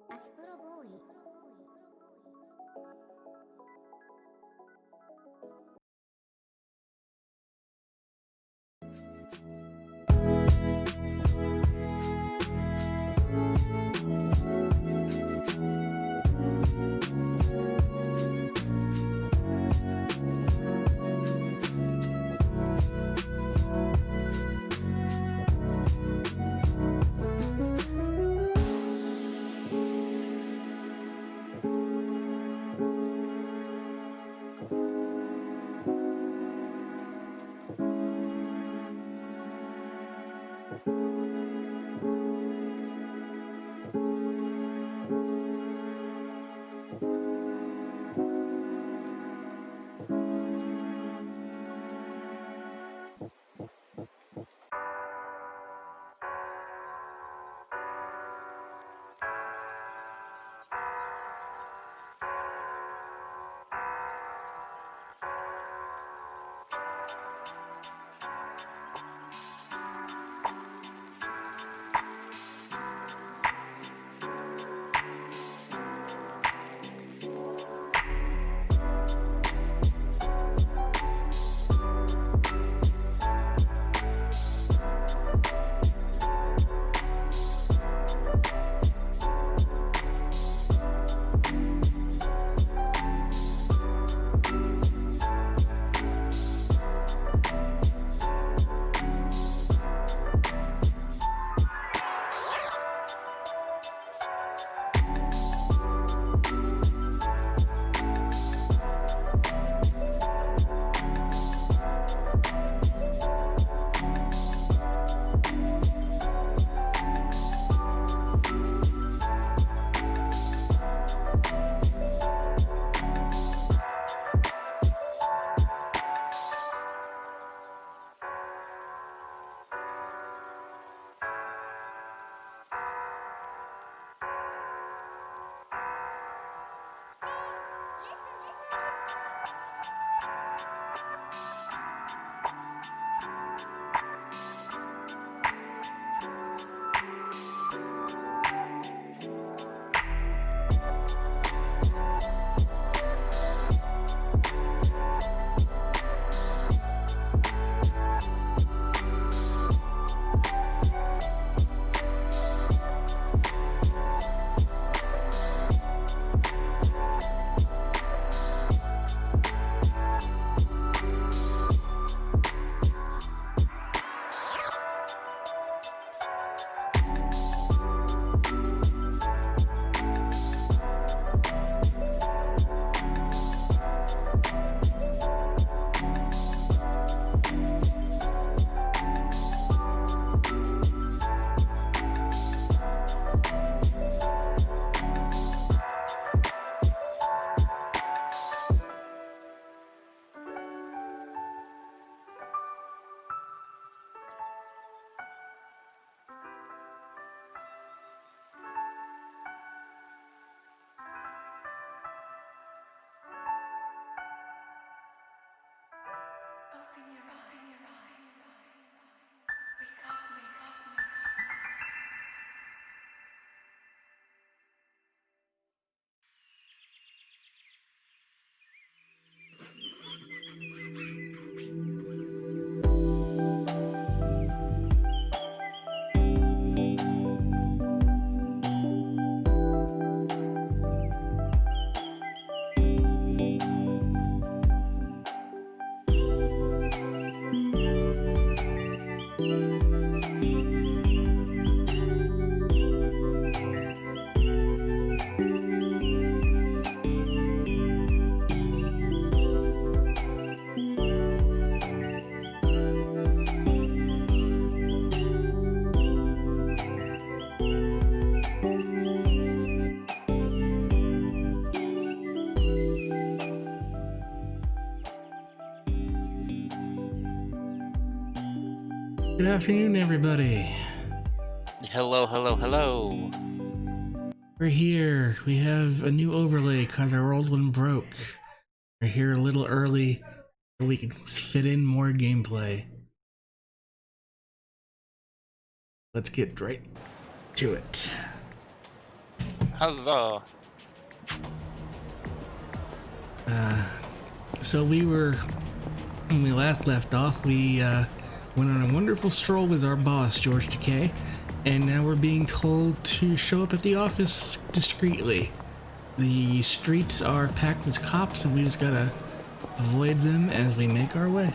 アストロボーイ。Good afternoon, everybody. Hello, hello, hello. We're here. We have a new overlay because our old one broke. We're here a little early so we can fit in more gameplay. let's get right to it. Huzzah. So when we last left off, we went on a wonderful stroll with our boss, George Takei, and now we're being told to show up at the office discreetly. The streets are packed with cops, and we just gotta avoid them as we make our way.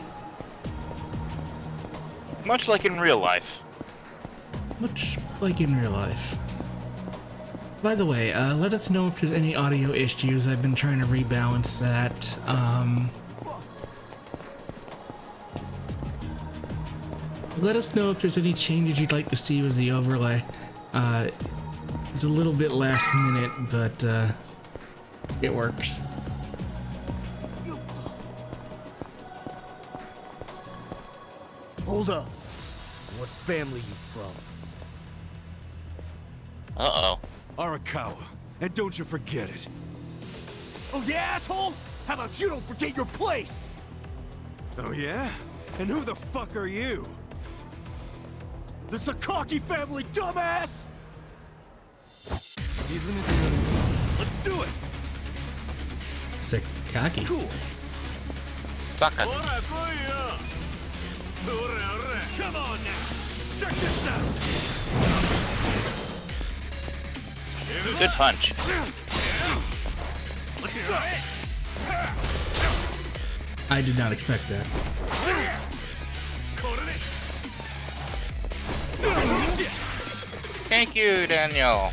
Much like in real life. Much like in real life. By the way, let us know if there's any audio issues. I've been trying to rebalance that. Let us know if there's any changes you'd like to see with the overlay. It's a little bit last minute, but it works. Hold up. What family you from? Uh-oh. Arakawa. And don't you forget it. Oh yeah, asshole? How about you don't forget your place? Oh yeah? And who the fuck are you? The Sakaki family, dumbass! Let's do it! Sakaki. Cool. Suck it. Come on now! Check this out! Good punch. Let's do it! I did not expect that. Thank you, Daniel.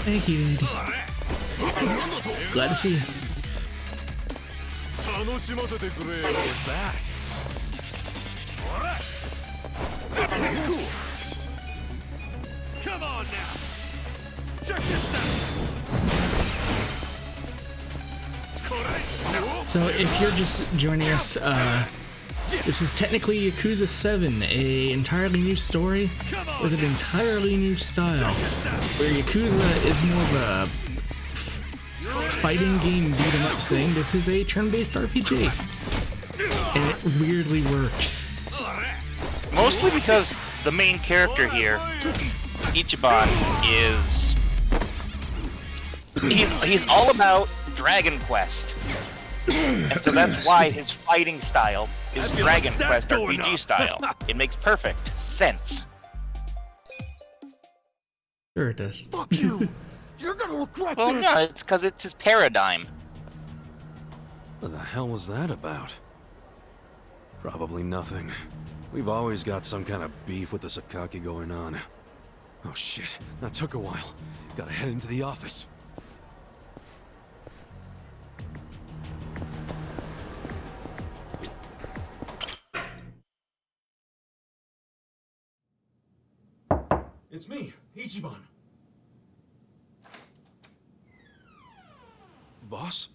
Thank you, Andy. Glad to see you. What was that? Cool. Come on now! Check this out! So if you're just joining us, this is technically Yakuza 7, a entirely new story with an entirely new style, where Yakuza is more of a fighting game beat 'em up thing. This is a turn-based RPG, and it weirdly works. Mostly because the main character here, Ichiban, is... He's all about Dragon Quest. And so that's why his fighting style is Dragon Quest RPG style. It makes perfect sense. Sure it does. Fuck you! You're gonna regret Well, this! no, it's because it's his paradigm. What the hell was that about? Probably nothing. We've always got some kind of beef with the Sakaki going on. Oh shit, that took a while. Gotta head into the office. It's me, Ichiban. Boss?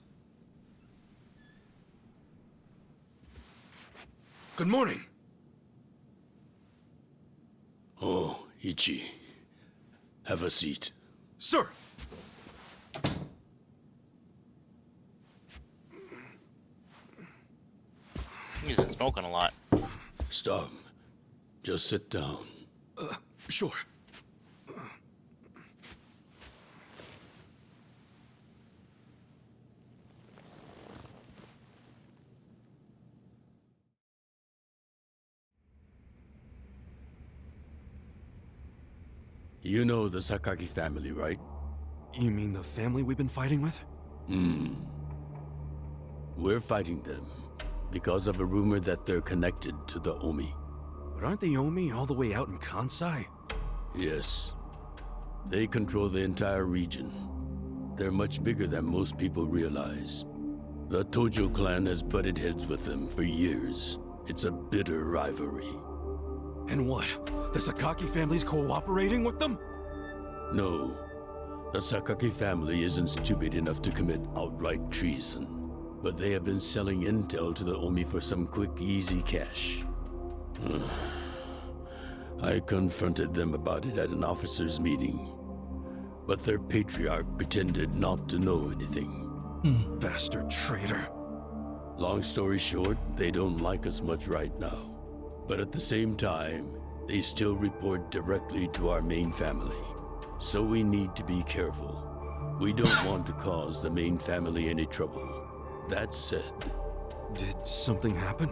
Good morning. Oh, Ichi. Have a seat. Sir! He's been smoking a lot. Stop. Just sit down. Sure. You know the Sakaki family, right? You mean the family we've been fighting with? We're fighting them because of a rumor that they're connected to the Omi. But aren't the Omi all the way out in Kansai? Yes. They control the entire region. They're much bigger than most people realize. The Tojo clan has butted heads with them for years. It's a bitter rivalry. And what? The Sakaki family's cooperating with them? No. The Sakaki family isn't stupid enough to commit outright treason. But they have been selling intel to the Omi for some quick, easy cash. I confronted them about it at an officers' meeting. But their patriarch pretended not to know anything. Bastard traitor. Long story short, they don't like us much right now. But at the same time, they still report directly to our main family. So we need to be careful. We don't want to cause the main family any trouble. That said, Did something happen?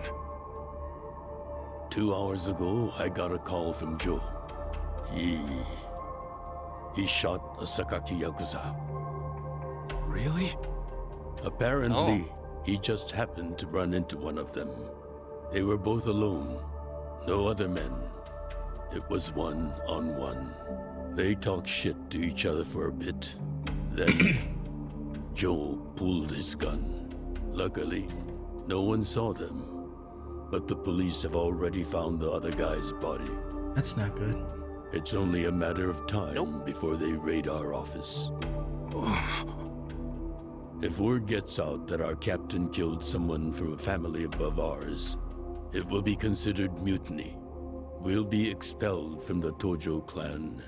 2 hours ago, I got a call from Joe. He shot a Sakaki Yakuza. Really? Apparently, he just happened to run into one of them. They were both alone. No other men. It was one-on-one. They talked shit to each other for a bit. Then, Joe pulled his gun. Luckily, no one saw them. But the police have already found the other guy's body. That's not good. It's only a matter of time before they raid our office. If word gets out that our captain killed someone from a family above ours, it will be considered mutiny. We'll be expelled from the Tojo clan,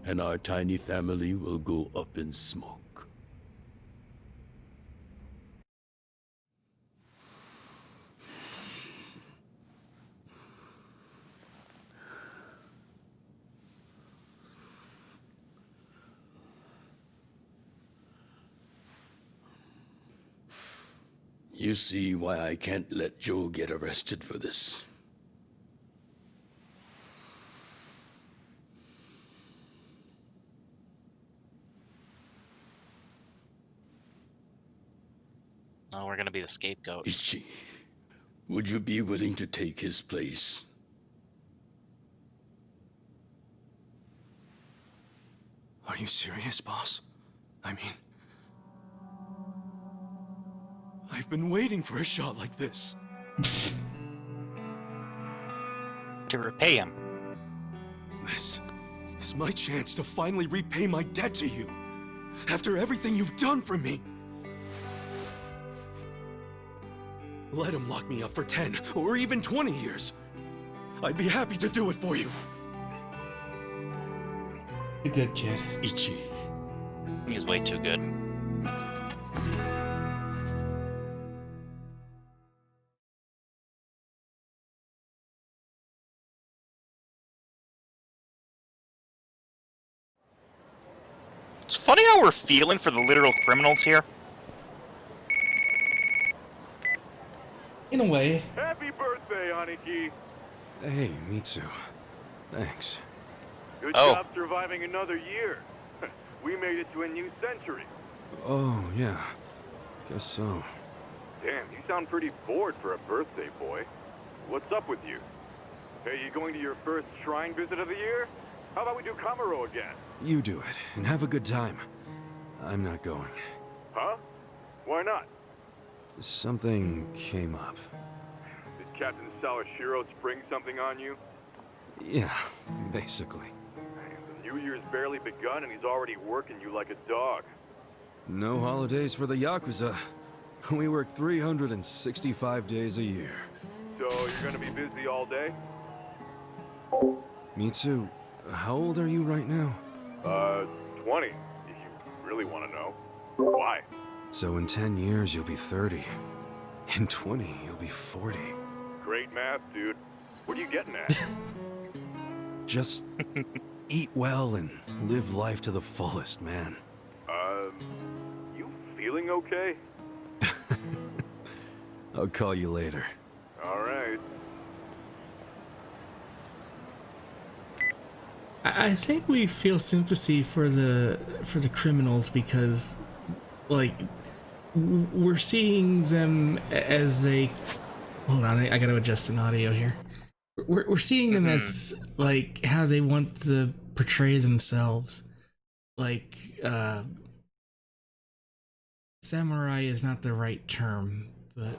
and our tiny family will go up in smoke. You see why I can't let Joe get arrested for this. Oh, we're gonna be the scapegoat. Ichi, would you be willing to take his place? Are you serious, boss? I mean, I've been waiting for a shot like this. To repay him. This is my chance to finally repay my debt to you. After everything you've done for me. Let him lock me up for 10 or even 20 years. I'd be happy to do it for you. A good kid. Ichi, He's way too good. It's funny how we're feeling for the literal criminals here. In a way. Happy birthday, Aniki. Hey, Mitsu. Thanks. Good Oh. job surviving another year. We made it to a new century. Oh, yeah. Guess so. Damn, you sound pretty bored for a birthday boy. What's up with you? Hey, you going to your first shrine visit of the year? How about we do Kamaro again? You do it, and have a good time. I'm not going. Huh? Why not? Something came up. Did Captain Sawashiro spring something on you? Yeah, basically. Man, the New Year's barely begun and he's already working you like a dog. No holidays for the Yakuza. We work 365 days a year. So you're gonna be busy all day? Mitsu, how old are you right now? 20, if you really want to know. Why? So in 10 years, you'll be 30. In 20, you'll be 40. Great math, dude. What are you getting at? Just eat well and live life to the fullest, man. You feeling okay? I'll call you later. All right. I think we feel sympathy for the criminals because, like, we're seeing them as they. Hold on, I gotta adjust an audio here. We're seeing them as like how they want to portray themselves. Like, samurai is not the right term, but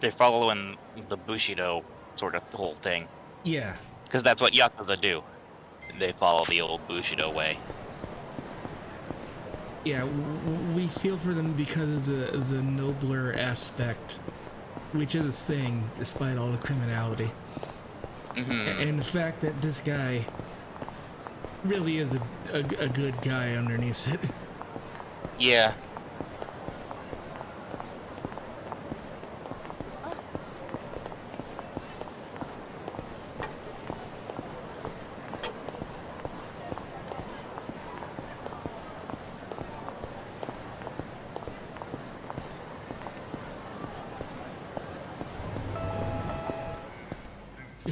They're following the Bushido sort of whole thing. yeah. Because that's what Yakuza do. They follow the old Bushido way. Yeah, we feel for them because of the nobler aspect, which is a thing, despite all the criminality. And the fact that this guy really is a good guy underneath it. Yeah.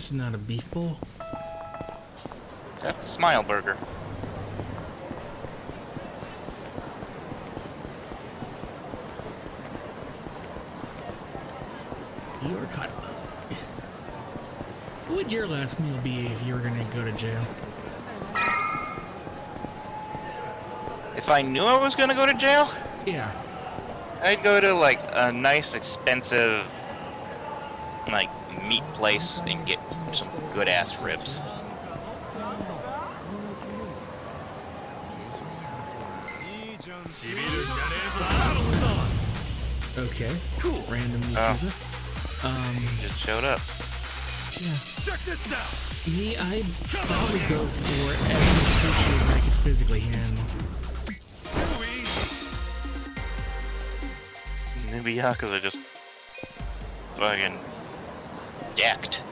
This is not a beef bowl. That's a smile burger. New York hot dog. What would your last meal be if you were gonna go to jail? If I knew I was gonna go to jail, Yeah. I'd go to like a nice, expensive, like meat place and get some good ass ribs. Okay. Cool. Random Yakuza. Just showed up. Yeah. Check this out. Me, I'd probably go for as much sushi as I could physically handle. Maybe Yakuza just fucking decked.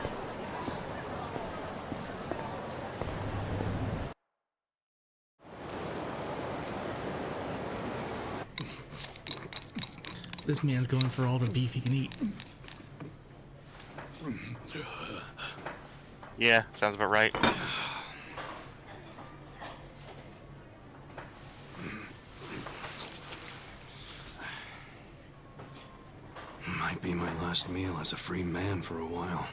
This man's going for all the beef he can eat. Yeah, sounds about right. Might be my last meal as a free man for a while.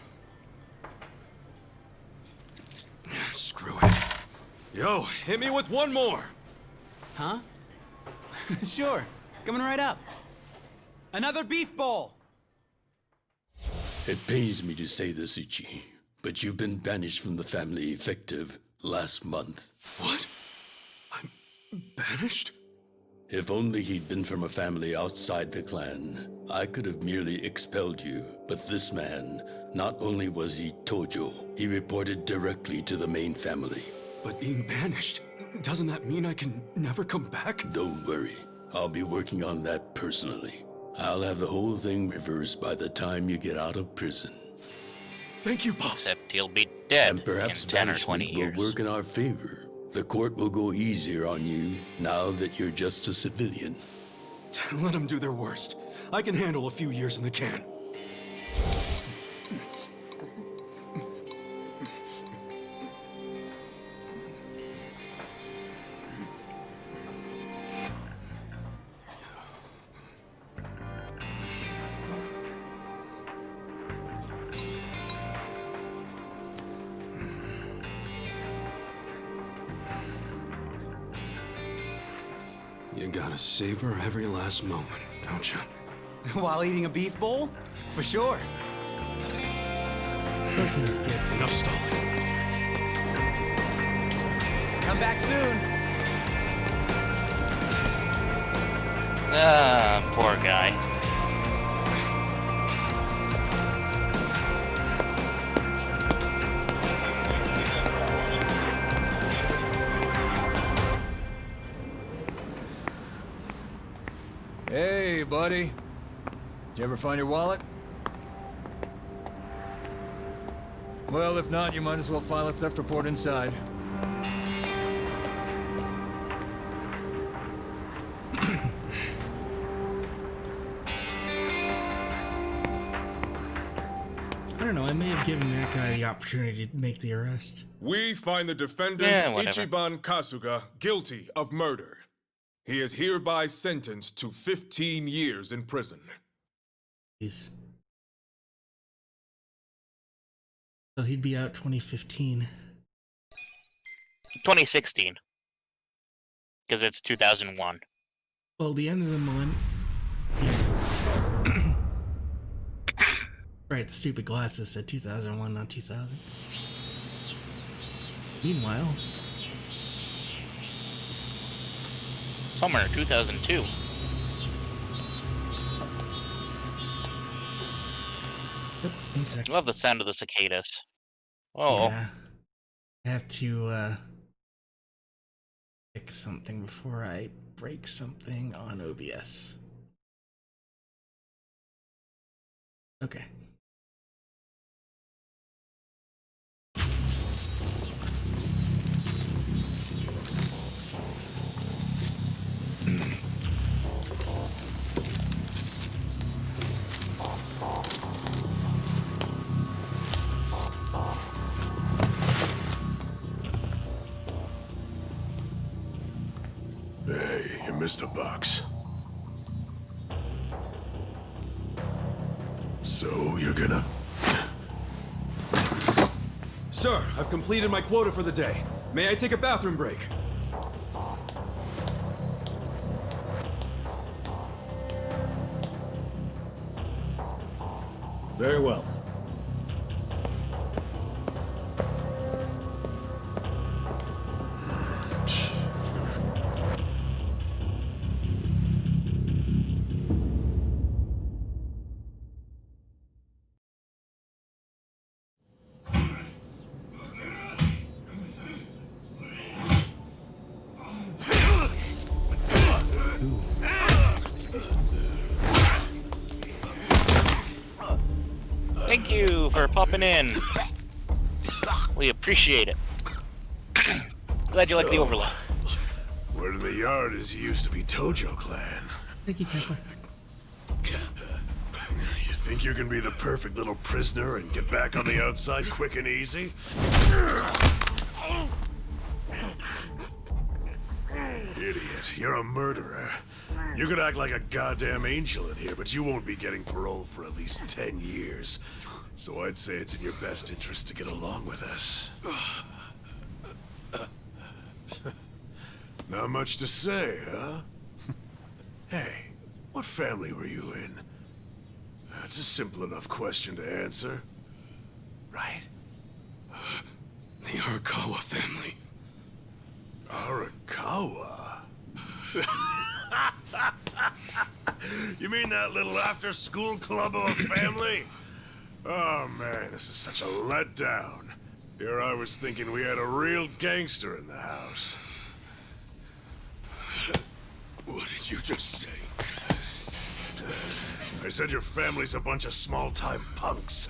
Screw it. Yo, hit me with one more! Huh? Sure. Coming right up. Another beef bowl! It pains me to say this, Ichi, but you've been banished from the family effective last month. What? I'm banished? If only he'd been from a family outside the clan, I could have merely expelled you. But this man, not only was he Tojo, he reported directly to the main family. But being banished, doesn't that mean I can never come back? Don't worry, I'll be working on that personally. I'll have the whole thing reversed by the time you get out of prison. Thank you, boss. Except he'll be dead And perhaps in 10 or 20 banishment years. will work in our favor. The court will go easier on you now that you're just a civilian. Let them do their worst. I can handle a few years in the can. You gotta savor every last moment, don't you? While eating a beef bowl? For sure. Close enough, kid. Enough stalling. Come back soon. Ah, poor guy. Hey, buddy. Did you ever find your wallet? Well, if not, you might as well file a theft report inside. I don't know, I may have given that guy the opportunity to make the arrest. We find the defendant Yeah, whatever. Ichiban Kasuga guilty of murder. He is hereby sentenced to 15 years in prison. Jeez. So he'd be out 2015. 2016. Because it's 2001. Well, the end of the millennium. Right, the stupid glasses said 2001, not 2000. Meanwhile, Summer 2002. yep, insect. Love the sound of the cicadas. Oh, Yeah. I have to, pick something before I break something on OBS. Okay. You missed a box. So you're gonna... Sir, I've completed my quota for the day. May I take a bathroom break? Very well. Thank you for popping in. We appreciate it. Glad you like the overlay. Word in the yard is you used to be Tojo Clan. Thank you, Tesla. You think you can be the perfect little prisoner and get back on the outside quick and easy? Idiot, you're a murderer. You could act like a goddamn angel in here, but you won't be getting parole for at least 10 years. So I'd say it's in your best interest to get along with us. Not much to say, huh? Hey, what family were you in? That's a simple enough question to answer. Right? The Arakawa family. Arakawa? You mean that little after-school club of a family? Oh man, this is such a letdown. Here I was thinking we had a real gangster in the house. What did you just say? I said your family's a bunch of small-time punks.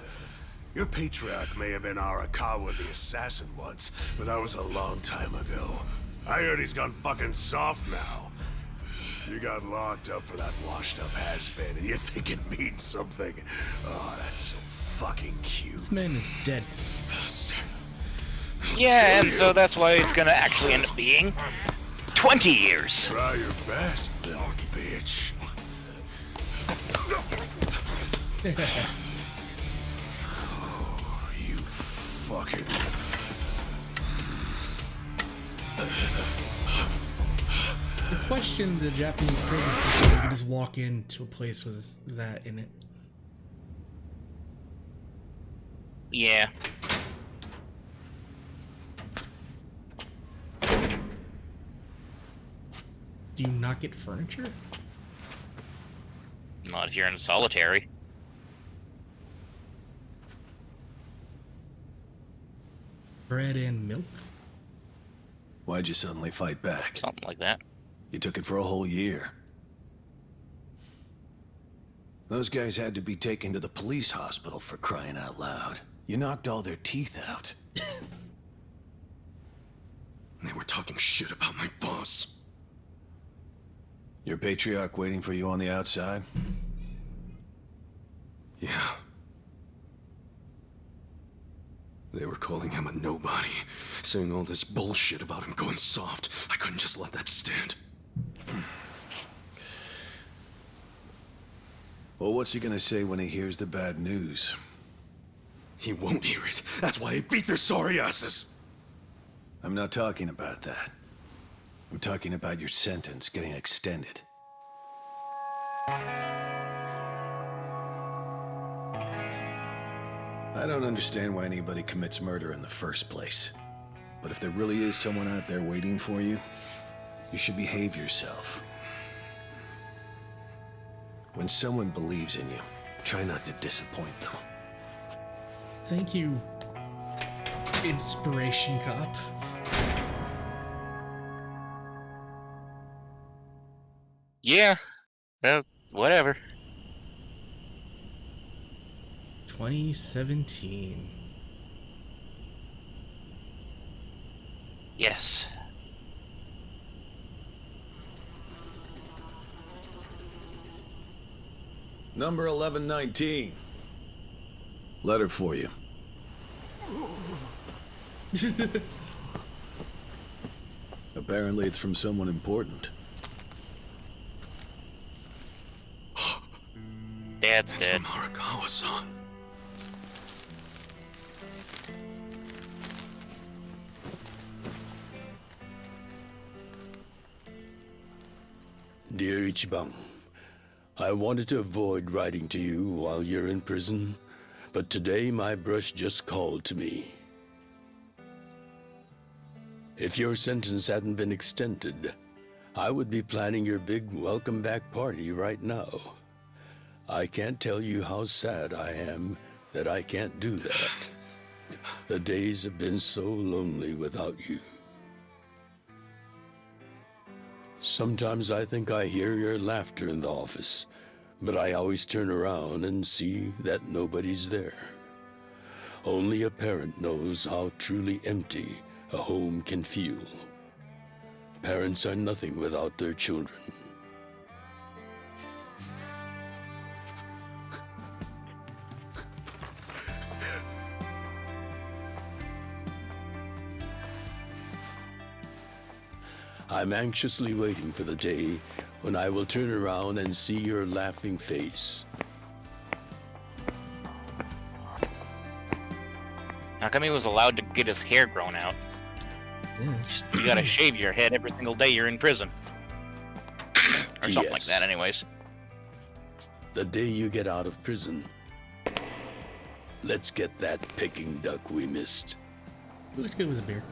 Your patriarch may have been Arakawa the assassin once, but that was a long time ago. I heard he's gone fucking soft now. You got locked up for that washed-up has-been, and you think it means something. Oh, that's so fucking cute. This man is dead. Bastard. Yeah, and so that's why it's gonna actually end up being 20 years. Try your best, little bitch. Oh, you fucking... The question the Japanese prison system you could just walk into a place was that in it. Yeah. Do you not get furniture? Not if you're in solitary. Bread and milk? Why'd you suddenly fight back? Something like that. You took it for a whole year. Those guys had to be taken to the police hospital for crying out loud. You knocked all their teeth out. They were talking shit about my boss. Your patriarch waiting for you on the outside? Yeah. They were calling him a nobody, saying all this bullshit about him going soft. I couldn't just let that stand. Well, what's he gonna say when he hears the bad news? He won't hear it. That's why he beat their sorry asses. I'm not talking about that. I'm talking about your sentence getting extended. I don't understand why anybody commits murder in the first place. But if there really is someone out there waiting for you, you should behave yourself. When someone believes in you, try not to disappoint them. Thank you, Inspiration Cop. Yeah. Whatever. 2017. Yes. Number 1119. Letter for you. Apparently it's from someone important. dad's It's dead. from Arakawa-san. Dear Ichiban, I wanted to avoid writing to you while you're in prison, but today my brush just called to me. If your sentence hadn't been extended, I would be planning your big welcome back party right now. I can't tell you how sad I am that I can't do that. The days have been so lonely without you. Sometimes I think I hear your laughter in the office, but I always turn around and see that nobody's there. Only a parent knows how truly empty a home can feel. Parents are nothing without their children. I'm anxiously waiting for the day when I will turn around and see your laughing face. How come he was allowed to get his hair grown out? Yeah. You gotta shave your head every single day you're in prison. Or something like Yes. that, anyways. The day you get out of prison, let's get that Peking duck we missed. He looks good with a beard.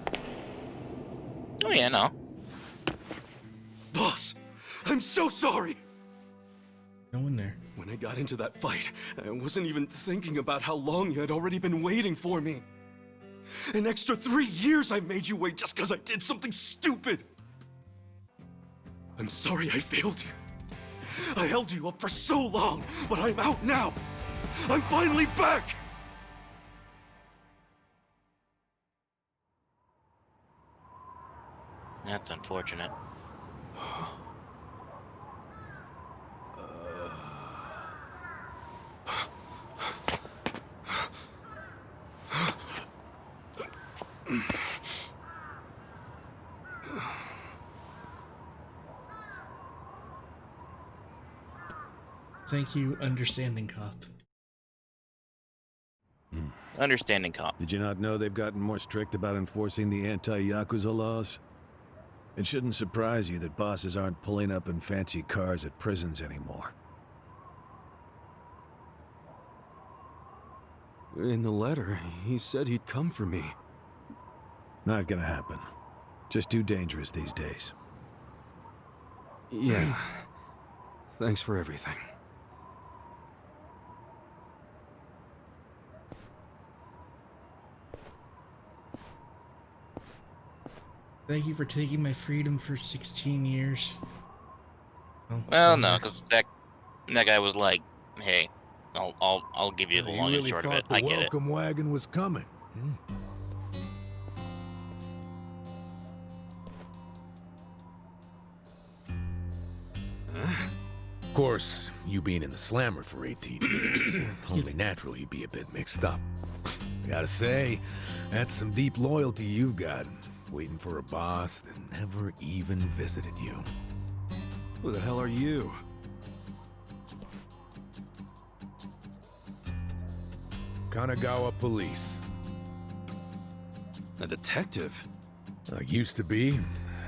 Oh yeah, no. Boss, I'm so sorry. No one there. When I got into that fight, I wasn't even thinking about how long you had already been waiting for me. An extra 3 years I made you wait just because I did something stupid. I'm sorry I failed you. I held you up for so long, but I'm out now. I'm finally back. That's unfortunate. Thank you, understanding cop. Understanding cop. Did you not know they've gotten more strict about enforcing the anti-Yakuza laws? It shouldn't surprise you that bosses aren't pulling up in fancy cars at prisons anymore. In the letter, he said he'd come for me. Not gonna happen. Just too dangerous these days. Yeah. Thanks for everything. Thank you for taking my freedom for 16 years. Oh, Well, no, because that guy was like, "Hey, I'll give you the long and short of it." I get it. welcome wagon was coming. Of course, you being in the slammer for 18 years, only natural you'd be a bit mixed up. Gotta say, that's some deep loyalty you've got, waiting for a boss that never even visited you. Who the hell are you? Kanagawa Police. A detective? I used to be.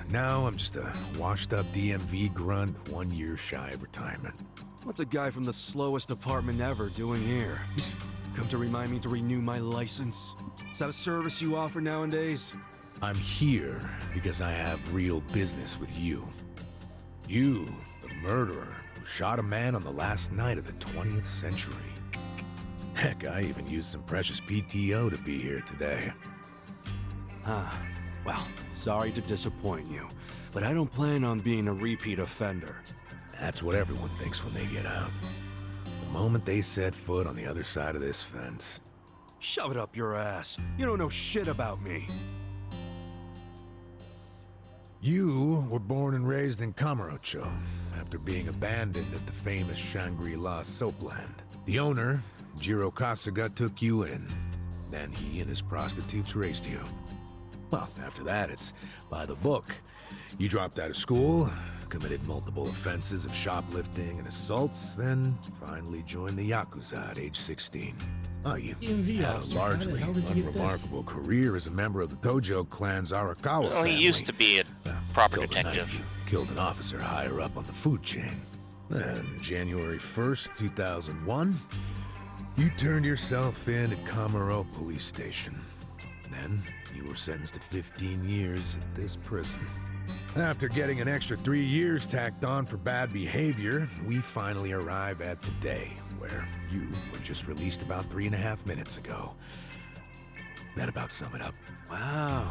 Now I'm just a washed-up DMV grunt, 1 year shy of retirement. What's a guy from the slowest department ever doing here? Come to remind me to renew my license? Is that a service you offer nowadays? I'm here because I have real business with you. You, the murderer, who shot a man on the last night of the 20th century. Heck, I even used some precious PTO to be here today. Well, sorry to disappoint you, but I don't plan on being a repeat offender. That's what everyone thinks when they get out. The moment they set foot on the other side of this fence. Shove it up your ass. You don't know shit about me. You were born and raised in Kamurocho, after being abandoned at the famous Shangri-La soapland. The owner, Jiro Kasuga, took you in. Then he and his prostitutes raised you. Well, after that, it's by the book. You dropped out of school, committed multiple offenses of shoplifting and assaults, then finally joined the Yakuza at age 16. Oh, you DMV had a officer. largely How did you get this? unremarkable career as a member of the Tojo clan's Arakawa Well, family. he used to be a proper Until the night detective. you killed an officer higher up on the food chain. Then, January 1st, 2001, you turned yourself in at Kamaro Police Station. Then, you were sentenced to 15 years at this prison. After getting an extra 3 years tacked on for bad behavior, we finally arrive at today, where you were just released about 3.5 minutes ago. That about sum it up. Wow.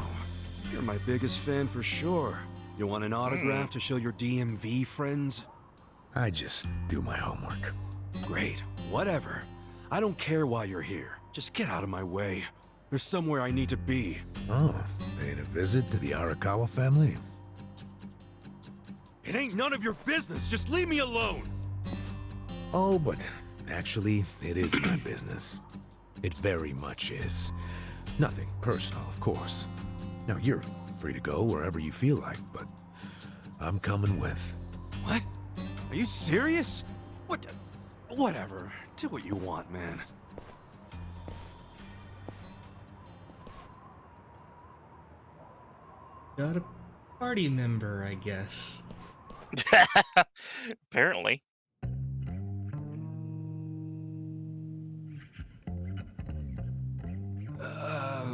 You're my biggest fan for sure. You want an autograph to show your DMV friends? I just do my homework. Great. Whatever. I don't care why you're here. Just get out of my way. There's somewhere I need to be. Oh, paying a visit to the Arakawa family? It ain't none of your business. Just leave me alone. Oh, but actually, it is my business. It very much is. Nothing personal, of course. Now, you're free to go wherever you feel like, but I'm coming with. What? Are you serious? What? Whatever. Do what you want, man. Got a party member, I guess. Apparently.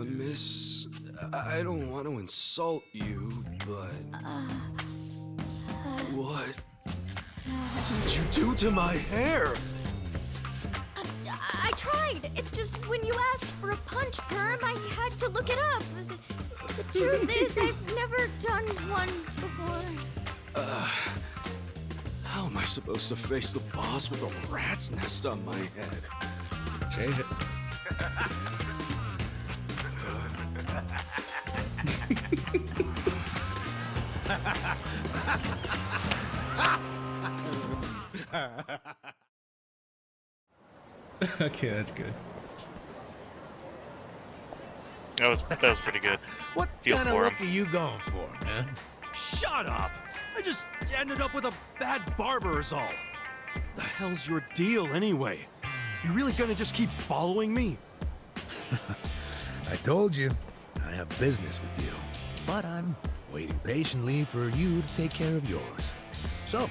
Miss, I don't want to insult you, but... What did you do to my hair? I tried. It's just when you asked for a punch perm, I had to look it up. The truth is, I've never done one before. How am I supposed to face the boss with a rat's nest on my head? Change it. Okay, that's good. That was pretty good. What Feel kind of for look him. are you going for, man? Shut up! I just ended up with a bad barber is all. The hell's your deal anyway? You really gonna just keep following me? I told you, I have business with you. But I'm waiting patiently for you to take care of yours. So,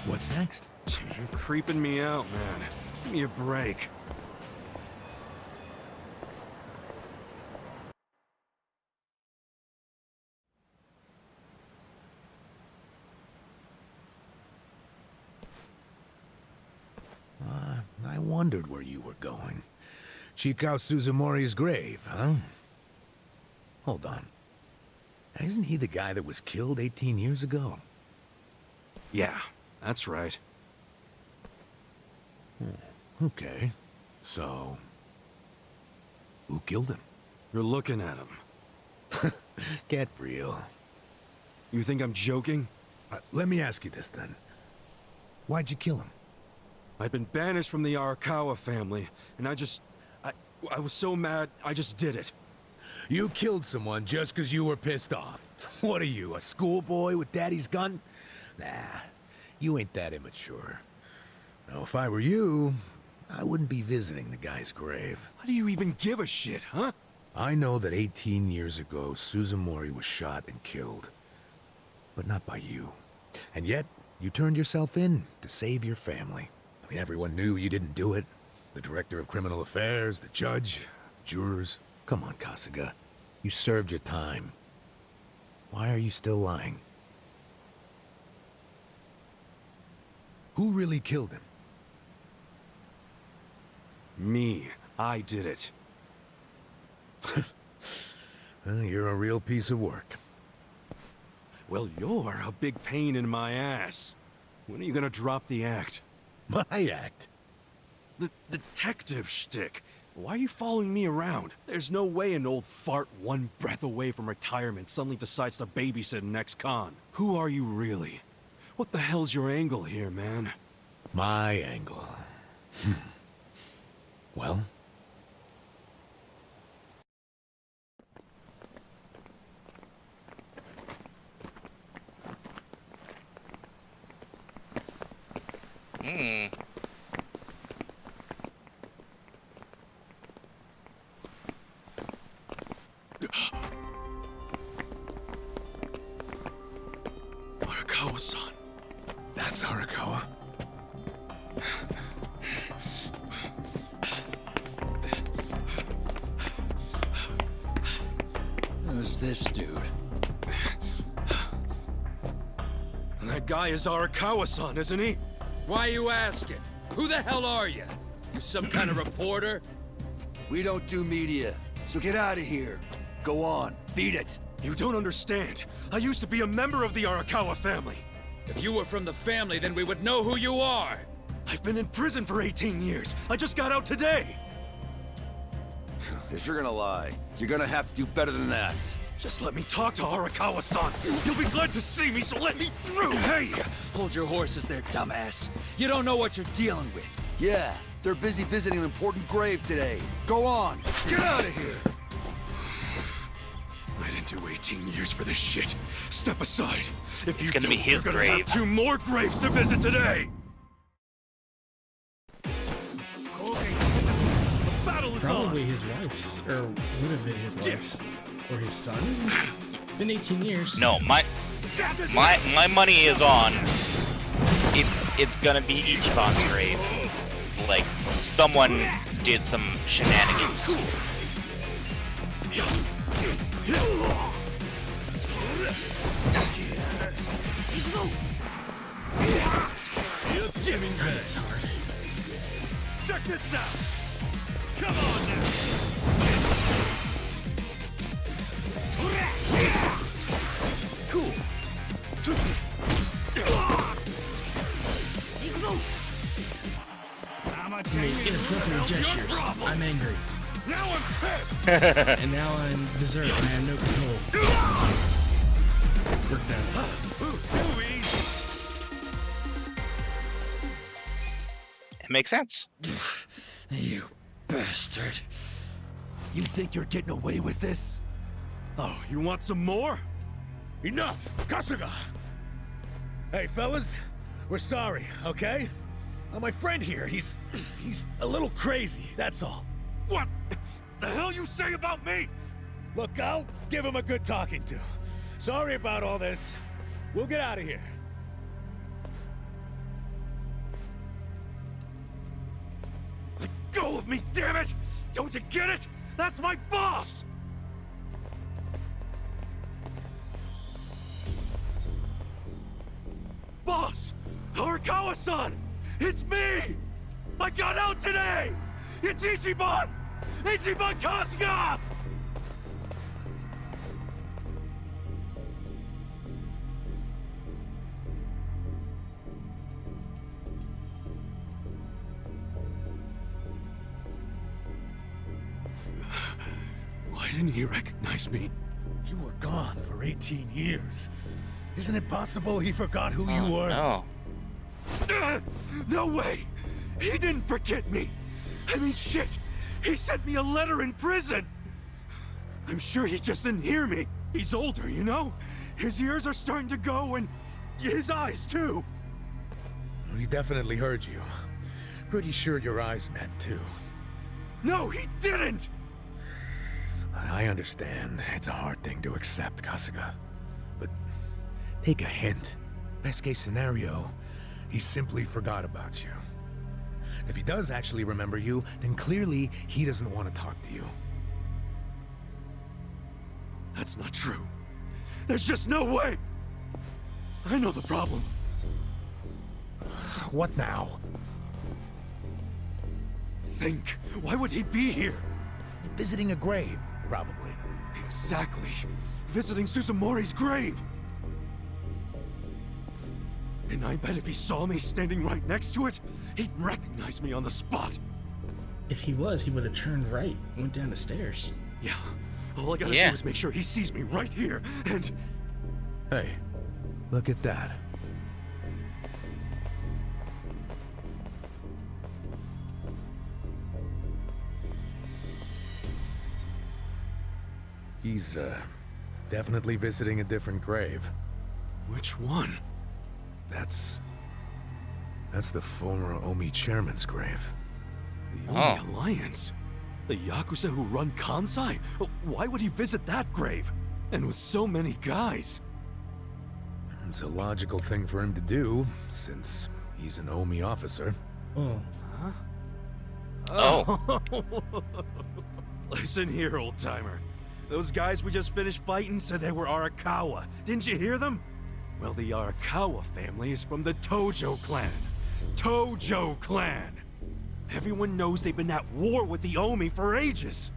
what's next? You're creeping me out, man. Give me a break. I wondered where you were going. Chikao Suzumori's grave, huh? Hold on. Isn't he the guy that was killed 18 years ago? Yeah, that's right. Okay. So, who killed him? You're looking at him. Get real. You think I'm joking? Let me ask you this then. Why'd you kill him? I've been banished from the Arakawa family, and I was so mad, I just did it. You killed someone just because you were pissed off. What are you, a schoolboy with daddy's gun? Nah, you ain't that immature. Now, if I were you, I wouldn't be visiting the guy's grave. How do you even give a shit, huh? I know that 18 years ago, Suzumori was shot and killed. But not by you. And yet, you turned yourself in to save your family. I mean, everyone knew you didn't do it. The director of criminal affairs, the judge, jurors. Come on, Kasuga. You served your time. Why are you still lying? Who really killed him? Me. I did it. Well, you're a real piece of work. Well, you're a big pain in my ass. When are you gonna drop the act? My act? The detective shtick. Why are you following me around? There's no way an old fart one breath away from retirement suddenly decides to babysit an ex-con. Who are you really? What the hell's your angle here, man? My angle. Well? Hmm. Arakawa-san. That's Arakawa. Who's this dude? That guy is Arakawa-san, isn't he? Why you asking? Who the hell are you? You some kind of reporter? We don't do media, so get out of here. Go on, beat it. You don't understand. I used to be a member of the Arakawa family. If you were from the family, then we would know who you are. I've been in prison for 18 years. I just got out today. If you're gonna lie, you're gonna have to do better than that. Just let me talk to Arakawa-san. You'll be glad to see me, so let me through. Hey! Hold your horses there, dumbass. You don't know what you're dealing with. Yeah, they're busy visiting an important grave today. Go on, get out of here. I didn't do 18 years for this shit. Step aside. If you It's gonna do, be his you're gonna have grave. 2 more graves to visit today. Probably his wife's, or would have been his wife's, or his son's. It's been 18 years. No, my money is on. It's gonna be Ichiban's grave. Like someone did some shenanigans. That's hard. Check this out! Come on now! Cool. You made inappropriate gestures. I'm angry. Now I'm pissed! And now I'm berserk. I have no control. Work done. Too easy! It makes sense. You bastard. You think you're getting away with this? Oh, you want some more? Enough! Kasuga! Hey, fellas, we're sorry, okay? My friend here, he's a little crazy, that's all. What the hell you say about me? Look, I'll give him a good talking to. Sorry about all this. We'll get out of here. Let go of me, damn it! Don't you get it? That's my boss! Boss! Arakawa-san! It's me! I got out today! It's Ichiban! Ichiban Kasuga! Why didn't he recognize me? You were gone for 18 years. Isn't it possible he forgot who you were? No. No way! He didn't forget me! I mean, shit! He sent me a letter in prison! I'm sure he just didn't hear me. He's older, you know? His ears are starting to go, and his eyes, too. He definitely heard you. Pretty sure your eyes met, too. No, he didn't! I understand. It's a hard thing to accept, Kasuga. But take a hint. Best case scenario, he simply forgot about you. If he does actually remember you, then clearly he doesn't want to talk to you. That's not true. There's just no way! I know the problem. What now? Think. Why would he be here? Visiting a grave, probably. Exactly. Visiting Suzumori's grave. And I bet if he saw me standing right next to it, he'd recognize me on the spot. If he was, he would have turned right and went down the stairs. Yeah. All I gotta do is make sure he sees me right here, and... Hey, look at that. He's, definitely visiting a different grave. Which one? That's That's the former Omi chairman's grave. The Omi Alliance? The Yakuza who run Kansai? Why would he visit that grave? And with so many guys? It's a logical thing for him to do, since he's an Omi officer. Oh. Huh? Oh. Listen here, old-timer. Those guys we just finished fighting said they were Arakawa. Didn't you hear them? Well, the Arakawa family is from the Tojo clan. Tojo clan! Everyone knows they've been at war with the Omi for ages.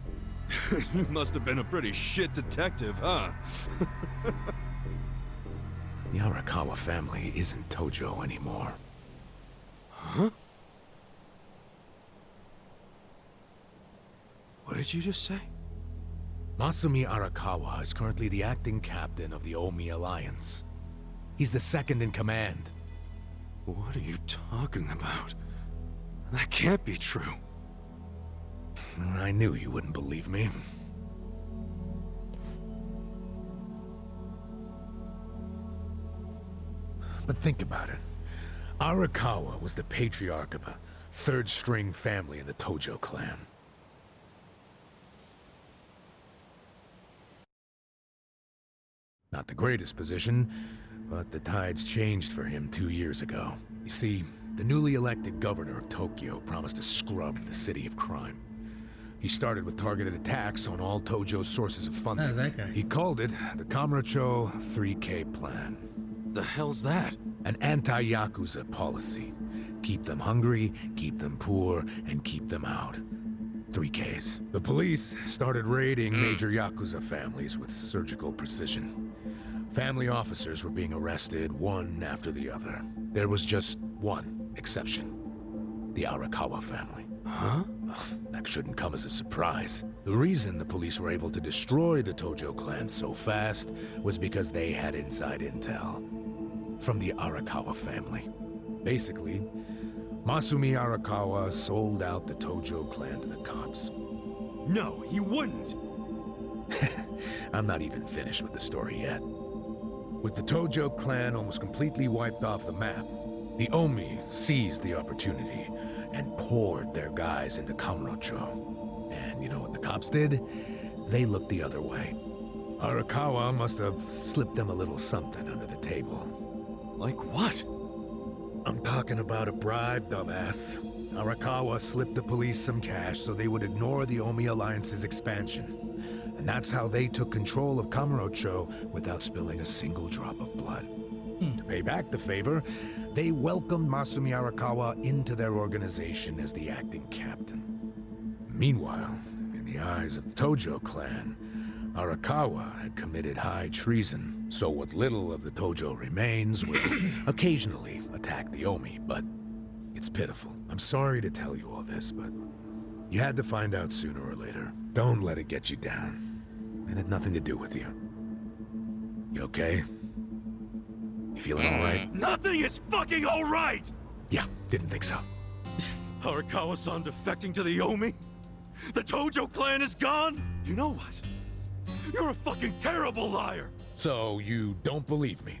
You must have been a pretty shit detective, huh? The Arakawa family isn't Tojo anymore. Huh? What did you just say? Masumi Arakawa is currently the acting captain of the Omi Alliance. He's the second in command. What are you talking about? That can't be true. I knew you wouldn't believe me. But think about it. Arakawa was the patriarch of a third-string family in the Tojo clan. Not the greatest position, but the tides changed for him 2 years ago. You see, the newly elected governor of Tokyo promised to scrub the city of crime. He started with targeted attacks on all Tojo's sources of funding. Oh, that guy. He called it the Kamurocho 3K Plan. The hell's that? An anti-Yakuza policy. Keep them hungry, keep them poor, and keep them out. 3Ks. The police started raiding major Yakuza families with surgical precision. Family officers were being arrested one after the other. There was just one exception. The Arakawa family. Huh? That shouldn't come as a surprise. The reason the police were able to destroy the Tojo clan so fast was because they had inside intel from the Arakawa family. Basically, Masumi Arakawa sold out the Tojo clan to the cops. No, he wouldn't! I'm not even finished with the story yet. With the Tojo clan almost completely wiped off the map, the Omi seized the opportunity and poured their guys into Kamurocho. And you know what the cops did? They looked the other way. Arakawa must have slipped them a little something under the table. Like what? I'm talking about a bribe, dumbass. Arakawa slipped the police some cash so they would ignore the Omi Alliance's expansion. And that's how they took control of Kamurocho without spilling a single drop of blood. To pay back the favor, they welcomed Masumi Arakawa into their organization as the acting captain. Meanwhile, in the eyes of the Tojo clan, Arakawa had committed high treason, so what little of the Tojo remains will occasionally attack the Omi, but it's pitiful. I'm sorry to tell you all this, but you had to find out sooner or later. Don't let it get you down. It had nothing to do with you. You okay? You feeling all right? Nothing is fucking alright! Yeah, didn't think so. Arakawa-san defecting to the Omi? The Tojo clan is gone? You know what? You're a fucking terrible liar! So, you don't believe me?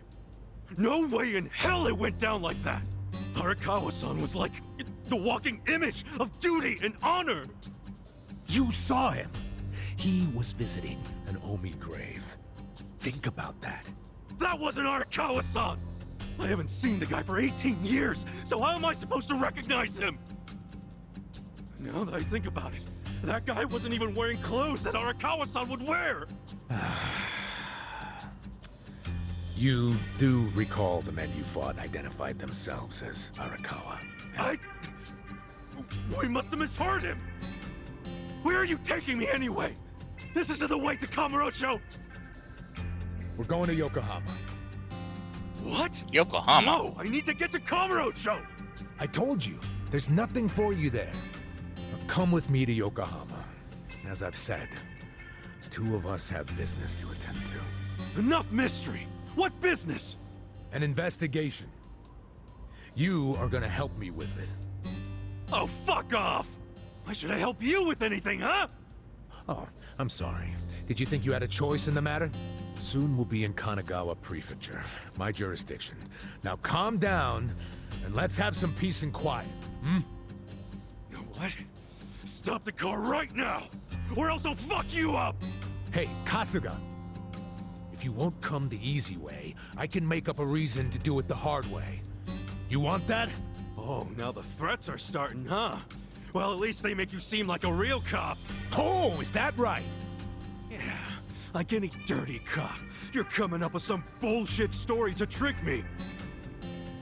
No way in hell it went down like that! Arakawa-san was like the walking image of duty and honor! You saw him! He was visiting an Omi grave. Think about that. That wasn't Arakawa-san! I haven't seen the guy for 18 years, so how am I supposed to recognize him? Now that I think about it, that guy wasn't even wearing clothes that Arakawa-san would wear! You do recall the men you fought identified themselves as Arakawa. We must have misheard him! Where are you taking me anyway? This isn't the way to Kamurocho! We're going to Yokohama. What? Yokohama? No, I need to get to Kamurocho! I told you, there's nothing for you there. Now come with me to Yokohama. As I've said, the two of us have business to attend to. Enough mystery! What business? An investigation. You are gonna help me with it. Oh, fuck off! Why should I help you with anything, huh? Oh, I'm sorry. Did you think you had a choice in the matter? Soon we'll be in Kanagawa Prefecture, my jurisdiction. Now calm down and let's have some peace and quiet, hmm? What? Stop the car right now, or else I'll fuck you up! Hey, Kasuga. If you won't come the easy way, I can make up a reason to do it the hard way. You want that? Oh, now the threats are starting, huh? Well, at least they make you seem like a real cop. Oh, is that right? Yeah, like any dirty cop, you're coming up with some bullshit story to trick me.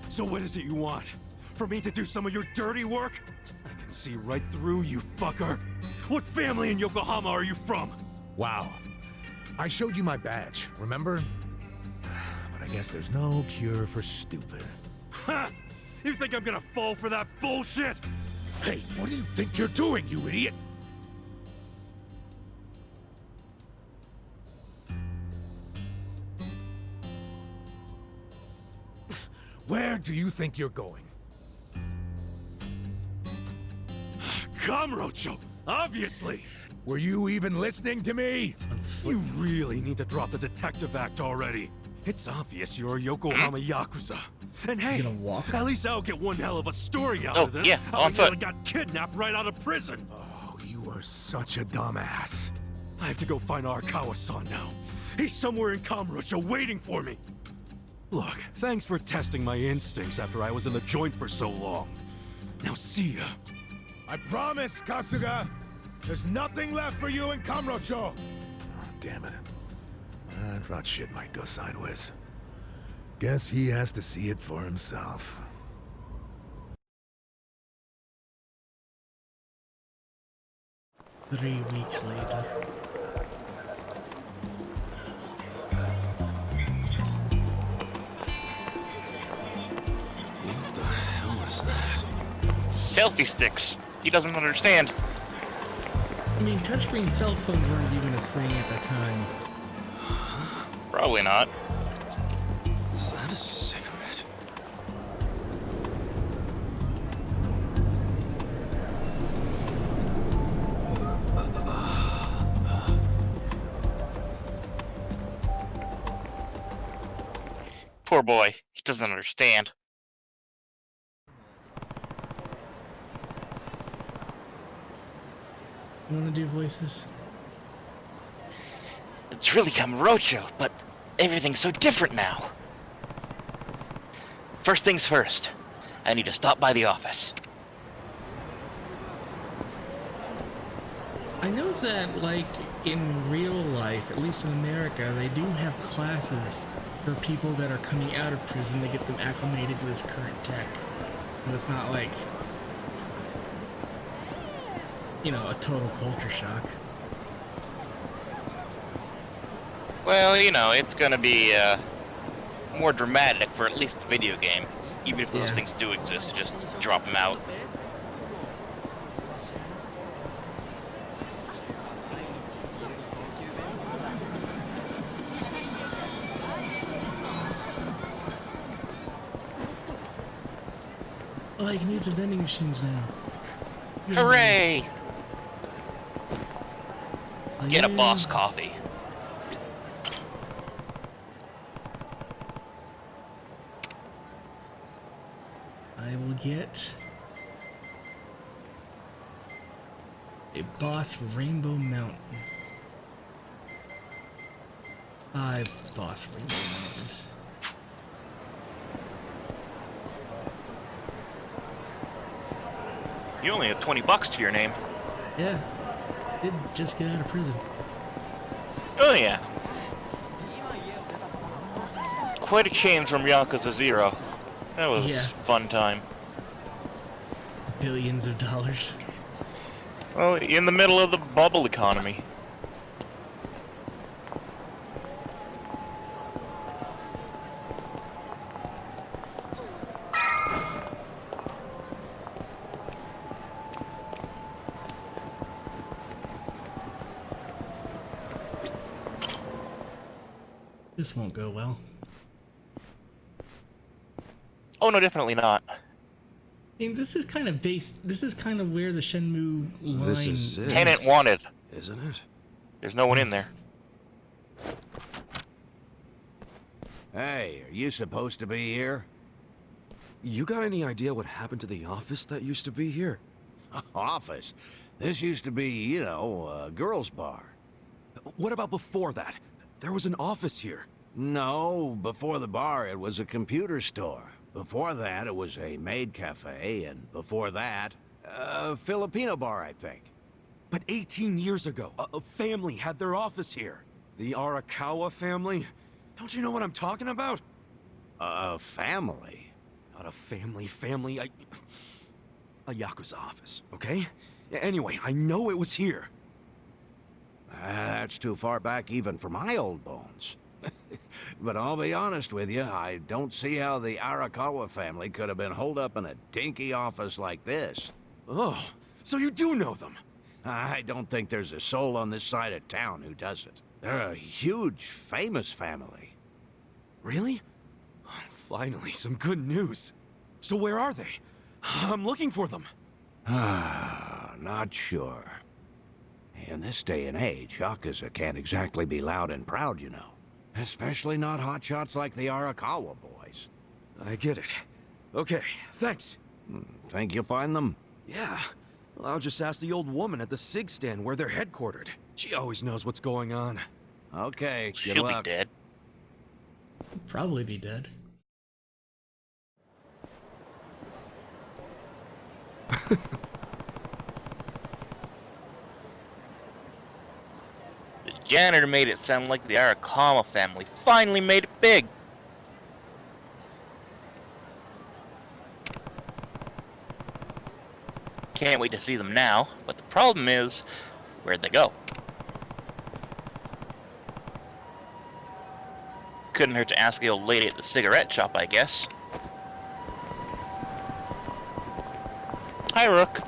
So what is it you want? For me to do some of your dirty work? I can see right through you, fucker. What family in Yokohama are you from? Wow. I showed you my badge, remember? But I guess there's no cure for stupid. Ha! You think I'm gonna fall for that bullshit? Hey, what do you think you're doing, you idiot? Where do you think you're going? Kamurocho, obviously! Were you even listening to me? You really need to drop the detective act already. It's obvious you're a Yokohama Yakuza. And hey, at least I'll get one hell of a story out of this. Yeah, on I foot. nearly got kidnapped right out of prison. Oh, you are such a dumbass. I have to go find Arakawa-san now. He's somewhere in Kamurocho waiting for me. Look, thanks for testing my instincts after I was in the joint for so long. Now see ya. I promise, Kasuga. There's nothing left for you in Kamurocho. Oh, damn it. I thought shit might go sideways. Guess he has to see it for himself. Three weeks later. What the hell is that? Selfie sticks. He doesn't understand. I mean, touchscreen cell phones weren't even a thing at the time. Probably not. Is that a cigarette? Poor boy. He doesn't understand. You wanna do voices? It's really Kamurocho, but everything's so different now. First things first. I need to stop by the office. I know that, like, in real life, at least in America, they do have classes for people that are coming out of prison to get them acclimated to this current tech. And it's not like, you know, a total culture shock. Well, you know, it's gonna be more dramatic for at least the video game. Even if those things do exist, just drop them out. Oh, I can use the vending machines now. Hooray! Get a boss coffee. I will get a boss Rainbow Mountain. 5 boss Rainbow Mountains. You only have 20 bucks to your name. Yeah, did just get out of prison. Oh yeah. Quite a change from Yakuza 0. That was fun time. Billions of dollars. Well, in the middle of the bubble economy. This won't go well. Oh no, definitely not. I mean, this is kind of based. This is kind of where the Shenmue line. This is it. Tenant wanted. Isn't it? There's no one in there. Hey, are you supposed to be here? You got any idea what happened to the office that used to be here? Office? This used to be, you know, a girls' bar. What about before that? There was an office here. No, before the bar, it was a computer store. Before that, it was a maid cafe, and before that, a Filipino bar, I think. But 18 years ago, a family had their office here. The Arakawa family? Don't you know what I'm talking about? A family? Not a family, a Yakuza office, okay? Anyway, I know it was here. That's too far back even for my old bones. But I'll be honest with you, I don't see how the Arakawa family could have been holed up in a dinky office like this. Oh, so you do know them? I don't think there's a soul on this side of town who doesn't. They're a huge, famous family. Really? Finally, some good news. So where are they? I'm looking for them. Not sure. In this day and age, Yakuza can't exactly be loud and proud, you know. Especially not hotshots like the Arakawa boys. I get it. Okay, thanks. Think you'll find them? Yeah. Well, I'll just ask the old woman at the SIG stand where they're headquartered. She always knows what's going on. Okay, good She'll luck. be dead. Probably be dead. The janitor made it sound like the Arakawa family finally made it big. Can't wait to see them now, but the problem is, where'd they go? Couldn't hurt to ask the old lady at the cigarette shop, I guess. Hi, Rook.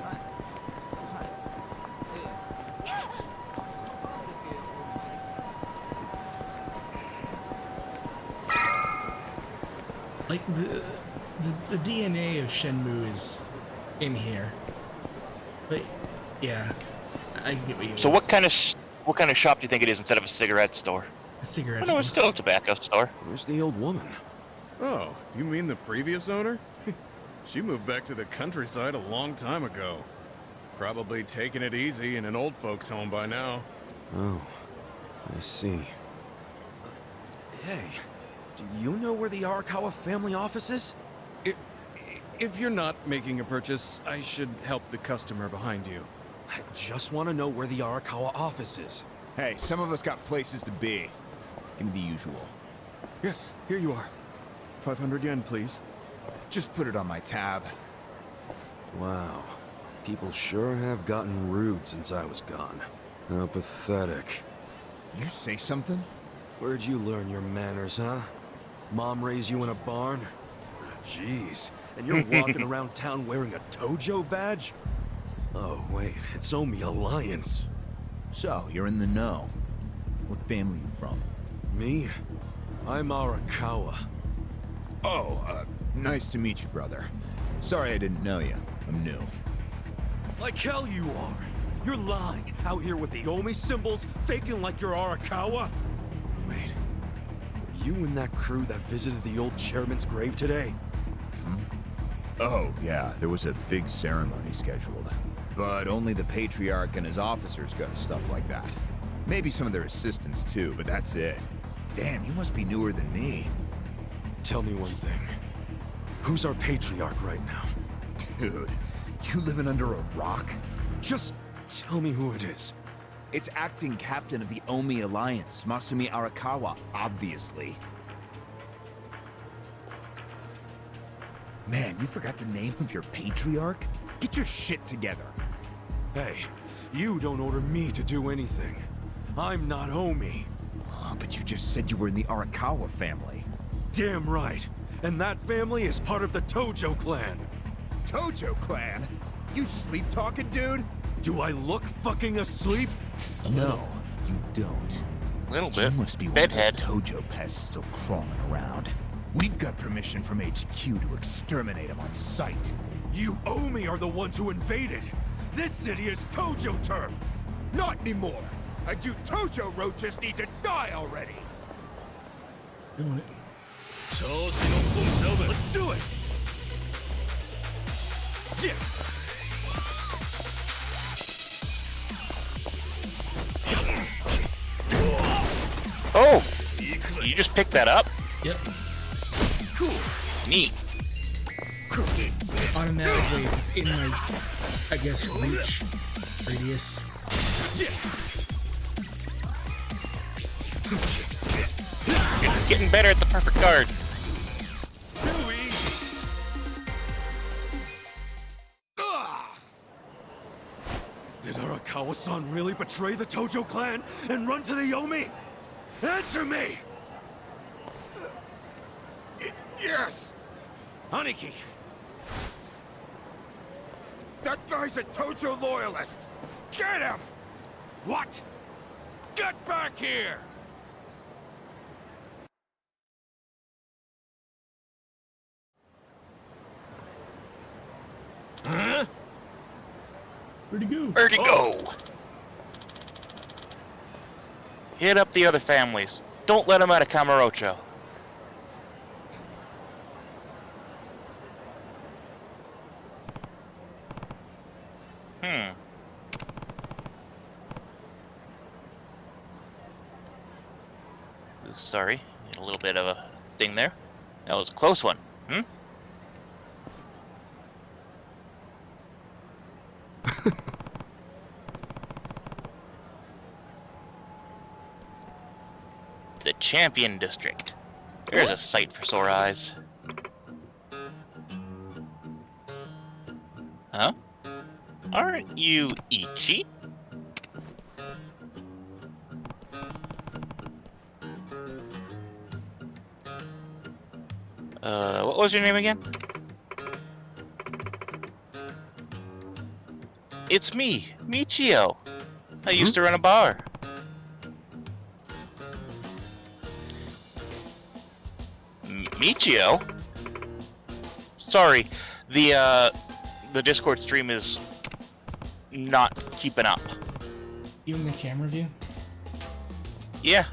Like, the DNA of Shenmue is in here. But, yeah, I get what you mean. So what kind of shop do you think it is instead of a cigarette store? A cigarette Oh, store. no, it's still a tobacco store. Where's the old woman? Oh, you mean the previous owner? She moved back to the countryside a long time ago. Probably taking it easy in an old folks home by now. Oh, I see. Hey, do you know where the Arakawa family office is? If you're not making a purchase, I should help the customer behind you. I just want to know where the Arakawa office is. Hey, some of us got places to be. Give me the usual. Yes, here you are. 500 yen, please. Just put it on my tab. Wow. People sure have gotten rude since I was gone. How pathetic. You say something? Where'd you learn your manners, huh? Mom raised you in a barn? Jeez. And you're walking around town wearing a Tojo badge? Oh, wait. It's Omi Alliance. So, you're in the know. What family you from? Me? I'm Arakawa. Oh, nice to meet you, brother. Sorry I didn't know you. I'm new. Like hell you are. You're lying. Out here with the Omi symbols, faking like you're Arakawa. Wait. Were you in that crew that visited the old chairman's grave today? Oh, yeah, there was a big ceremony scheduled. But only the Patriarch and his officers go to stuff like that. Maybe some of their assistants too, but that's it. Damn, you must be newer than me. Tell me one thing. Who's our Patriarch right now? Dude, you living under a rock? Just tell me who it is. It's acting captain of the Omi Alliance, Masumi Arakawa, obviously. Man, you forgot the name of your Patriarch? Get your shit together. Hey, you don't order me to do anything. I'm not Omi. Oh, but you just said you were in the Arakawa family. Damn right. And that family is part of the Tojo clan. Tojo clan? You sleep-talking, dude? Do I look fucking asleep? No, you don't. A little You bit. must be one of those Tojo pests still crawling around. We've got permission from HQ to exterminate them on sight. You Omi are the ones who invaded. This city is Tojo turf. Not anymore. A few Tojo roaches need to die already. Doing it. Let's do it. you just pick that up? Yep. Cool. Neat. Automatically, it's in my, I guess, reach radius. You're getting better at the perfect guard. Did Arakawa-san really betray the Tojo clan and run to the Yomi? Answer me! Yes! Aniki! That guy's a Tojo loyalist! Get him! What? Get back here! Huh? Where'd he go? Where'd he go? Hit up the other families. Don't let them out of Kamurocho. Sorry, a little bit of a thing there. That was a close one. The Champion District. There's a sight for sore eyes. Huh? Aren't you Ichi? What was your name again? It's me, Michio. I used to run a bar. Michio? Sorry, the Discord stream is not keeping up. Even the camera view? Yeah.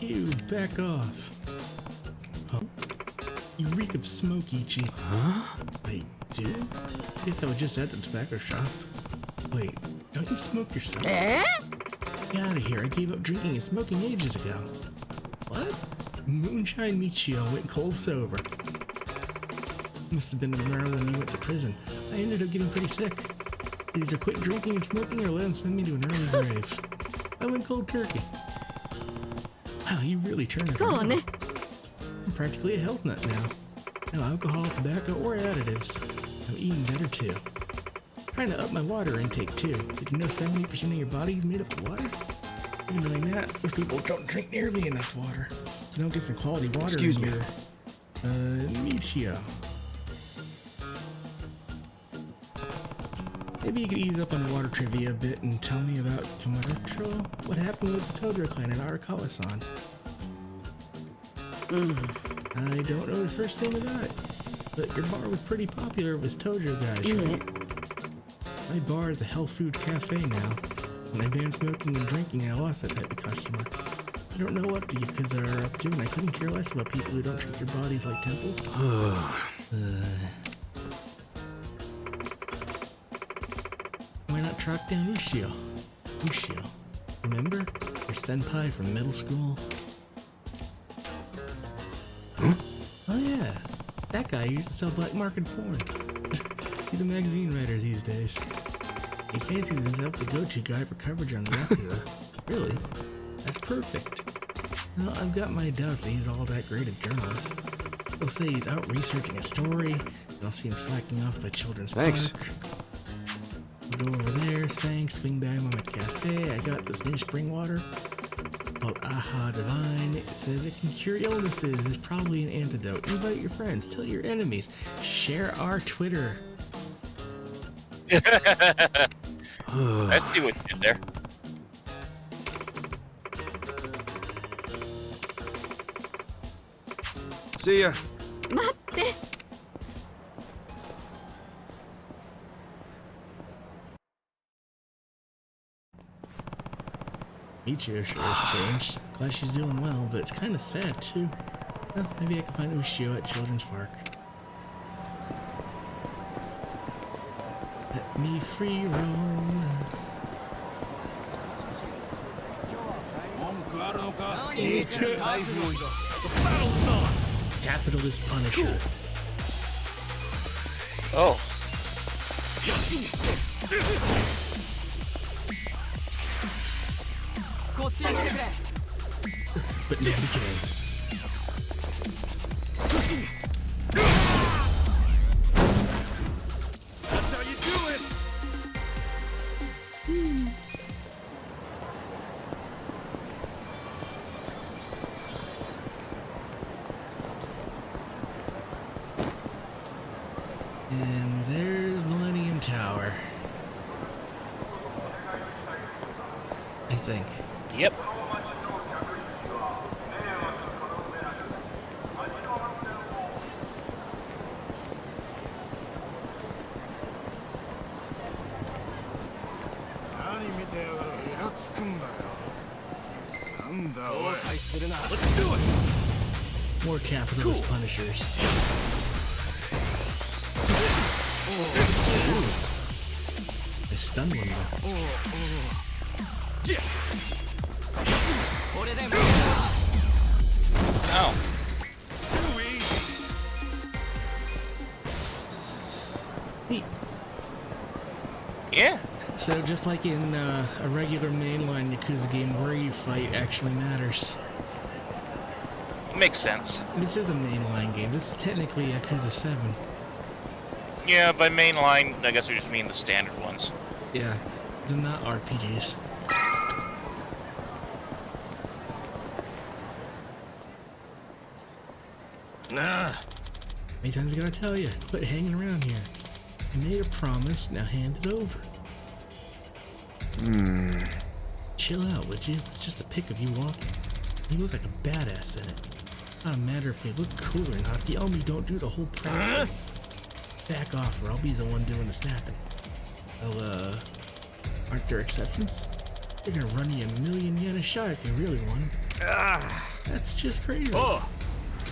Ew, back off. Huh? You reek of smoke, Ichi. Huh? I did? Guess I was just at the tobacco shop. Wait, don't you smoke yourself? Get out of here, I gave up drinking and smoking ages ago. What? Moonshine Michio went cold sober. Must have been around when you went to prison. I ended up getting pretty sick. Either quit drinking and smoking or let him send me to an early grave. I went cold turkey. Wow, you really turned it around. I'm practically a health nut now. No alcohol, tobacco, or additives. I'm eating better too. Trying to up my water intake too. Did you know 70% of your body is made up of water? Even knowing that, most people don't drink nearly enough water. You don't get some quality water. Excuse me. Michio. Maybe you could ease up on water trivia a bit and tell me about Kamurocho? What happened with the Tojo clan and Arakawa-san? I don't know the first thing about it, but your bar was pretty popular with Tojo guys, right? My bar is a health food cafe now. When I banned smoking and drinking, I lost that type of customer. I don't know what the Yakuza are up to, and I couldn't care less about people who don't treat your bodies like temples. Why not track down Ushio? Ushio, remember? Your senpai from middle school? Huh? Oh yeah, that guy used to sell black market porn. He's a magazine writer these days. He fancies himself the go-to guy for coverage on the Yakuza. Really? That's perfect. Well, I've got my doubts that he's all that great a journalist. They'll say he's out researching a story, and I'll see him slacking off by Children's Park. Go over there, swing by Mama Cafe. I got this new spring water called Aha Divine. It says it can cure illnesses. It's probably an antidote. Invite your friends, tell your enemies, share our Twitter. I see what you did there. See ya. Michio sure has changed. Glad she's doing well, but it's kind of sad too. Well, maybe I can find Ushio at Children's Park. Let me free roam. Capitalist Punisher. Oh. But nobody can. That's how you do it! And there's Millennium Tower. I think. Yep. Let's do it! More capitalist punishers. Ooh. I stunned one though. Oh. Neat. Yeah. So just like in a regular mainline Yakuza game, where you fight actually matters. Makes sense. This is a mainline game. This is technically Yakuza 7. Yeah, by mainline, I guess we just mean the standard ones. Yeah, they're not RPGs. Nah. How many times I gotta tell you? Quit hanging around here. I made a promise, now hand it over. Chill out, would you? It's just a pic of you walking. You look like a badass in it. Not a matter if we look cool or not. The Omi don't do the whole press thing. Back off, or I'll be the one doing the snapping. Well, aren't there exceptions? They're gonna run you 1,000,000 yen a shot if you really want them. That's just crazy. Oh.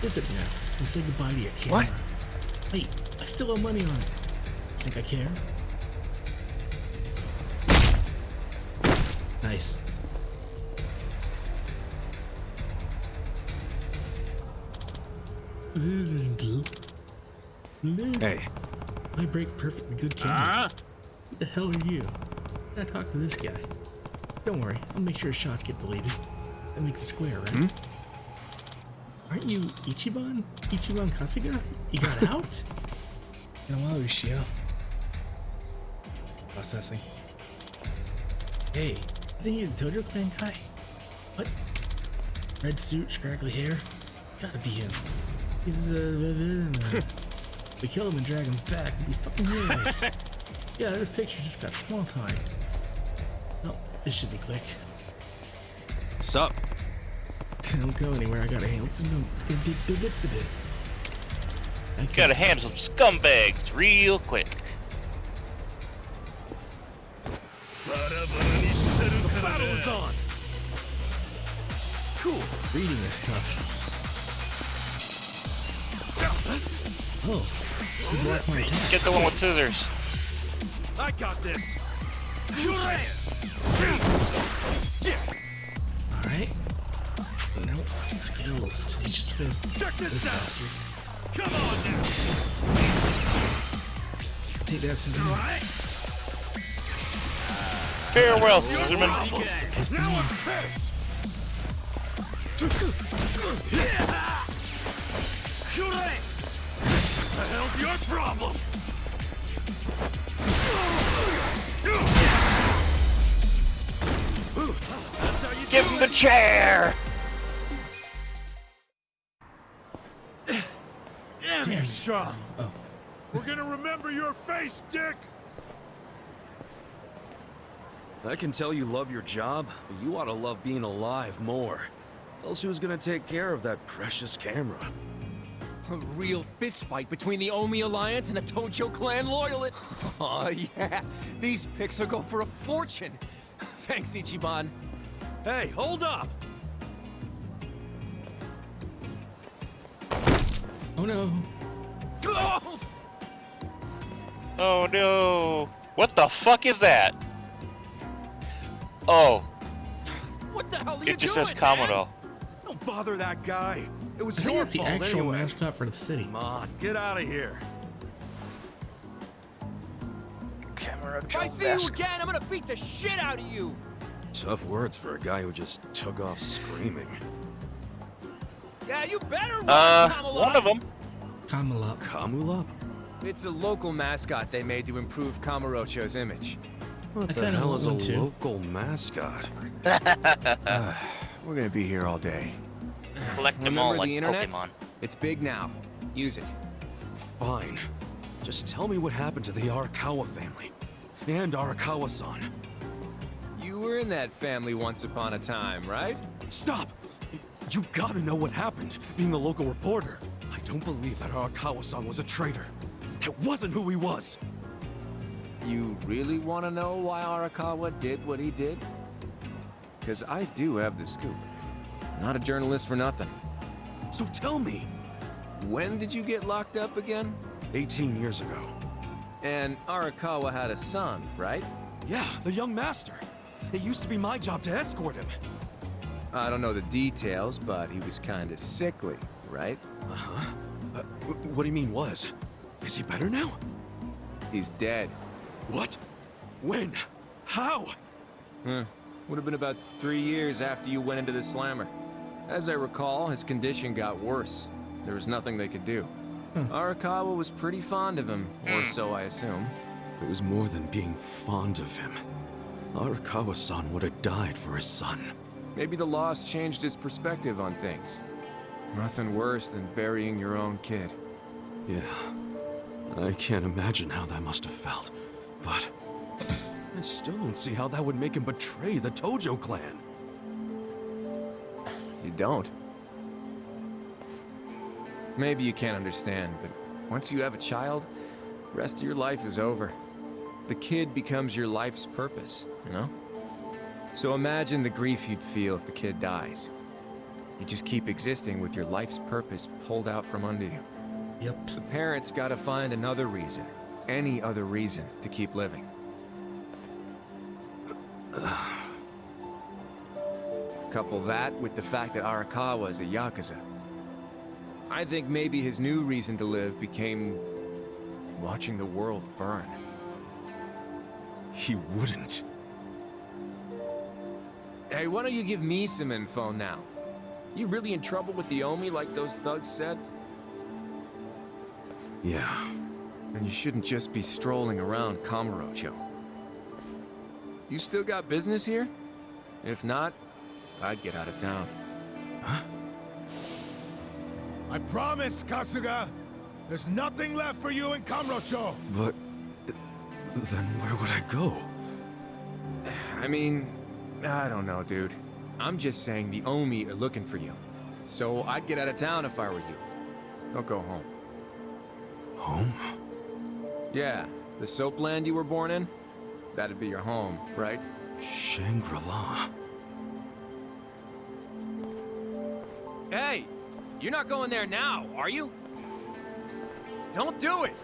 Is it now? You say goodbye to your camera. What? Wait, I still owe money on it. Think I care? Nice. Hey. I break perfectly good camera. Who the hell are you? I gotta talk to this guy. Don't worry, I'll make sure shots get deleted. That makes it square, right? Aren't you Ichiban? Ichiban Kasuga? You got out? Hello, Ushio. Processing. Hey, isn't he the Tojo Clan guy? What? Red suit, scraggly hair? Gotta be him. He's we kill him and drag him back. It'd be fucking hilarious. Yeah, this picture just got small time. Oh, this should be quick. Sup? Don't go anywhere. I gotta handle some numbers. Gotta handle some scumbags real quick. The battle is on! Cool. Reading is tough. Oh, you blocked my attack. Get the one with scissors. I got this! Alright. Nope. Skills. Teach fist. Check this out! bastard. Come on now! Take that, Scissorman. Farewell, Scissorman. Pissed him Now I'm off. pissed! The hell's your problem? That's how you Give him the chair! Damn, you're strong. Oh. We're gonna remember your face, Dick! I can tell you love your job, but you ought to love being alive more. Else who's gonna take care of that precious camera? A real fist fight between the Omi Alliance and a Tojo Clan loyalist. Oh yeah, these pics will go for a fortune. Thanks, Ichiban. Hey, hold up! Oh no. Oh! Oh no. What the fuck is that? Oh. What the hell are you It just doing, says man? Kamuro. Don't bother that guy. It was I think your that's the fault actual anyway. mascot for the city. Come on, get out of here. If I see you again, I'm gonna beat the shit out of you. Tough words for a guy who just took off screaming. Yeah, you better run, Kamala. One of them. Kamala. Kamula? It's a local mascot they made to improve Kamurocho's image. What I the kinda hell want is a one too. local mascot? We're gonna be here all day. Collect them all Remember like the internet? Pokemon. It's big now. Use it. Fine. Just tell me what happened to the Arakawa family. And Arakawa-san. You were in that family once upon a time, right? Stop! You gotta know what happened, being a local reporter. I don't believe that Arakawa-san was a traitor. That wasn't who he was. You really want to know why Arakawa did what he did? Because I do have the scoop. Not a journalist for nothing. So tell me. When did you get locked up again? 18 years ago. And Arakawa had a son, right? Yeah, the young master. It used to be my job to escort him. I don't know the details, but he was kind of sickly, right? Uh-huh. What do you mean was? Is he better now? He's dead. What? When? How? Would have been about 3 years after you went into the slammer. As I recall, his condition got worse. There was nothing they could do. Arakawa was pretty fond of him, or so I assume. It was more than being fond of him. Arakawa-san would have died for his son. Maybe the loss changed his perspective on things. Nothing worse than burying your own kid. Yeah. I can't imagine how that must have felt. But I still don't see how that would make him betray the Tojo clan. You don't? Maybe you can't understand, but once you have a child, the rest of your life is over. The kid becomes your life's purpose, you know? So imagine the grief you'd feel if the kid dies. You just keep existing with your life's purpose pulled out from under you. Yep. The parents gotta find another reason, any other reason, to keep living. Couple that with the fact that Arakawa is a Yakuza. I think maybe his new reason to live became watching the world burn. He wouldn't. Hey, why don't you give me some info now? You really in trouble with the Omi like those thugs said? Yeah. Then you shouldn't just be strolling around Kamurocho. You still got business here? If not, I'd get out of town. Huh? I promise, Kasuga! There's nothing left for you in Kamurocho! But then where would I go? I mean, I don't know, dude. I'm just saying the Omi are looking for you. So I'd get out of town if I were you. Don't go home. Home? Yeah, the soap land you were born in? That'd be your home, right? Shangri-La. Hey! You're not going there now, are you? Don't do it!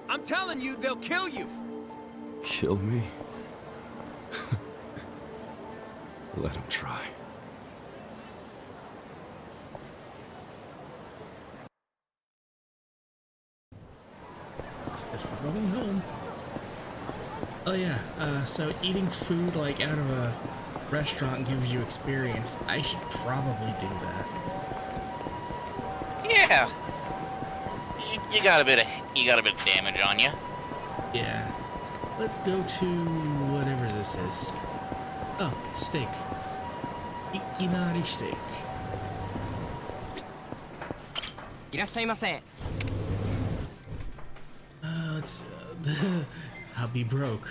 I'm telling you, they'll kill you! Kill me? Let him try. Guess we're going home. Oh yeah, so eating food like out of a restaurant gives you experience. I should probably do that. Yeah. You got a bit of damage on you. Yeah. Let's go to whatever this is. Oh, steak. Ikinari steak. いらっしゃいませ。 It's I'll be broke.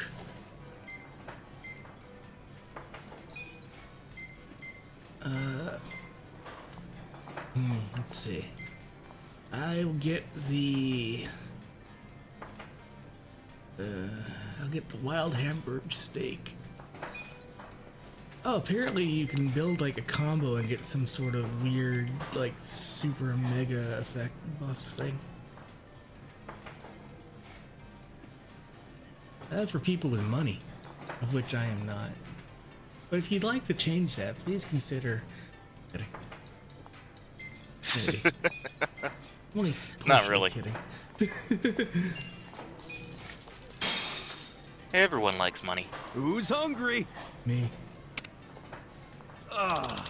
Let's see. I'll get the I'll get the wild Hamburg steak. Oh, apparently you can build like a combo and get some sort of weird, like super mega effect buffs thing. That's for people with money, of which I am not. But if you'd like to change that, please consider. Maybe. Only Not really. kidding. Everyone likes money. Who's hungry? Me. Ah.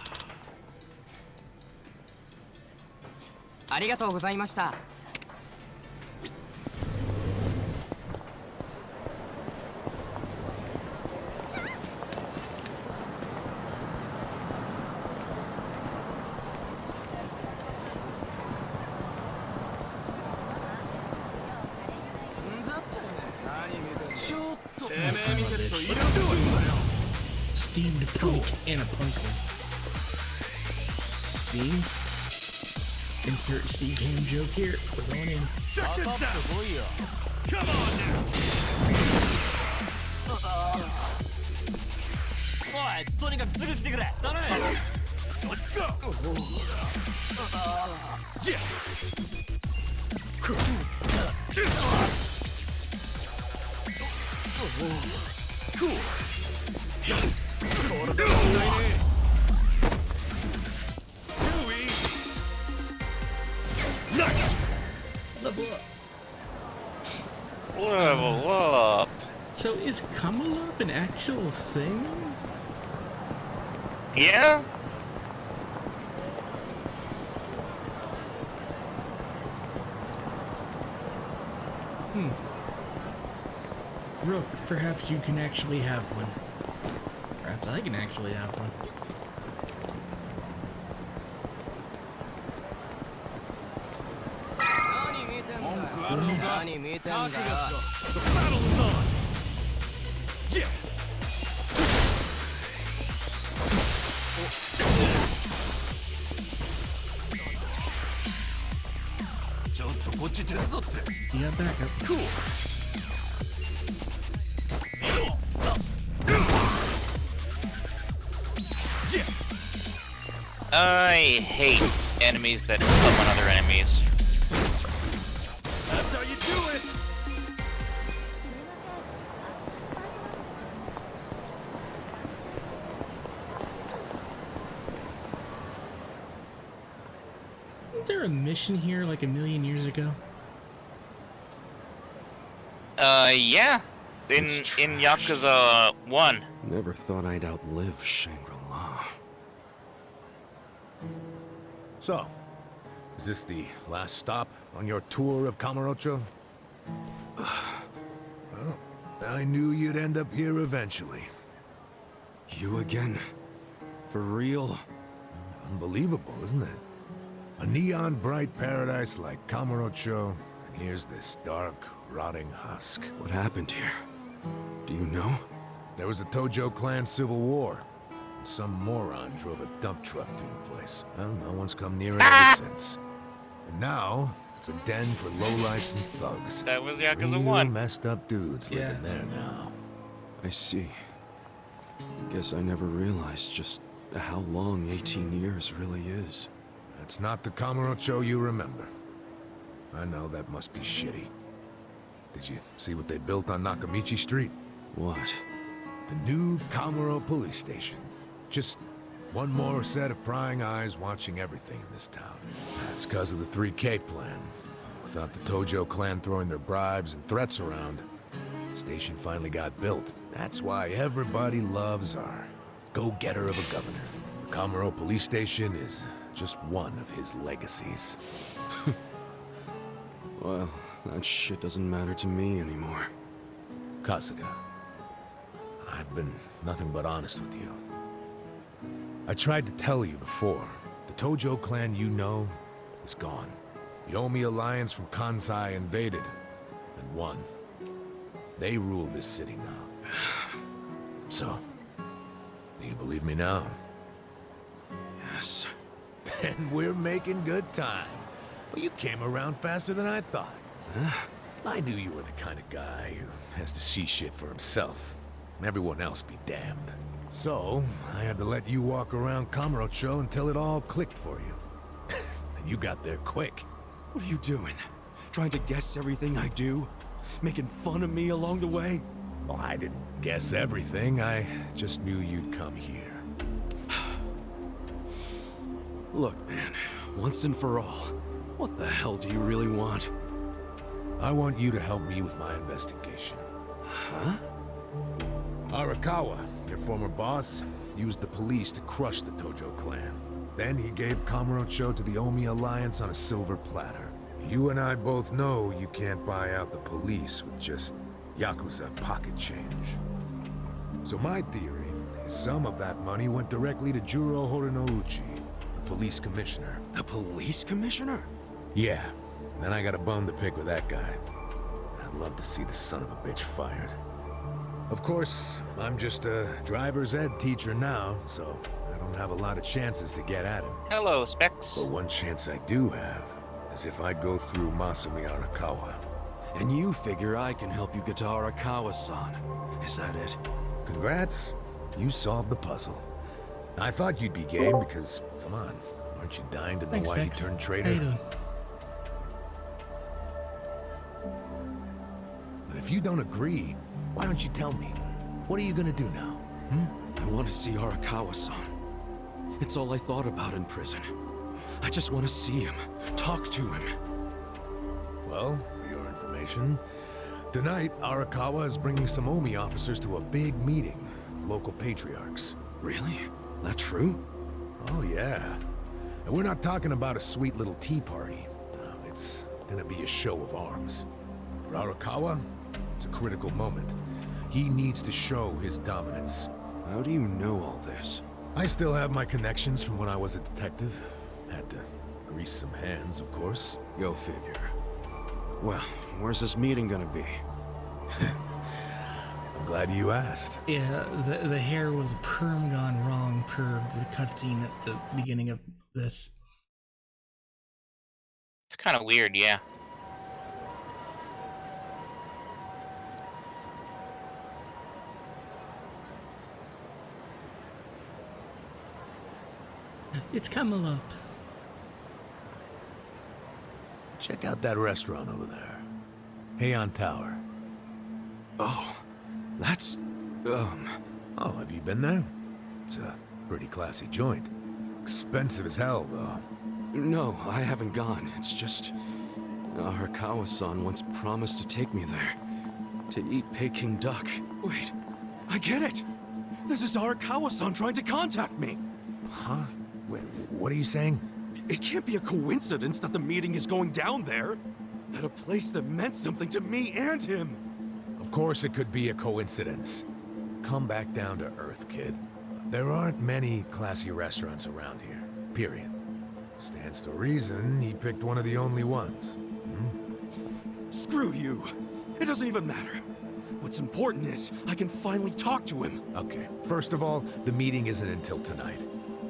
ありがとうございました。Steamed punk and a pumpkin. Steam? Insert Steve Ham joke here. We're going in. Check this out! Come on now! Let's go! Yeah! Cool! Nice! Level up. Level up. So is Kamala up an actual thing? Yeah? Rook, perhaps you can actually have one. Perhaps I can actually have one. The battle is on! Yeah! Yeah, back up. Cool! I hate enemies that summon other enemies. That's how you do it! Isn't there a mission here like a million years ago? Yeah. In Yakuza 1. Never thought I'd outlive Shangri-La. So, is this the last stop on your tour of Kamurocho? Well, I knew you'd end up here eventually. You again? For real? Unbelievable, isn't it? A neon bright paradise like Kamurocho, and here's this dark, rotting husk. What happened here? Do you know? There was a Tojo clan civil war. Some moron drove a dump truck through the place. Well, no one's come near it ever since. And now, it's a den for lowlifes and thugs. That was Yakuza Real 1. messed up dudes living there now. I see. Guess I never realized just how long 18 years really is. That's not the Kamurocho you remember. I know that must be shitty. Did you see what they built on Nakamichi Street? What? The new Kamuro police station. Just one more set of prying eyes watching everything in this town. That's because of the 3K plan. Without the Tojo clan throwing their bribes and threats around, the station finally got built. That's why everybody loves our go-getter of a governor. The Kamuro police station is just one of his legacies. Well, that shit doesn't matter to me anymore. Kasuga, I've been nothing but honest with you. I tried to tell you before, the Tojo clan you know is gone. The Omi alliance from Kansai invaded and won. They rule this city now. So, do you believe me now? Yes. Then we're making good time. Well, you came around faster than I thought. Huh? I knew you were the kind of guy who has to see shit for himself. Everyone else be damned. So, I had to let you walk around Kamurocho until it all clicked for you. And you got there quick. What are you doing? Trying to guess everything I do? Making fun of me along the way? Well, I didn't guess everything. I just knew you'd come here. Look, man, once and for all, what the hell do you really want? I want you to help me with my investigation. Huh? Arakawa, your former boss, used the police to crush the Tojo clan. Then he gave Kamurocho to the Omi Alliance on a silver platter. You and I both know you can't buy out the police with just Yakuza pocket change. So my theory is some of that money went directly to Juro Horinouchi, the police commissioner. The police commissioner? Yeah, then I got a bone to pick with that guy. I'd love to see the son of a bitch fired. Of course, I'm just a driver's ed teacher now, so I don't have a lot of chances to get at him. Hello, Specs. But one chance I do have is if I go through Masumi Arakawa. And you figure I can help you get to Arakawa-san. Is that it? Congrats. You solved the puzzle. I thought you'd be game because, come on, aren't you dying to know Thanks, why Vex. you turned How traitor? you doing? But if you don't agree, why don't you tell me? What are you gonna do now? I want to see Arakawa-san. It's all I thought about in prison. I just want to see him, talk to him. Well, for your information, tonight Arakawa is bringing some Omi officers to a big meeting with local patriarchs. Really? That true? Oh yeah. And we're not talking about a sweet little tea party. No, it's gonna be a show of arms. For Arakawa, it's a critical moment. He needs to show his dominance. How do you know all this? I still have my connections from when I was a detective. Had to grease some hands, of course. Go figure. Well, where's this meeting gonna be? I'm glad you asked. Yeah, the hair was perm gone wrong per the cutscene at the beginning of this. It's kind of weird, yeah. It's coming up. Check out that restaurant over there. Heian Tower. Oh, that's... Oh, have you been there? It's a pretty classy joint. Expensive as hell, though. No, I haven't gone. It's just... Arakawa-san once promised to take me there. To eat Peking duck. Wait, I get it! This is Arakawa-san trying to contact me! Huh? Wait, what are you saying? It can't be a coincidence that the meeting is going down there. At a place that meant something to me and him. Of course it could be a coincidence. Come back down to earth, kid. There aren't many classy restaurants around here, period. Stands to reason he picked one of the only ones. Screw you. It doesn't even matter. What's important is I can finally talk to him. Okay, first of all, the meeting isn't until tonight.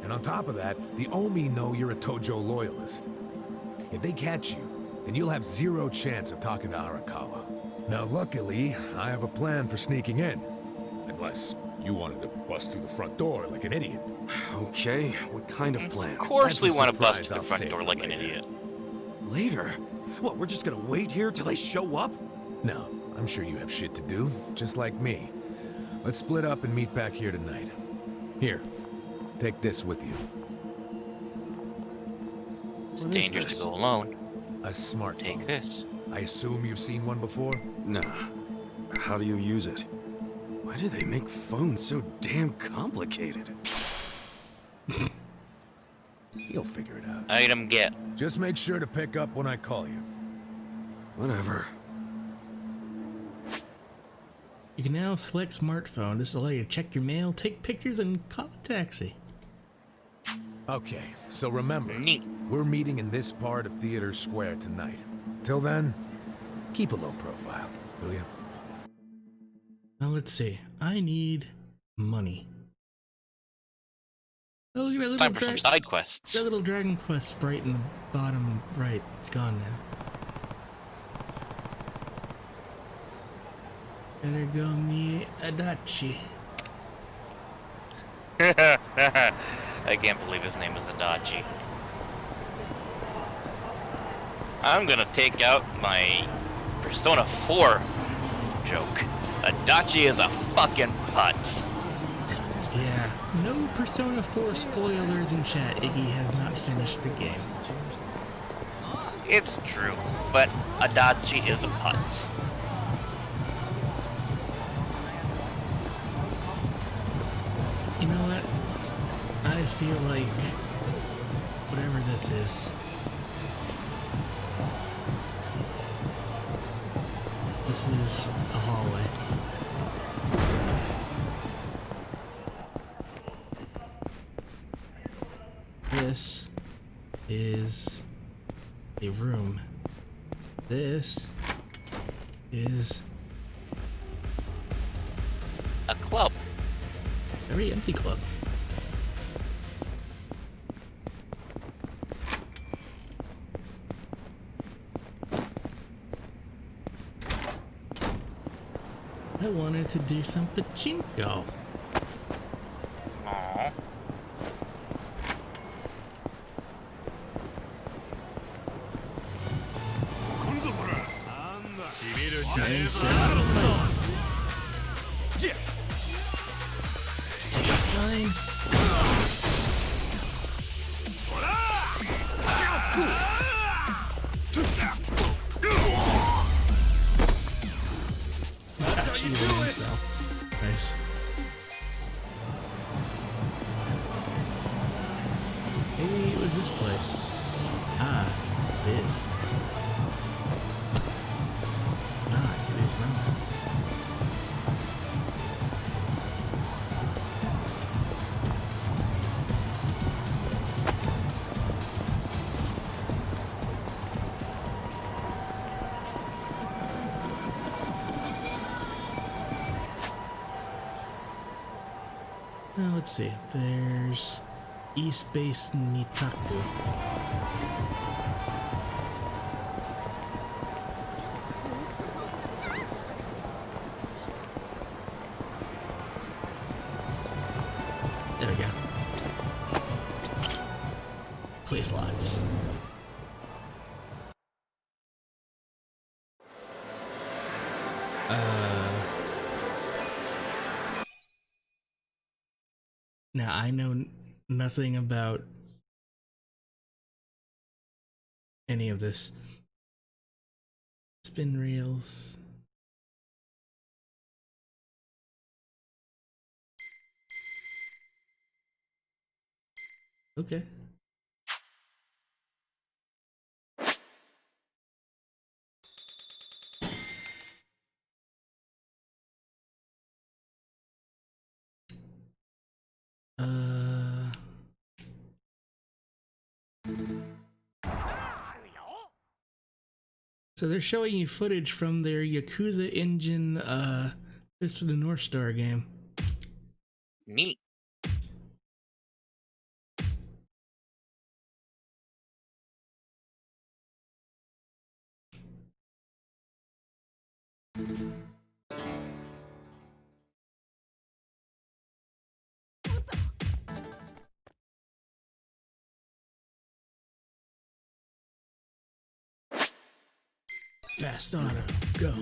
And on top of that, the Omi know you're a Tojo loyalist. If they catch you, then you'll have zero chance of talking to Arakawa. Now luckily, I have a plan for sneaking in. Unless you wanted to bust through the front door like an idiot. Okay, what kind of plan? Of course we That's a want to bust surprise through the I'll front save door for like an later. idiot. Later? What, we're just gonna wait here till they show up? No, I'm sure you have shit to do, just like me. Let's split up and meet back here tonight. Here, take this with you. It's dangerous to go alone. A smartphone. Take this. I assume you've seen one before? Nah. How do you use it? Why do they make phones so damn complicated? You'll figure it out. Item get. Just make sure to pick up when I call you. Whatever. You can now select smartphone. This will allow you to check your mail, take pictures, and call a taxi. Okay, so remember, Neat. we're meeting in this part of Theater Square tonight. Till then, keep a low profile, will you? Now let's see. I need money. Oh, look at that little Time for some side quests. that little Dragon Quest sprite in the bottom right. It's gone now. Better go me Adachi. I can't believe his name is Adachi. I'm gonna take out my Persona 4 joke. Adachi is a fucking putz. Yeah, no Persona 4 spoilers in chat. Iggy has not finished the game. It's true, but Adachi is a putz. You know what? I feel like whatever this is, this is a hallway. This is a room. This is a club. Very empty club. I wanted to do some pachinko. Aww. Let's take a sign. It's actually himself. Nice. Maybe it was this place. Ah, it is. Ah, it is not. Now let's see. There's East Base Nitaku. There we go. Play slots. Now I know nothing about any of this. Spin reels. Okay. So they're showing you footage from their Yakuza engine Fist of the North Star game. Neat. Fast auto, go.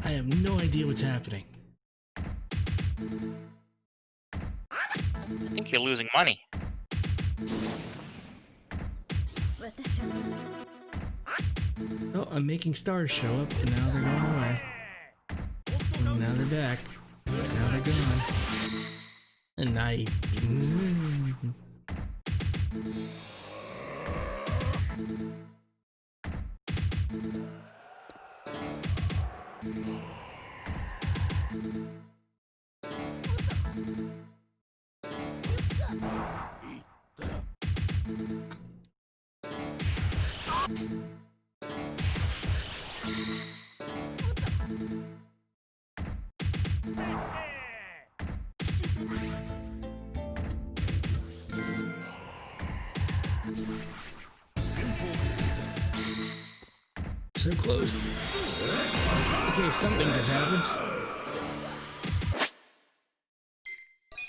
I have no idea what's happening. I think you're losing money. Oh, I'm making stars show up, and now they're going away. And now they're back. Now they're gone. And I... So close. Okay, something just happened.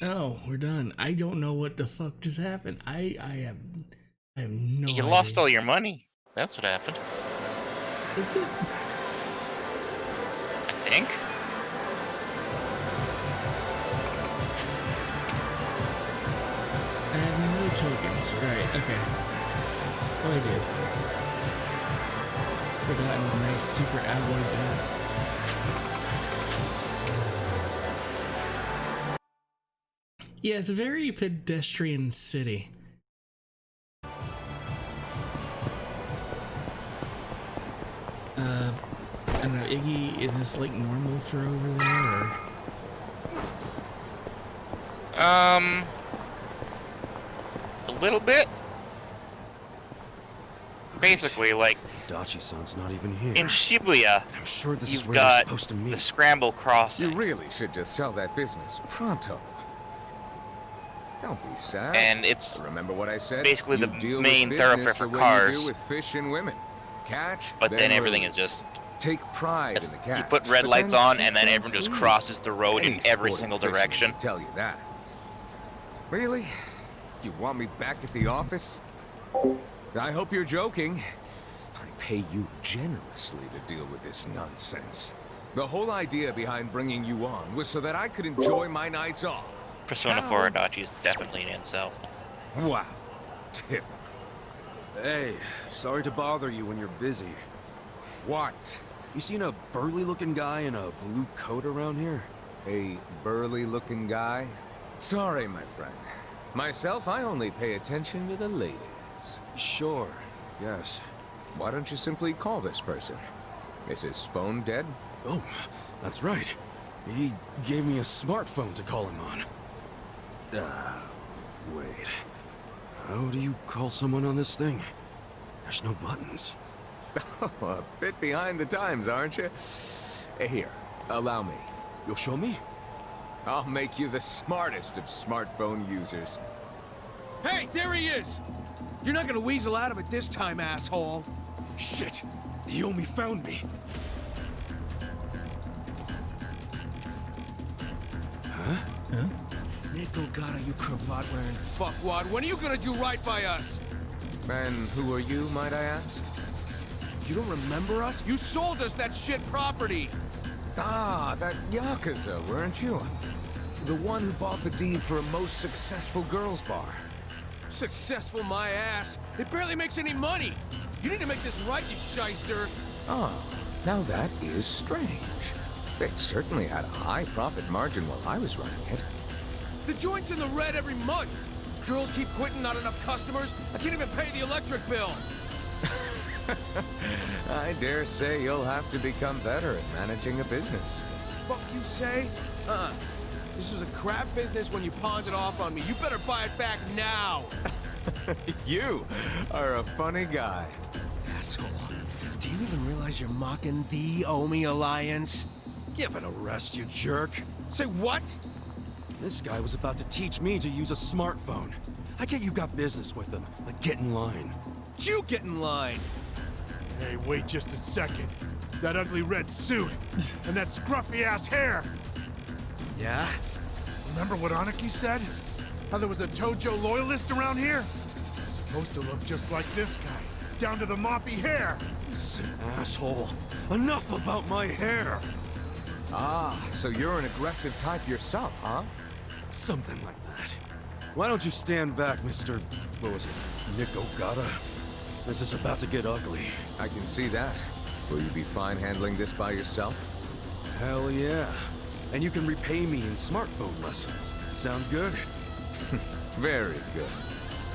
Oh, we're done. I don't know what the fuck just happened. I have no idea. You lost all your money. That's what happened. Is it? I think. I have no tokens. Right, okay. Oh, I did. Forgotten a nice secret alloy bat. Yeah, it's a very pedestrian city. I don't know, Iggy, is this like normal for over there, or? A little bit. Basically, like Dachi-san's not even here. in Shibuya, I'm sure this is you've where we're got supposed to meet. the Scramble Crossing. You really should just sell that business pronto. Don't be sad. And it's remember what I said. basically You the deal with main business thoroughfare the for way cars. You do with fish and women. Catch. But then everything is release. just Take pride in the catch. you put red but lights then on, set and then them everyone just free. crosses the road Any in every sporting single fisherman direction. will tell you that. Really? You want me back at the office? I hope you're joking. I pay you generously to deal with this nonsense. The whole idea behind bringing you on was so that I could enjoy my nights off. Persona 4 Adachi is definitely an incel. Wow. Tip. Hey, sorry to bother you when you're busy. What? You seen a burly-looking guy in a blue coat around here? A burly-looking guy? Sorry, my friend. Myself, I only pay attention to the ladies. Sure, yes. Why don't you simply call this person? Is his phone dead? Oh, that's right. He gave me a smartphone to call him on. Wait. How do you call someone on this thing? There's no buttons. Oh, a bit behind the times, aren't you? Here, allow me. You'll show me? I'll make you the smartest of smartphone users. Hey, there he is! You're not gonna weasel out of it this time, asshole. Shit! He only found me. Huh? Huh? Nickel gotta you cravat-wearing fuckwad. When are you gonna do right by us? And who are you, might I ask? You don't remember us? You sold us that shit property! Ah, that Yakuza, weren't you? The one who bought the deed for a most successful girls' bar. Successful my ass. It barely makes any money. You need to make this right, you shyster. Oh, now that is strange. It certainly had a high profit margin while I was running it. The joint's in the red every month. Girls keep quitting, not enough customers. I can't even pay the electric bill. I dare say you'll have to become better at managing a business. Fuck you say? This was a crap business when you pawned it off on me. You better buy it back now. You are a funny guy. Asshole. Do you even realize you're mocking the Omi Alliance? Give it a rest, you jerk. Say what? This guy was about to teach me to use a smartphone. I get you got business with him, but get in line. You get in line. Hey, wait just a second. That ugly red suit and that scruffy-ass hair. Yeah? Remember what Aniki said? How there was a Tojo loyalist around here? Supposed to look just like this guy, down to the moppy hair. Listen, asshole. Enough about my hair. Ah, so you're an aggressive type yourself, huh? Something like that. Why don't you stand back, Mr. What was it? Nick Ogata? This is about to get ugly. I can see that. Will you be fine handling this by yourself? Hell yeah. And you can repay me in smartphone lessons. Sound good? Very good.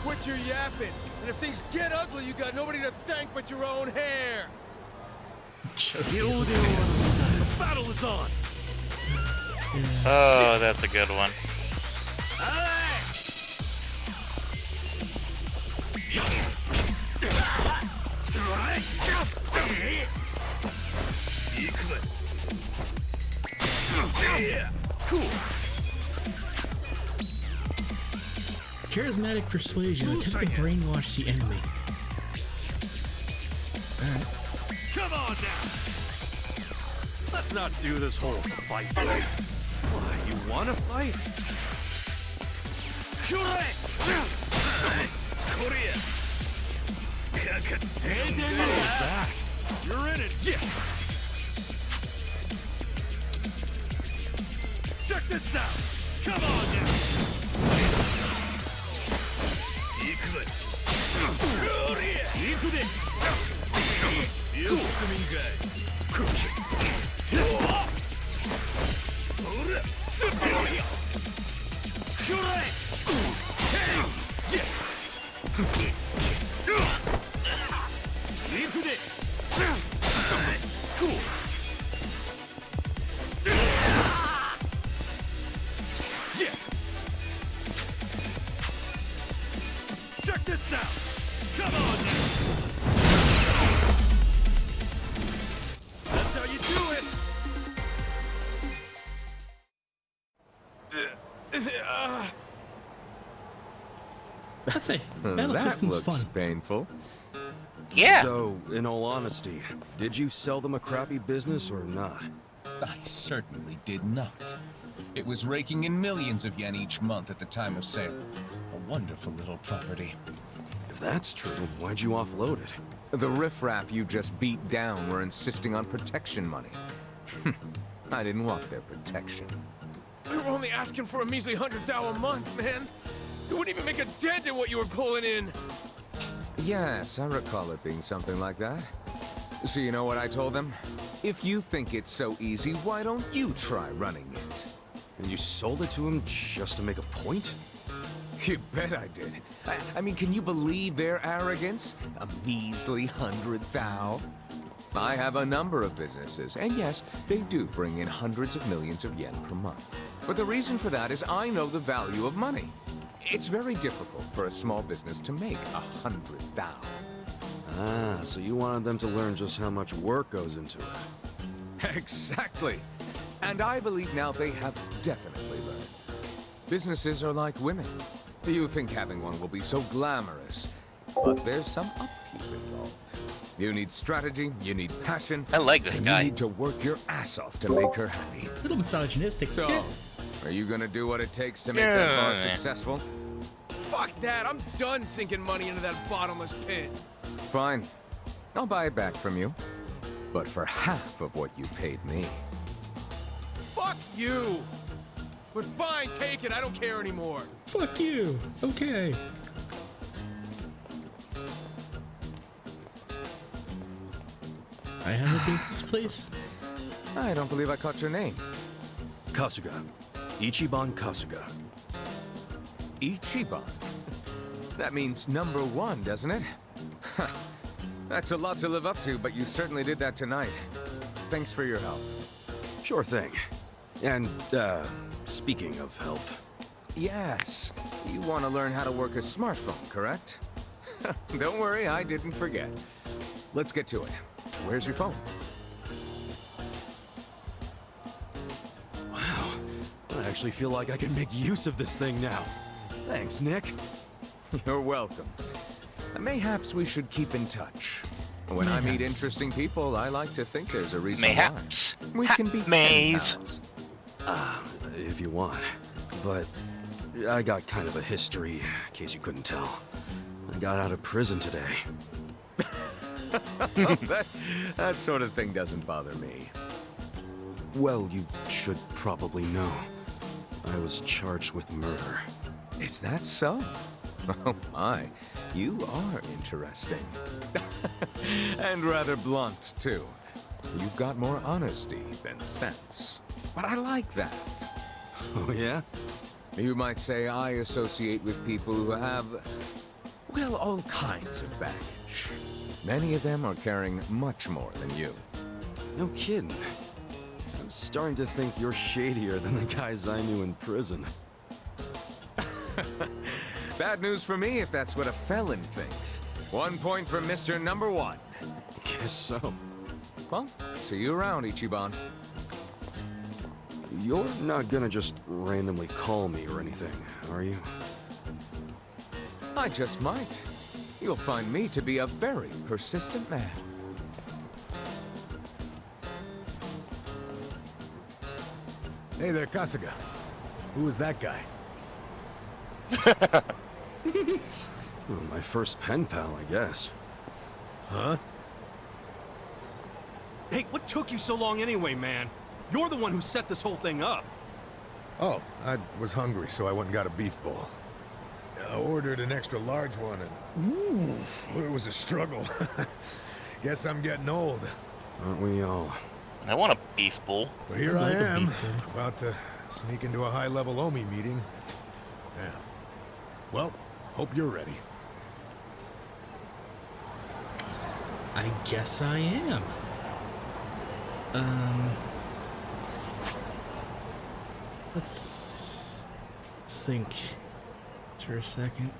Quit your yapping. And if things get ugly, you got nobody to thank but your own hair. The battle is on. Oh, that's a good one. Cool. Charismatic persuasion. Attempt to brainwash the enemy. Alright. Come on now. Let's not do this whole fight thing. Why, you wanna fight? that? You're in it. Yeah. Check this out. Come on now. Check this out! Come on now! That's how you do it! That's it. Battle That system's looks fun. painful. Yeah. So, in all honesty, did you sell them a crappy business or not? I certainly did not. It was raking in millions of yen each month at the time of sale. A wonderful little property. If that's true, why'd you offload it? The riffraff you just beat down were insisting on protection money. I didn't want their protection. We were only asking for a measly 100,000 a month, man. You wouldn't even make a dent in what you were pulling in. Yes, I recall it being something like that. So you know what I told them? If you think it's so easy, why don't you try running it? And you sold it to him just to make a point? You bet I did. I mean, can you believe their arrogance? A measly 100,000? I have a number of businesses, and yes, they do bring in hundreds of millions of yen per month. But the reason for that is I know the value of money. It's very difficult for a small business to make 100,000. Ah, so you wanted them to learn just how much work goes into it. Exactly. And I believe now they have definitely learned. Businesses are like women. You think having one will be so glamorous, but there's some upkeep involved. You need strategy, you need passion. I like this and guy. You need to work your ass off to make her happy. A little misogynistic. So, are you gonna do what it takes to make that bar Yeah. successful? Fuck that, I'm done sinking money into that bottomless pit. Fine. I'll buy it back from you. But for half of what you paid me. Fuck you! But fine, take it, I don't care anymore. Fuck you. Okay. I have a business, please. I don't believe I caught your name. Kasuga. Ichiban Kasuga. Ichiban? That means number one, doesn't it? That's a lot to live up to, but you certainly did that tonight. Thanks for your help. Sure thing. And, speaking of help... Yes. You want to learn how to work a smartphone, correct? Don't worry, I didn't forget. Let's get to it. Where's your phone? Wow. I actually feel like I can make use of this thing now. Thanks, Nick. You're welcome. Mayhaps we should keep in touch. When I meet interesting people, I like to think there's a reason Mayhaps. why. We can be Maze. If you want. But I got kind of a history, in case you couldn't tell. I got out of prison today. that sort of thing doesn't bother me. Well, you should probably know. I was charged with murder. Is that so? Oh my, you are interesting. And rather blunt, too. You've got more honesty than sense. But I like that. Oh, yeah? You might say I associate with people who have, well, all kinds of baggage. Many of them are carrying much more than you. No kidding. I'm starting to think you're shadier than the guys I knew in prison. Bad news for me if that's what a felon thinks. 1 point for Mr. Number One. Guess so. Well, see you around, Ichiban. You're not gonna just randomly call me or anything, are you? I just might. You'll find me to be a very persistent man. Hey there, Kasuga. Who was that guy? Well, my first pen pal, I guess. Huh? Hey, what took you so long anyway, man? You're the one who set this whole thing up. Oh, I was hungry, so I went and got a beef bowl. I ordered an extra large one, and ooh, it was a struggle. Guess I'm getting old. Aren't we all? I want a beef bowl. Well, here I am, about to sneak into a high-level OMI meeting. Yeah. Well, hope you're ready. I guess I am. Let's think for a second.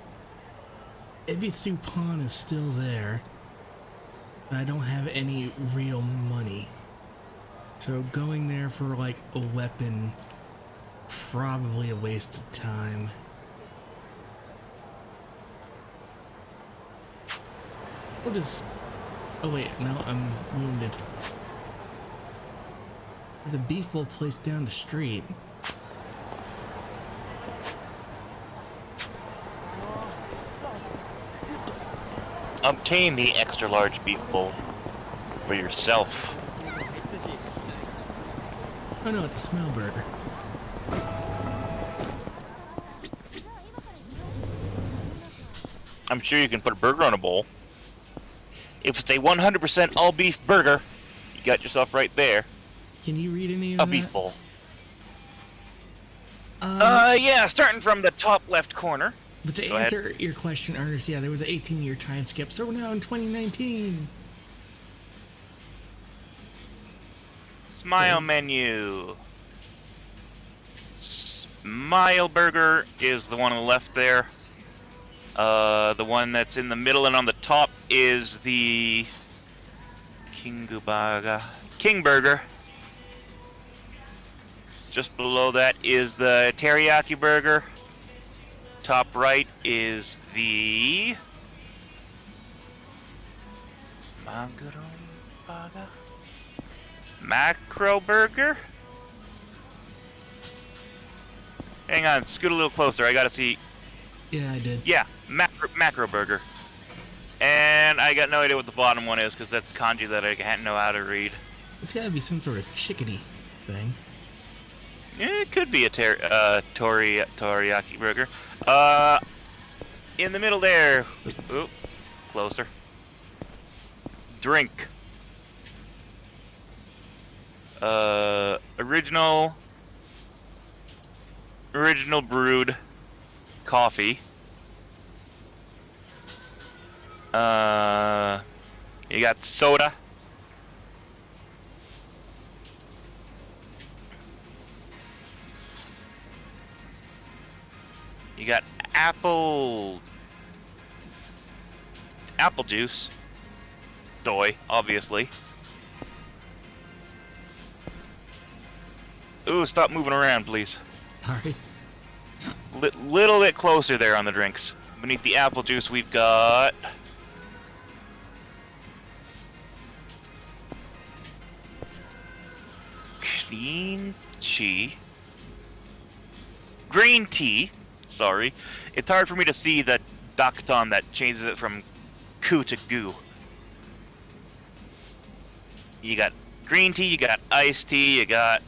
Ibisu Pawn is still there, but I don't have any real money. So going there for like a weapon, probably a waste of time. What is... Oh wait, no, I'm wounded. There's a beef bowl placed down the street. Obtain the extra large beef bowl for yourself. Oh no, it's a smell burger. I'm sure you can put a burger on a bowl. If it's a 100% all beef burger, you got yourself right there. Can you read any of A that? beef bowl. Yeah, starting from the top left corner. But to answer your question, Ernest, yeah, there was an 18-year time skip, so we're now in 2019. Smile menu. Smile burger is the one on the left there. The one that's in the middle and on the top is the King Burger. Just below that is the teriyaki burger. Top right is the Macro Burger. Hang on, scoot a little closer. I gotta see. Yeah, I did. Yeah, macro burger. And I got no idea what the bottom one is because that's kanji that I can't know how to read. It's gotta be some sort of chickadee thing. Yeah, it could be a teriyaki burger. In the middle there. Oop, closer. Drink. Original brewed coffee. You got soda. You got apple juice. Doi, obviously. Ooh, stop moving around, please. Sorry. Little bit closer there on the drinks. Beneath the apple juice, we've got green tea. Sorry, it's hard for me to see the Dakuton that changes it from ku to gu. You got green tea, you got iced tea, you got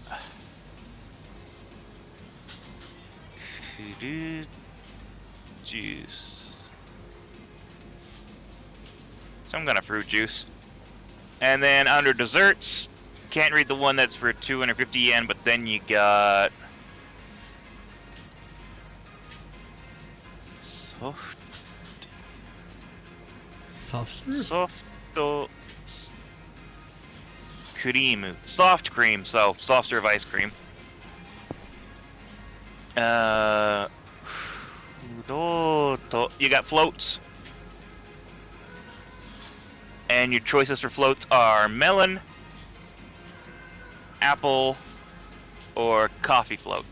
juice. Some kind of fruit juice. And then under desserts, can't read the one that's for 250 yen, but then you got soft cream, so soft serve ice cream. You got floats. And your choices for floats are melon, apple, or coffee float.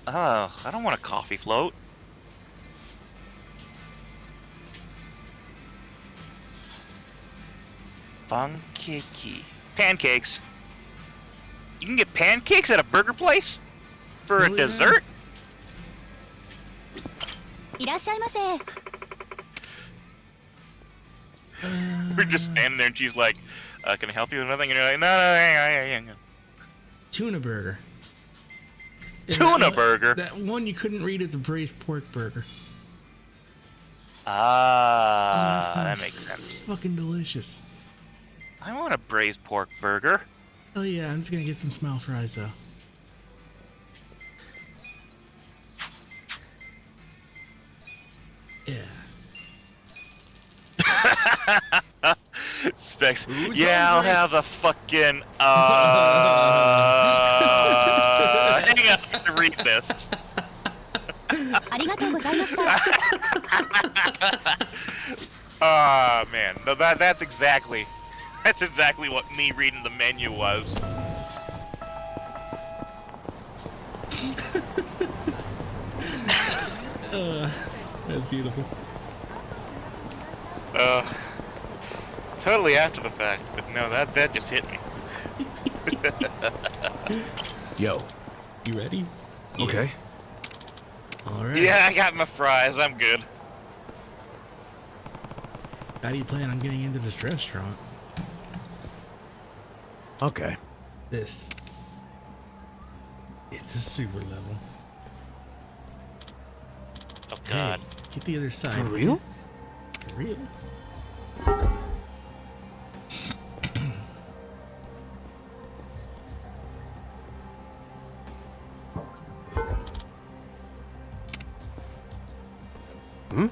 Oh, I don't want a coffee float. Pancakes. You can get pancakes at a burger place? For a dessert? いらっしゃいませ。 We're just standing there and she's like, can I help you with anything? And you're like, no, hang on. Tuna burger. Tuna burger? That one you couldn't read, it's a braised pork burger. Ah, that makes sense. Fucking delicious. I want a braised pork burger. Oh yeah, I'm just gonna get some smile fries though. Yeah. Specs. Who's Yeah, I'll hungry? have a fucking. Hang on, I have to read this. ありがとうございました。 Ah, man. No, that's exactly what me reading the menu was. That's beautiful. Totally after the fact, but no, that just hit me. Yo, you ready? Okay. All right. Yeah, I got my fries. I'm good. How do you plan on getting into this restaurant? Okay. This. It's a super level. Oh God. Hey, get the other side. For real? For real? Hmm?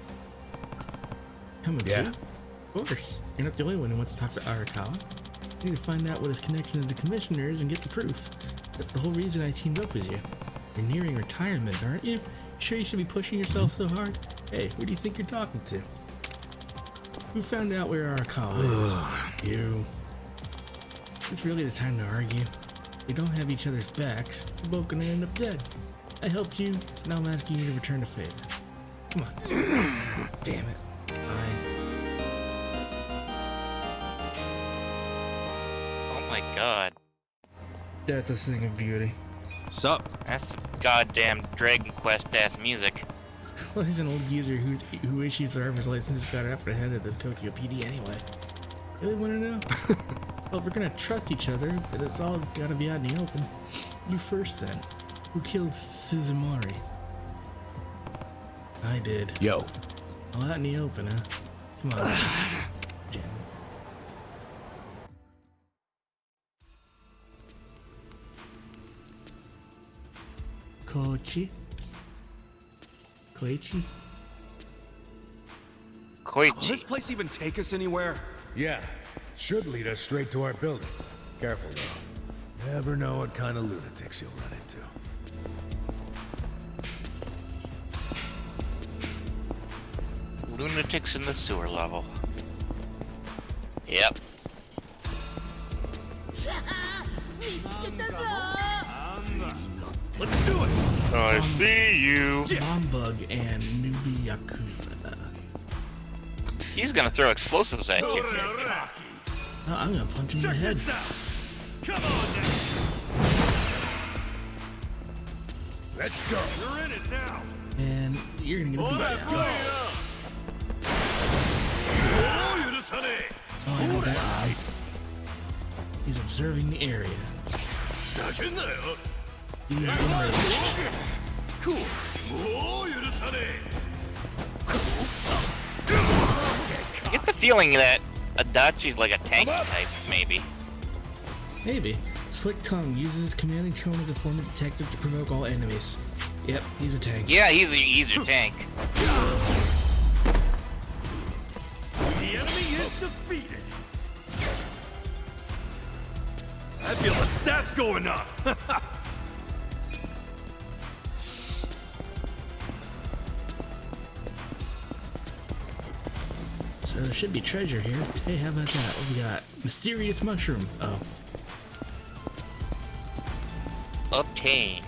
Coming Yeah. too? Of course. You're not the only one who wants to talk to Arakawa. You need to find out what his connection to the commissioners and get the proof. That's the whole reason I teamed up with you. You're nearing retirement, aren't you? Sure you should be pushing yourself so hard? Hey, who do you think you're talking to? Who found out where Arakawa is? You. It's really the time to argue. We don't have each other's backs. We're both gonna end up dead. I helped you, so now I'm asking you to return the favor. Come on. Damn it. Fine. Oh my God. That's a thing of beauty. Sup? That's some goddamn Dragon Quest ass music. Well, he's an old user who issues the driver's license got after the head of the Tokyo PD anyway. Really want to know? Well, if we're gonna trust each other, then it's all gotta be out in the open. You first then. Who killed Suzumori? I did. Yo. All out in the open, huh? Come on. Damn it. Koichi? Koichi? Will this place even take us anywhere? Yeah. Should lead us straight to our building. Careful though. Never know what kind of lunatics you'll run into. Lunatics in the sewer level. Yep. Let's do it! I see you. Bombug and newbie Yakuza. He's gonna throw explosives at you. Oh, I'm gonna punch him in the head. Come on now! Let's go. You're in it now! And you're gonna get a Let's beat go! down. Oh, I know that one. He's observing the area. He's enraged. Cool. I get the feeling that Adachi's like a tanky type, maybe. Maybe. Slick Tongue uses his commanding tone as a form of detective to provoke all enemies. Yep, he's a tank. Yeah, he's a tank. The enemy is defeated. I feel the stats going up. So there should be treasure here. Hey, how about that? What we got? Mysterious mushroom. Oh. Obtain.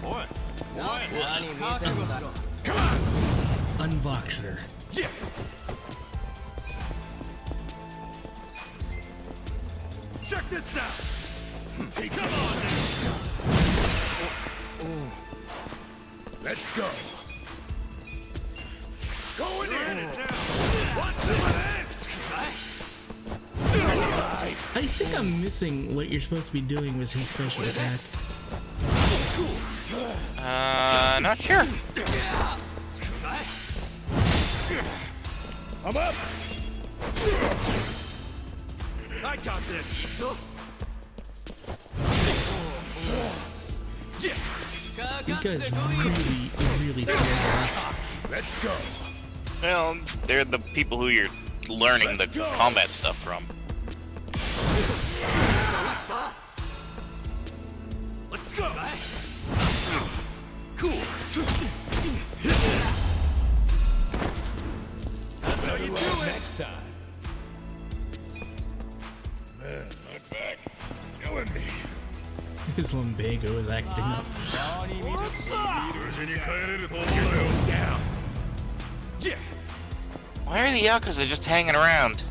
What? Unboxer. Yeah. Check this out. Come on now. Let's go. Going in it now. Want some of this? I think I'm missing what you're supposed to be doing with his special attack. Not sure. I'm up. I got this. These guys really throw off. Let's go. Well, they're the people who you're learning the combat stuff from. Let's go. Cool. That's how you do it. Next time. Man, my back is killing me. His lumbago is acting up. Down. Yeah. Why are the Yakuza just hanging around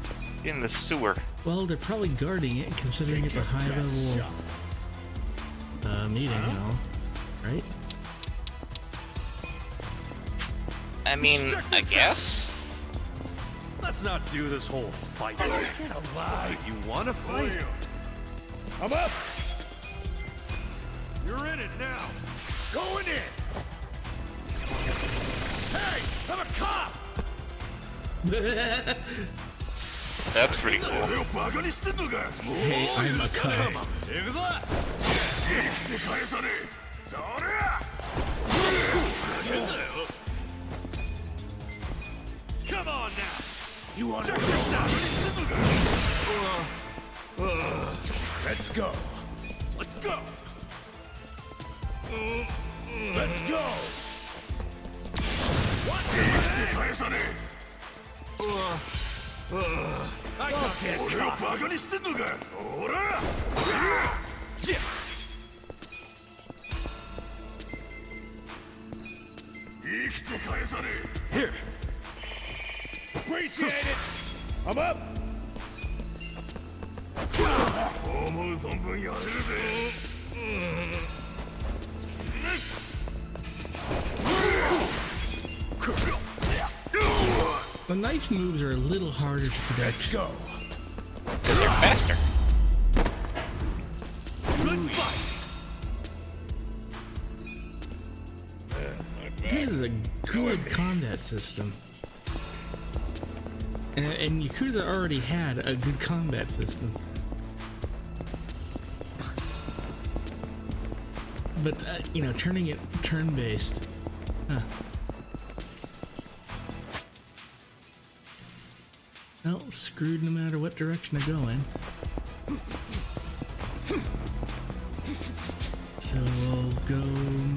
in the sewer? Well, they're probably guarding it, considering it's a high-level meeting and all, right? I mean, I guess. Let's not do this whole fight. Get alive. You want to fight? I'm up. You're in it now. Going in. Hey, I'm a cop. That's pretty cool. Hey, I'm a cop. Come on now. You want to Let's go. Let's go. Let's go. I got this. Here. Appreciate it. I'm up. The knife moves are a little harder to predict. Let's go. Because they're faster. Good fight. This is a good combat system. And Yakuza already had a good combat system. But, you know, turning it turn-based. Huh. Well, screwed no matter what direction I go in. So we'll go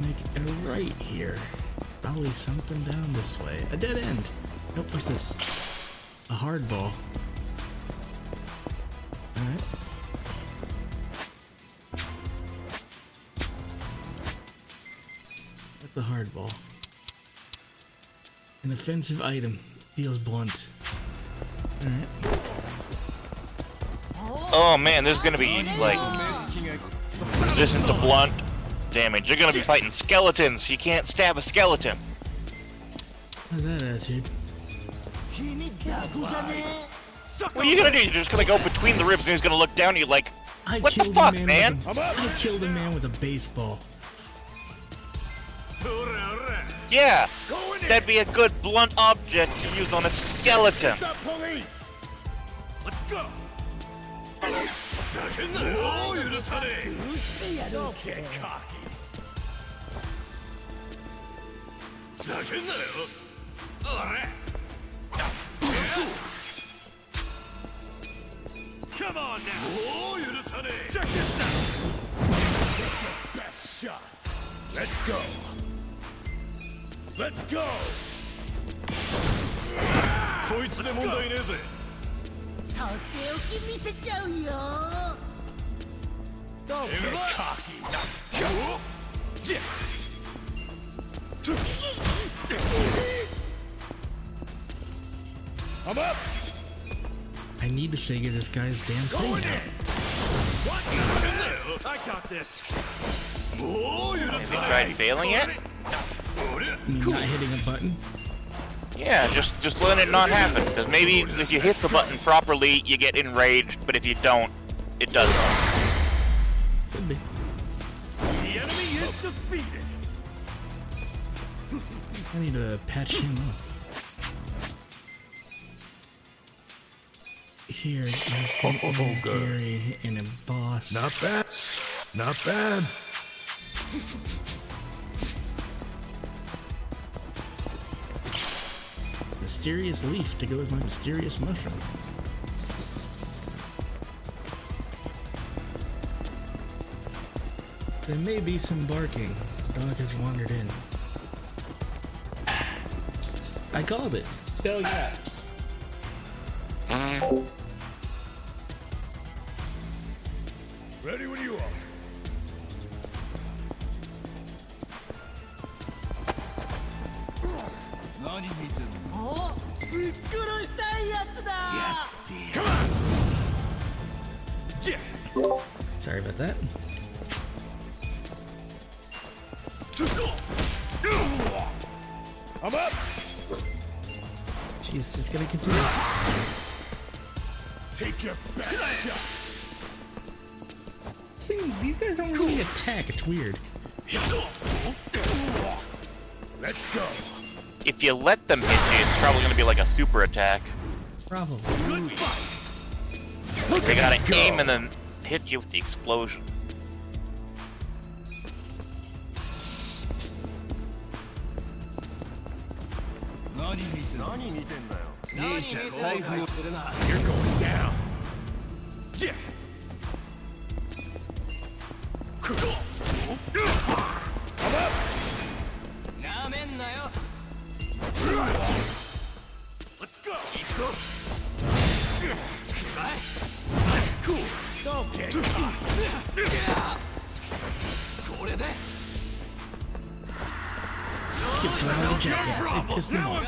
make a right here. Probably something down this way. A dead end. Nope, what's this? A hardball. Alright. That's a hardball. An offensive item. Deals blunt. Alright. Oh man, there's gonna be, like, resistant to blunt damage. You're gonna be fighting skeletons. You can't stab a skeleton. How's that attitude? What are you gonna do? You're just gonna go between the ribs and he's gonna look down at you like, what the killed a fuck, man man? with I killed a man with a baseball. Yeah, that'd be a good blunt object to use on a skeleton. Stop police. Let's go. Don't get cocky. Come on now. Check this out. Best shot. Let's go. Let's go. Don't get cocky. I'm up. I need to figure this guy's damn thing out. I got this. Have you tried failing it? You mean not hitting a button? Yeah, just let it not happen. Because maybe if you hit the button properly, you get enraged, but if you don't, it doesn't. Could be. The enemy is defeated. I need to patch him up. Here is Gary and a boss. Not bad. Not bad. Mysterious leaf to go with my mysterious mushroom. There may be some barking. Dog has wandered in. I called it. Hell yeah. Ready when you are. Come on! Yeah! Sorry about that. I'm up! She's just gonna continue. Take your best shot! See, these guys don't really attack, it's weird. Let's go! If you let them hit you, it's probably going to be like a super attack. Probably. Good fight! They gotta aim and then hit you with the explosion. You're going down! Yeah! I'm up! Let's go! Cool! Don't get caught! Skips around the jackass. It pissed them off.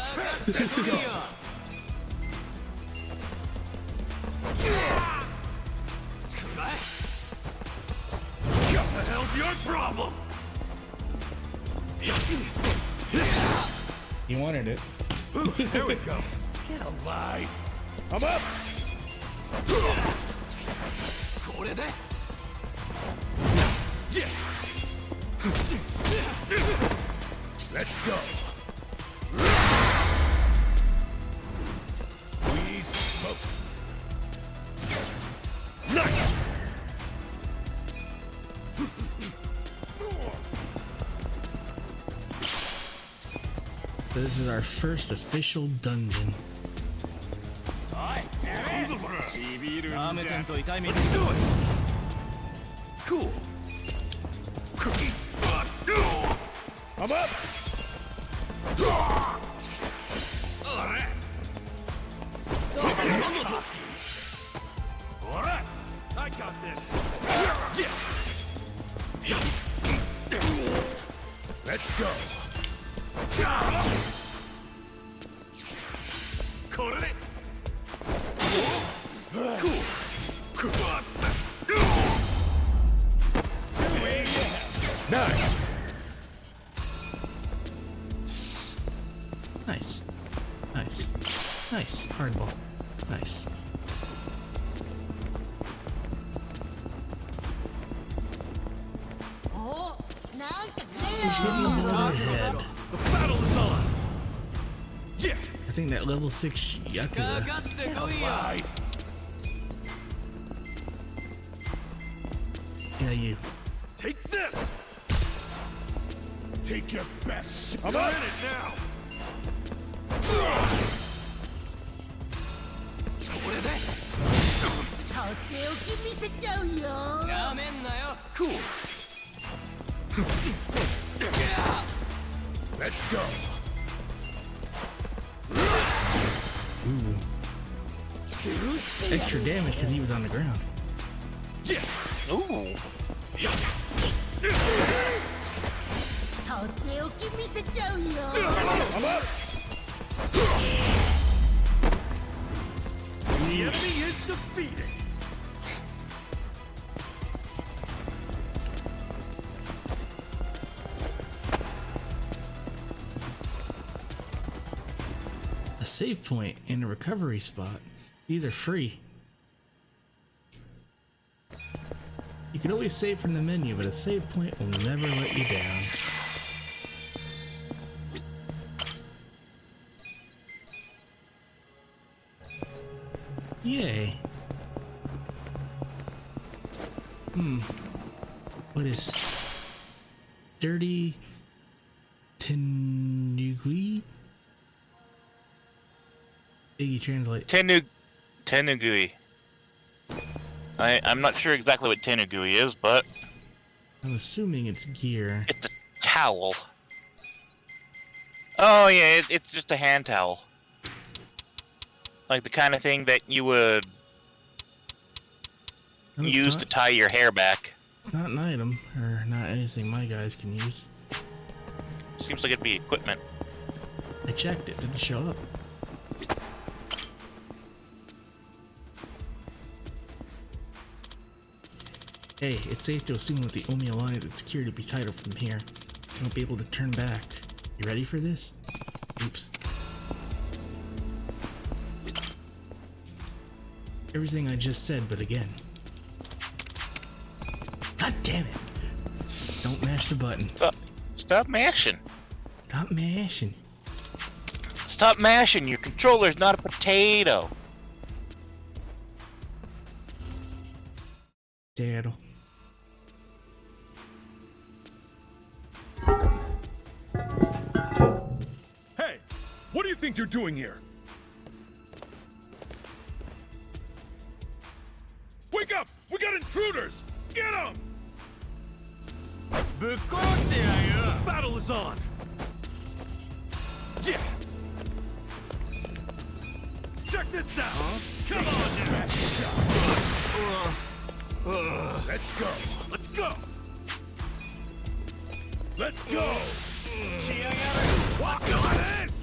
Let's go. What the hell's your problem? You wanted it. Ooh, there we go. Get alive. I'm up. Yeah. Let's go. We smoke. Nice. This is our first official dungeon. Let's do it. Cool. Cookie. I'm up. Alright. Alright. I got this. Yeah. Let's go. Nice. Nice. Nice. Nice. Hardball. Nice. The battle is on. Yeah. I think that level 6 Yakuza. Get alive. Yeah, you. Take this. Take your best. I'm in it now. Cool. Let's go. Ooh. Extra damage because he was on the ground. Yeah. Ooh. I'm up. The enemy is defeated. A save point and a recovery spot. These are free. You can always save from the menu, but a save point will never let you down. Yay. What is dirty tenugui? Biggie, translate. Tenugui. I'm not sure exactly what tenugui is, but I'm assuming it's gear. it's a towel. Oh yeah, it's just a hand towel. Like the kind of thing that you would use to tie your hair back. It's not an item, or not anything my guys can use. Seems like it'd be equipment. I checked, it didn't show up. Hey, it's safe to assume that the Omiya line is secure to be titled from here. You won't be able to turn back. You ready for this? Oops. Everything I just said, but again. God damn it! Don't mash the button. Stop mashing. Stop mashing. Stop mashing. Your controller's not a potato. Daddle. Hey, what do you think you're doing here? Wake up! We got intruders! Get them! Battle is on! Yeah! Check this out! Come on now! Let's go! Let's go! Let's go! What's on this?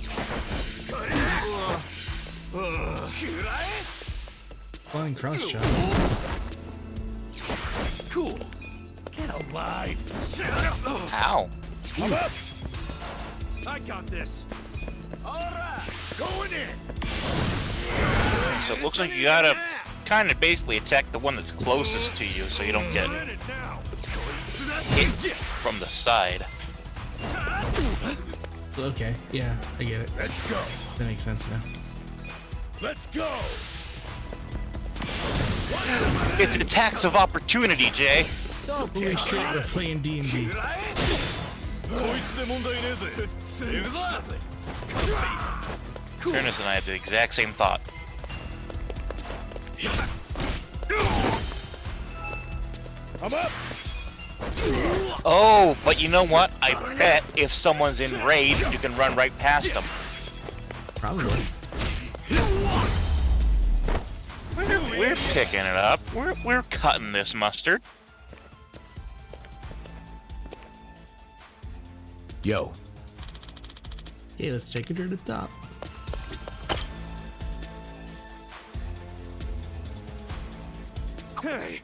Flying cross shot. Cool. Get alive. Ow. I'm up. I got this. All right. Going in. So it looks like you gotta kind of basically attack the one that's closest to you so you don't get hit from the side. Okay, yeah, I get it. Let's go. That makes sense now. Let's go. It's attacks of opportunity, Jay. Holy shit, we're playing D&D. Ernest and I had the exact same thought. I'm up. Oh, but you know what? I bet if someone's in raid, you can run right past them. Probably. We're picking it up. We're cutting this mustard. Yo. Okay, let's take it to the top. Hey,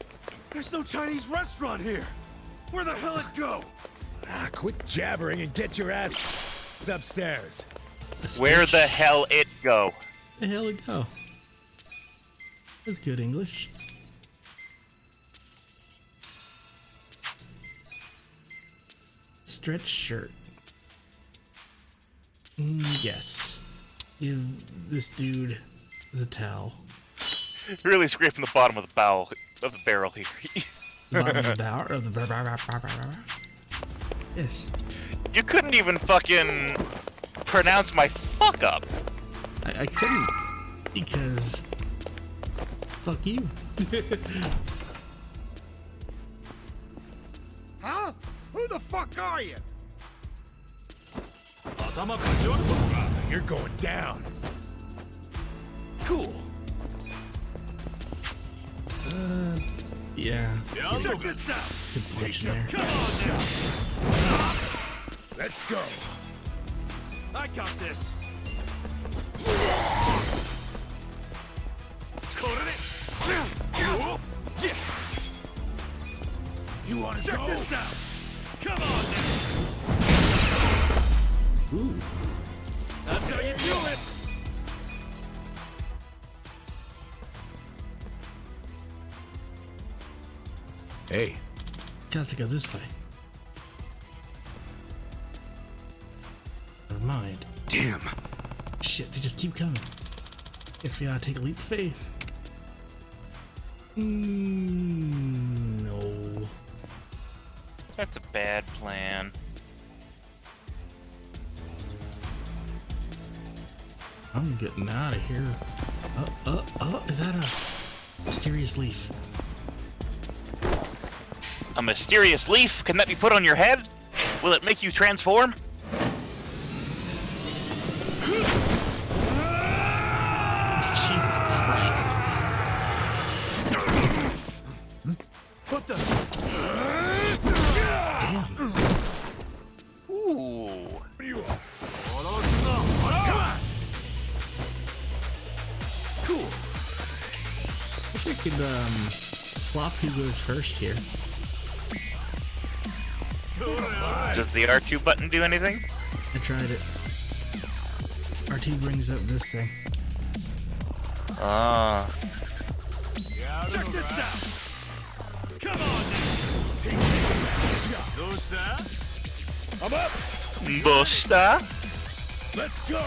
there's no Chinese restaurant here. Where the hell it go? Ah, quit jabbering and get your ass upstairs. Where the hell it go? Where the hell it go? That's good English. Stretch shirt. Yes. Give this dude the towel. Really scraping the bottom of the barrel here. The bottom of the barrel of the Yes. You couldn't even fucking pronounce my fuck up. I couldn't because fuck you. Huh? Who the fuck are you? You're going down. Cool. Yeah. Check this out. Good position there. Come on now. Let's go. I got this. You want to check this out? Come on now. Ooh. That's how you do it. Hey. Gotta go this way. Never mind. Damn. Shit, they just keep coming. Guess we gotta take a leap of faith. No. That's a bad plan. I'm getting out of here. Is that a mysterious leaf? A mysterious leaf? Can that be put on your head? Will it make you transform? Jesus Christ. What the? Damn. Ooh. Cool. Wish I could swap who goes first here. Does the R2 button do anything? I tried it. R2 brings up this thing. Ah. Check this out! Come on now! Take it! Dosa? I'm up! Bosta? Let's go!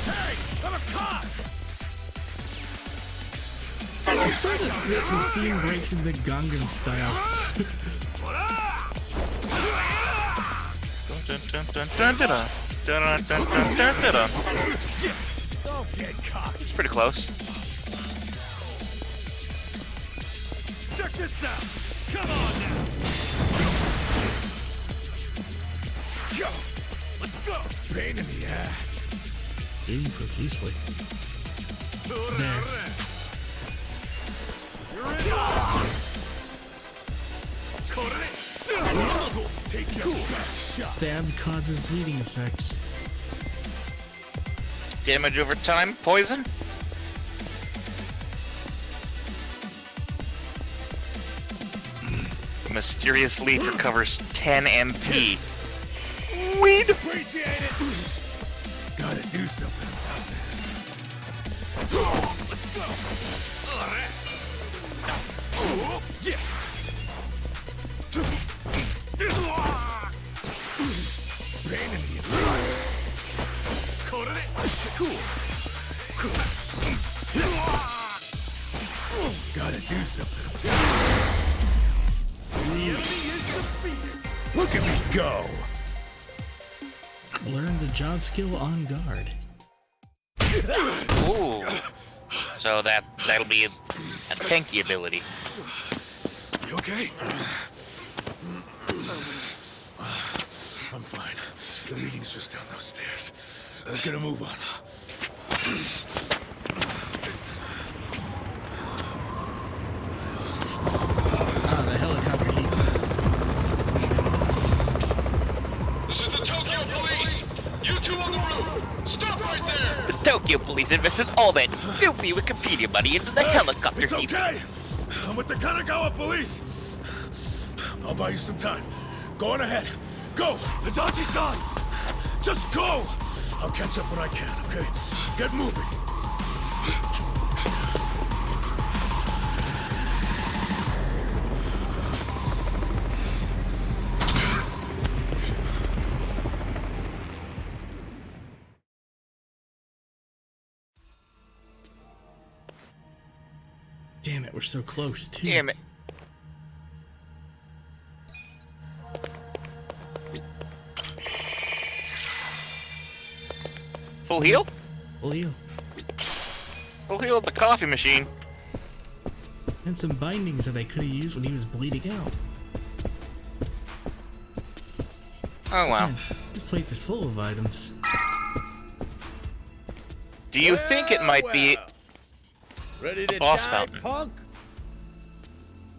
Hey! I'm a cop! I swear the scene breaks into Gangnam Style. Don't get cocky! It's pretty close. Check this out! Come on now! Yo! Let's go! Pain in the ass. Eating profusely. There. Stab causes bleeding effects. Damage over time, poison? Mysterious leaf recovers 10 MP. Weed! Appreciate it! Gotta do something about this. Let's go! Yeah! Pain in the cool. Gotta do something. The enemy is defeated. Look at me go! Learn the job skill on guard. Ooh. So that'll be a tanky ability. You okay? I'm fine. The meeting's just down those stairs. Let's get a move on. The helicopter heat. This is the Tokyo Police! You two on the roof! Stop right there! The Tokyo Police invested all that filthy Wikipedia money into the helicopter It's heat. okay! I'm with the Kanagawa Police! I'll buy you some time. Go on ahead. Go! Itachi-san! Just go! I'll catch up when I can, okay? Get moving! Damn it, we're so close, too. Damn it. Full heal? Full heal. Full heal at the coffee machine. And some bindings that I could have used when he was bleeding out. Oh wow. Man, this place is full of items. Do you think it might be Ready a to boss die, fountain? punk?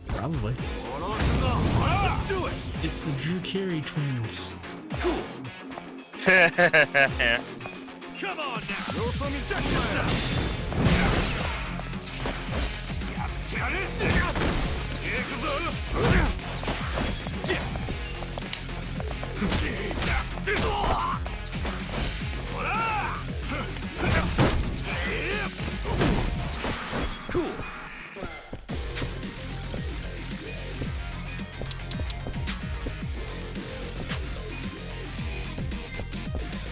Probably. Let's do it! It's the Drew Carey twins. Cool! Come on now! You're from Cool!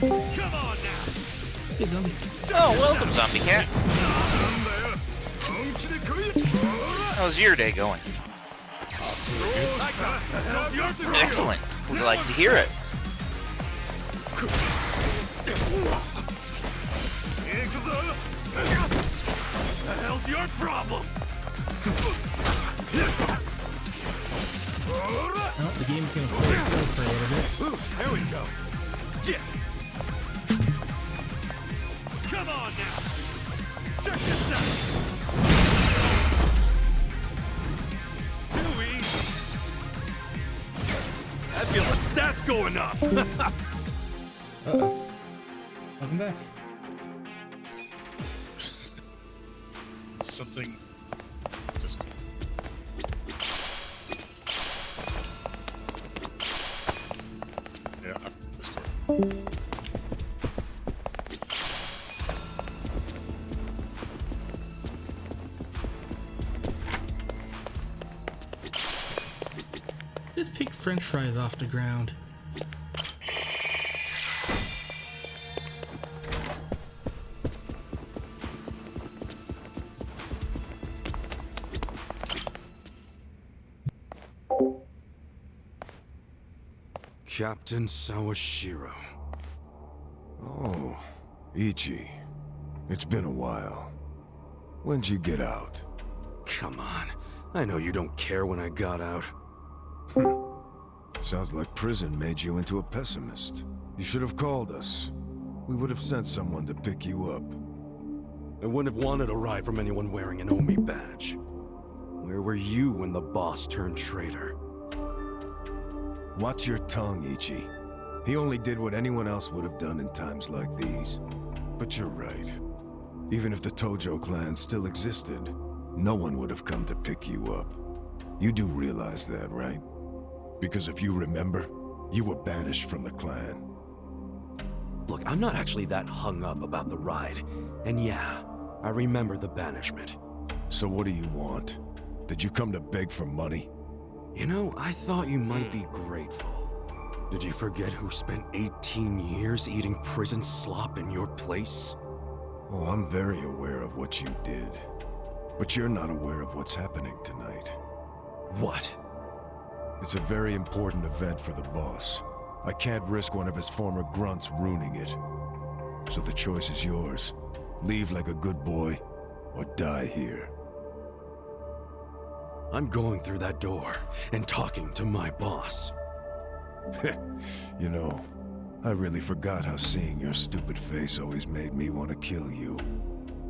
Come on now. Hey, zombie. Oh, welcome, zombie cat. How's your day going? Excellent. We'd like to hear it. The hell's your problem? Oh, the game's gonna play itself for a little bit. Ooh, there we go. Yeah. Come on now. Check this out. Too easy. I feel the stats going up. Uh-oh. Welcome back. Something just... Yeah, Discord. Just pick French fries off the ground. Captain Sawashiro. Oh, Ichi. It's been a while. When'd you get out? Come on. I know you don't care when I got out. Sounds like prison made you into a pessimist. You should have called us. We would have sent someone to pick you up. I wouldn't have wanted a ride from anyone wearing an Omi badge. Where were you when the boss turned traitor? Watch your tongue, Ichi. He only did what anyone else would have done in times like these. But you're right. Even if the Tojo clan still existed, no one would have come to pick you up. You do realize that, right? Because if you remember, you were banished from the clan. Look, I'm not actually that hung up about the ride. And yeah, I remember the banishment. So what do you want? Did you come to beg for money? You know, I thought you might be grateful. Did you forget who spent 18 years eating prison slop in your place? Oh, I'm very aware of what you did. But you're not aware of what's happening tonight. What? It's a very important event for the boss. I can't risk one of his former grunts ruining it. So the choice is yours. Leave like a good boy, or die here. I'm going through that door and talking to my boss. You know, I really forgot how seeing your stupid face always made me want to kill you.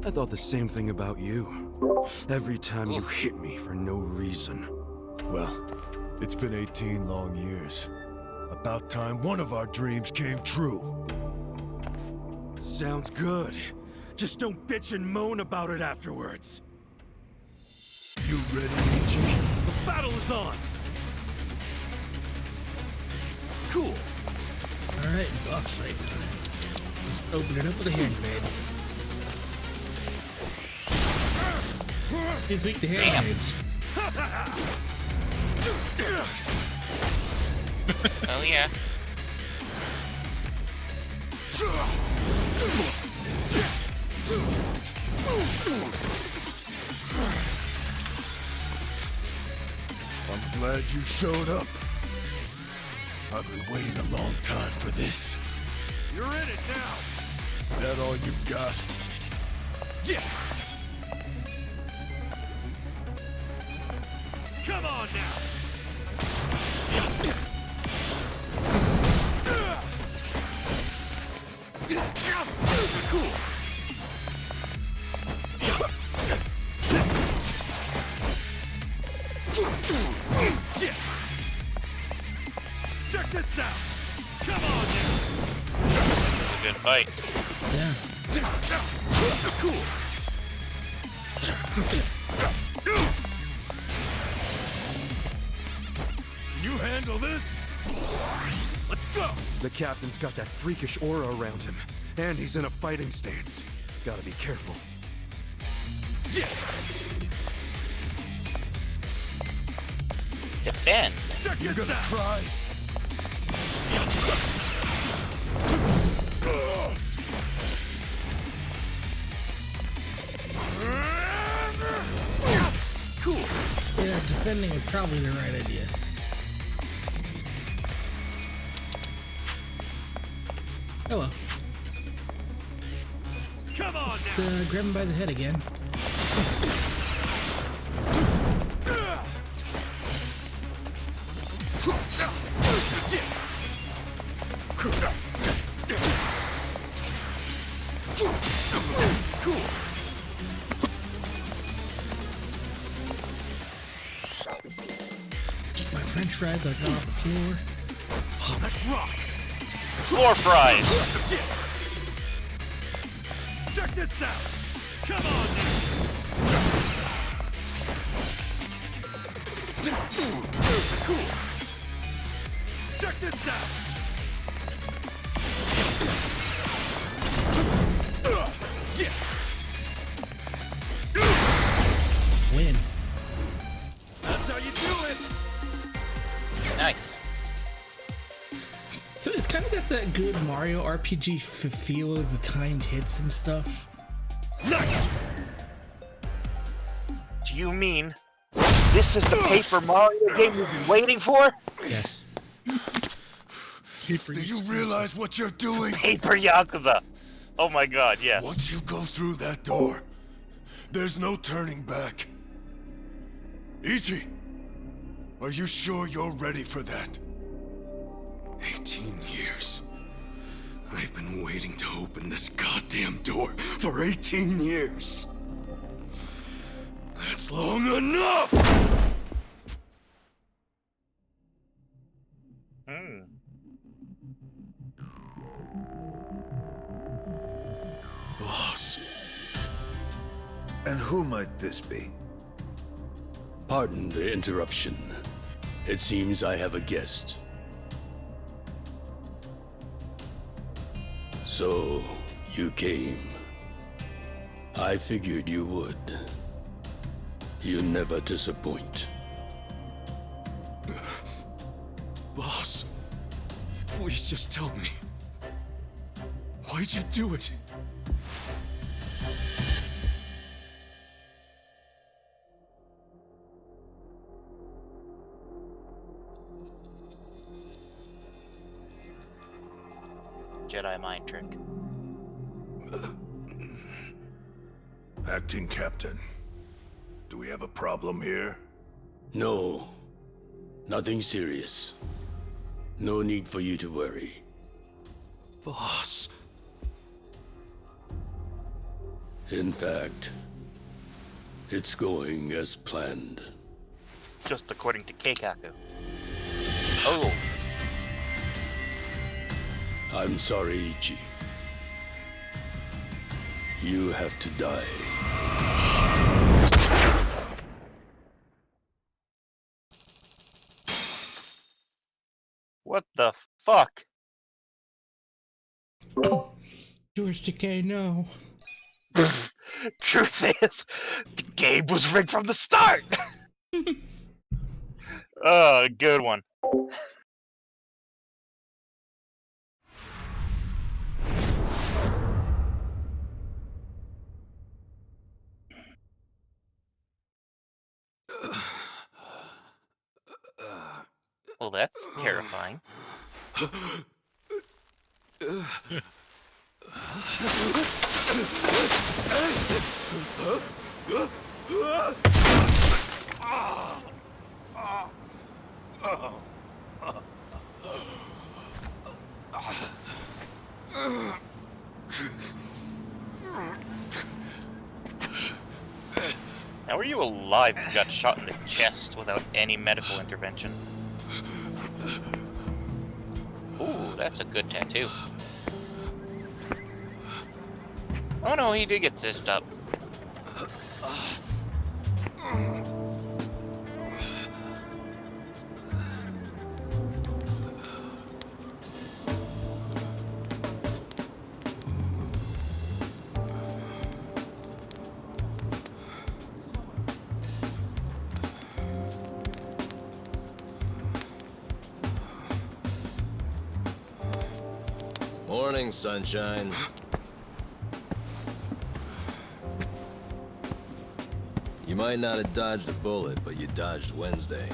I thought the same thing about you. Every time you hit me for no reason. Well, it's been 18 long years. About time one of our dreams came true. Sounds good. Just don't bitch and moan about it afterwards. You ready, Ichi? The battle is on! Cool. Alright, boss fight time. Just open it up with a hand grenade. He's weak to hand grenades. Oh yeah. I'm glad you showed up. I've been waiting a long time for this. You're in it now. That all you've got? Yeah. Come on now. Cool. Yeah. Check this out. Come on now. That's a good fight. Yeah. Cool. Can you handle this? Let's go. The captain's got that freakish aura around him, and he's in a fighting stance. Gotta be careful. Yeah. Defend. Check You're this gonna out. try? defending is probably the right idea. Oh well. Come on Let's now. grab him by the head again. Eat my french fries like off the floor. Let's rock. Floor fries. Check this out. Come on now. Cool. Check this out. Win. That's how you do it. Nice. So it's kind of got that good Mario RPG feel of the timed hits and stuff. Nice. Do you mean this is the Paper Mario game we've been waiting for? Yes. Do you realize what you're doing? Paper Yakuza. Oh my god, yes. Once you go through that door, there's no turning back. Ichi, are you sure you're ready for that? 18 years. I've been waiting to open this goddamn door for 18 years. That's long enough! Boss. And who might this be? Pardon the interruption. It seems I have a guest. So, you came. I figured you would. You never disappoint. Boss, please just tell me. Why'd you do it? Jedi mind trick. Acting Captain, do we have a problem here? No. Nothing serious. No need for you to worry. Boss. In fact, it's going as planned. Just according to Keikaku. Oh. I'm sorry, Ichi. You have to die. What the fuck? George Takei, no. Truth is, the game was rigged from the start! Oh, good one. Well, that's terrifying. How are you alive if you got shot in the chest without any medical intervention? Ooh, that's a good tattoo. Oh no, he did get stitched up. Morning, sunshine. You might not have dodged a bullet, but you dodged Wednesday.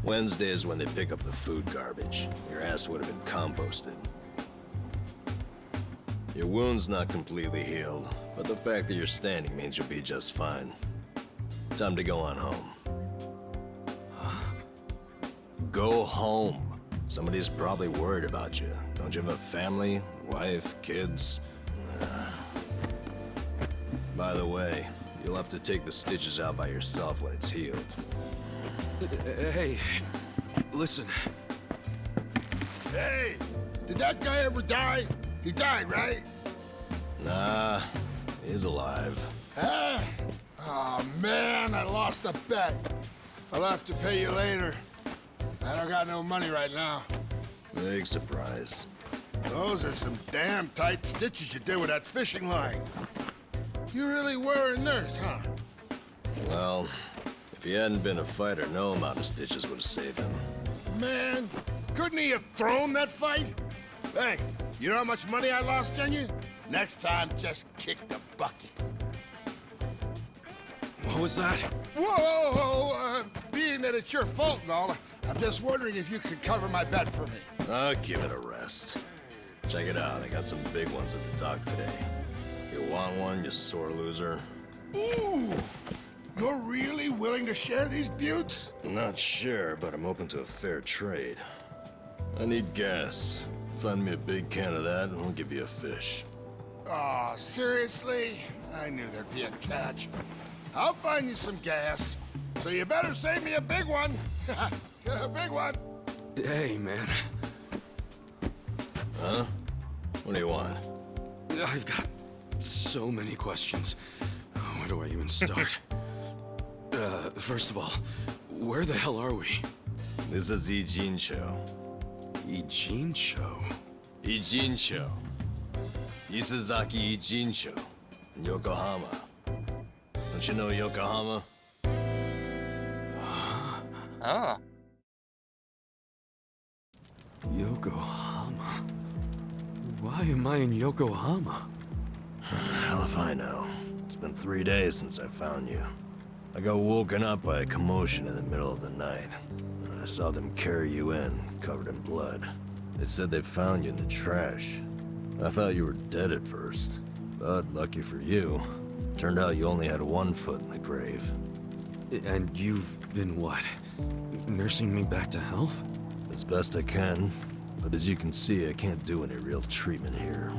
Wednesday is when they pick up the food garbage. Your ass would have been composted. Your wound's not completely healed, but the fact that you're standing means you'll be just fine. Time to go on home. Go home. Somebody's probably worried about you. Don't you have a family, wife, kids? By the way, you'll have to take the stitches out by yourself when it's healed. Hey, listen. Hey, did that guy ever die? He died, right? Nah, he's alive. Huh? Oh man, I lost a bet. I'll have to pay you later. I don't got no money right now. Big surprise. Those are some damn tight stitches you did with that fishing line. You really were a nurse, huh? Well, if he hadn't been a fighter, no amount of stitches would have saved him. Man, couldn't he have thrown that fight? Hey, you know how much money I lost on you? Next time, just kick the bucket. What was that? Whoa! Being that it's your fault and all, I'm just wondering if you could cover my bet for me. I'll give it a rest. Check it out, I got some big ones at the dock today. You want one, you sore loser? Ooh! You're really willing to share these buttes? Not sure, but I'm open to a fair trade. I need gas. Find me a big can of that, and I'll give you a fish. Aw, seriously? I knew there'd be a catch. I'll find you some gas, so you better save me a big one. A big one. Hey, man. Huh? What do you want? I've got so many questions. Where do I even start? First of all, where the hell are we? This is Ijincho. Ijincho? Ijincho. Isazaki Ijincho. In Yokohama. Don't you know Yokohama? Oh. Yokohama? Why am I in Yokohama? Hell if I know. It's been 3 days since I found you. I got woken up by a commotion in the middle of the night. And I saw them carry you in, covered in blood. They said they found you in the trash. I thought you were dead at first. But lucky for you, turned out you only had 1 foot in the grave. And you've been what? Nursing me back to health? As best I can. But as you can see, I can't do any real treatment here.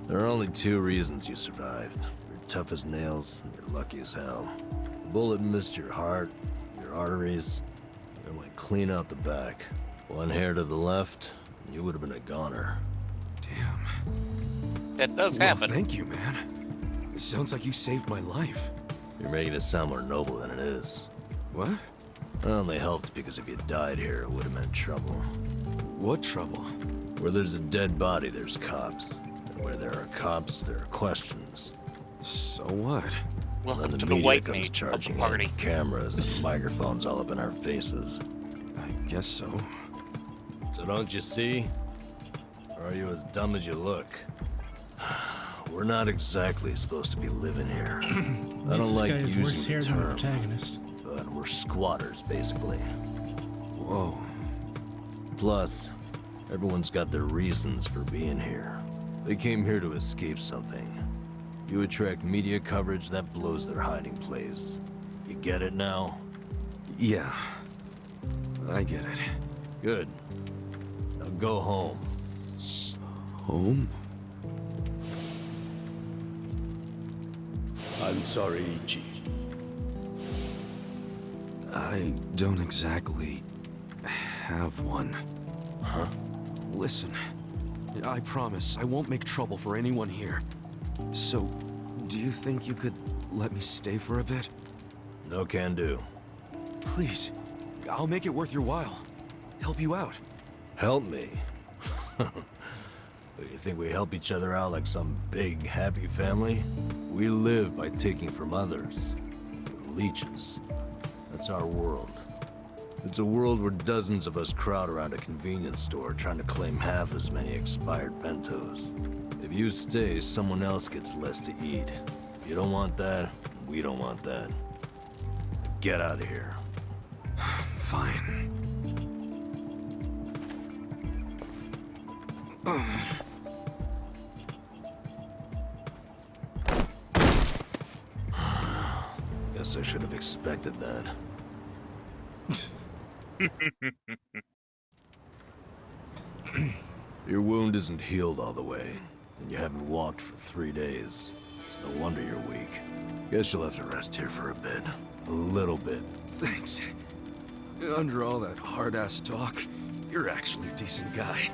There are only 2 reasons you survived. You're tough as nails, and you're lucky as hell. The bullet missed your heart, your arteries, and went clean out the back. 1 hair to the left, and you would have been a goner. Damn. That does happen. Thank you, man. It sounds like you saved my life. You're making it sound more noble than it is. What? I only helped because if you died here, it would have meant trouble. What trouble? Where there's a dead body, there's cops. And where there are cops, there are questions. So what? Welcome the to the media white comes meat of the charging party. in, cameras and microphones all up in our faces. I guess so. So don't you see? Or are you as dumb as you look? We're not exactly supposed to be living here. I don't like using the term, protagonist. but we're squatters, basically. Whoa. Plus, everyone's got their reasons for being here. They came here to escape something. You attract media coverage that blows their hiding place. You get it now? Yeah. I get it. Good. Now go home. Home? I'm sorry, Ichi. I don't exactly have one. Huh? Listen, I promise I won't make trouble for anyone here. So, do you think you could let me stay for a bit? No can do. Please, I'll make it worth your while. Help you out. Help me? You think we help each other out like some big, happy family? We live by taking from others. We're leeches. That's our world. It's a world where dozens of us crowd around a convenience store trying to claim half as many expired bentos. If you stay, someone else gets less to eat. You don't want that, we don't want that. Get out of here. Fine. Guess I should have expected that. Your wound isn't healed all the way, and you haven't walked for 3 days. It's no wonder you're weak. Guess you'll have to rest here for a bit. A little bit. Thanks. Under all that hard-ass talk, you're actually a decent guy.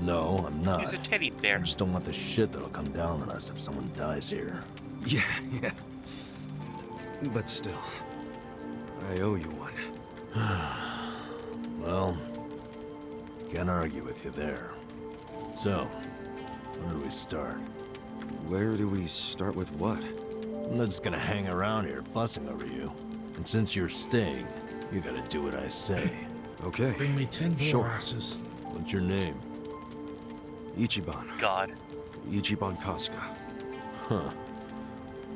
No, I'm not. He's a teddy bear. I just don't want the shit that'll come down on us if someone dies here. Yeah. But still, I owe you one. Well, can't argue with you there. So, where do we start? Where do we start with what? I'm not just gonna hang around here fussing over you. And since you're staying, you gotta do what I say. Okay. Bring me 10 more asses. What's your name? Ichiban. God. Ichiban Kasuga. Huh.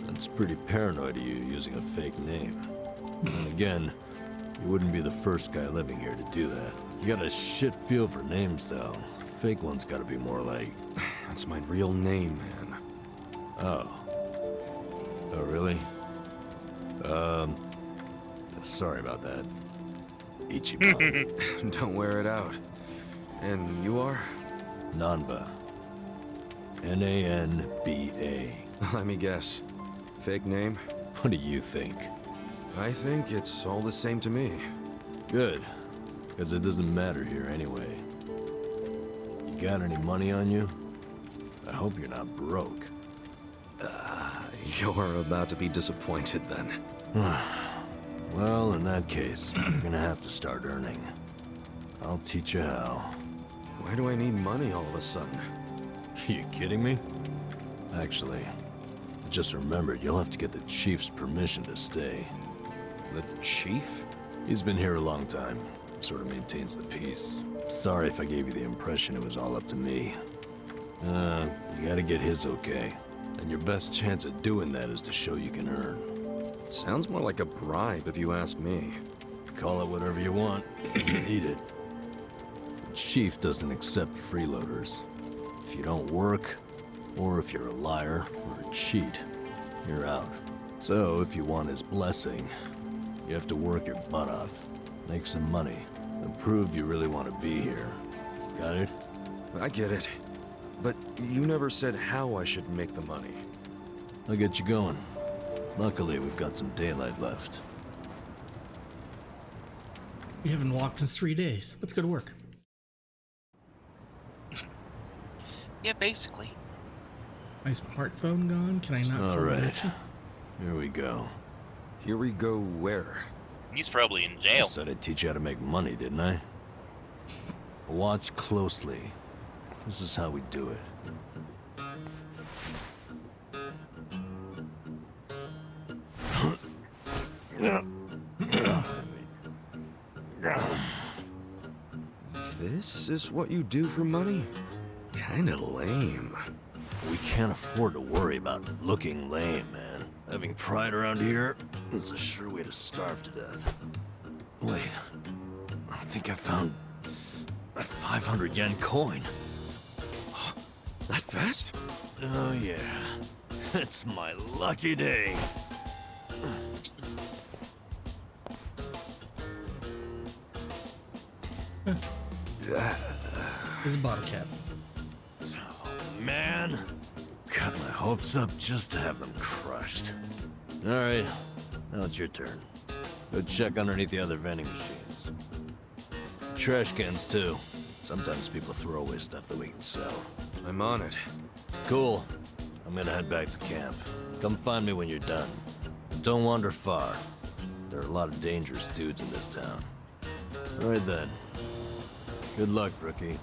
That's pretty paranoid of you using a fake name. And again, you wouldn't be the first guy living here to do that. You got a shit feel for names, though. Fake ones gotta be more like... That's my real name, man. Oh. Oh, really? Sorry about that. Ichiban. Don't wear it out. And you are? Nanba. N-A-N-B-A. Let me guess. Fake name? What do you think? I think it's all the same to me. Good. Because it doesn't matter here anyway. You got any money on you? I hope you're not broke. You're about to be disappointed then. Well, in that case, you're gonna have to start earning. I'll teach you how. Why do I need money all of a sudden? Are you kidding me? Actually, I just remembered you'll have to get the chief's permission to stay. The chief? He's been here a long time. Sort of maintains the peace. Sorry if I gave you the impression it was all up to me. You gotta get his okay. And your best chance at doing that is to show you can earn. Sounds more like a bribe if you ask me. Call it whatever you want. You need it. The chief doesn't accept freeloaders. If you don't work, or if you're a liar or a cheat, you're out. So if you want his blessing, you have to work your butt off, make some money, and prove you really want to be here. Got it? I get it. But you never said how I should make the money. I'll get you going. Luckily, we've got some daylight left. We haven't walked in 3 days. Let's go to work. Yeah, basically. My smartphone gone? Can I not call All right. it? Here we go. Here we go where? He's probably in I jail. said I'd teach you how to make money, didn't I? Watch closely. This is how we do it. This is what you do for money? Kinda lame. We can't afford to worry about looking lame, man. Having pride around here is a sure way to starve to death. Wait, I think I found a 500 yen coin. That fast? Oh yeah, it's my lucky day. There's a bottle cap. Man, got my hopes up just to have them crushed. All right, now it's your turn. Go check underneath the other vending machines. Trash cans too. Sometimes people throw away stuff that we can sell. I'm on it. Cool. I'm gonna head back to camp. Come find me when you're done. Don't wander far. There are a lot of dangerous dudes in this town. All right then. Good luck, rookie.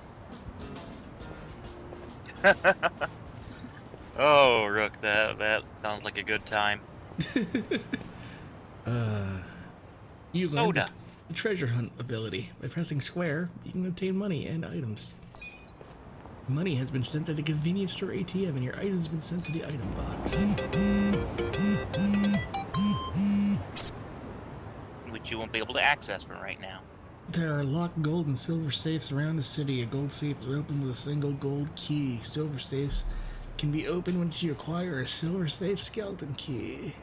Oh, Rook, that sounds like a good time. You Soda. The treasure hunt ability. By pressing square, you can obtain money and items. Money has been sent to the convenience store ATM and your items have been sent to the item box. Which you won't be able to access from right now. There are locked gold and silver safes around the city. A gold safe is opened with a single gold key. Silver safes can be opened once you acquire a silver safe skeleton key.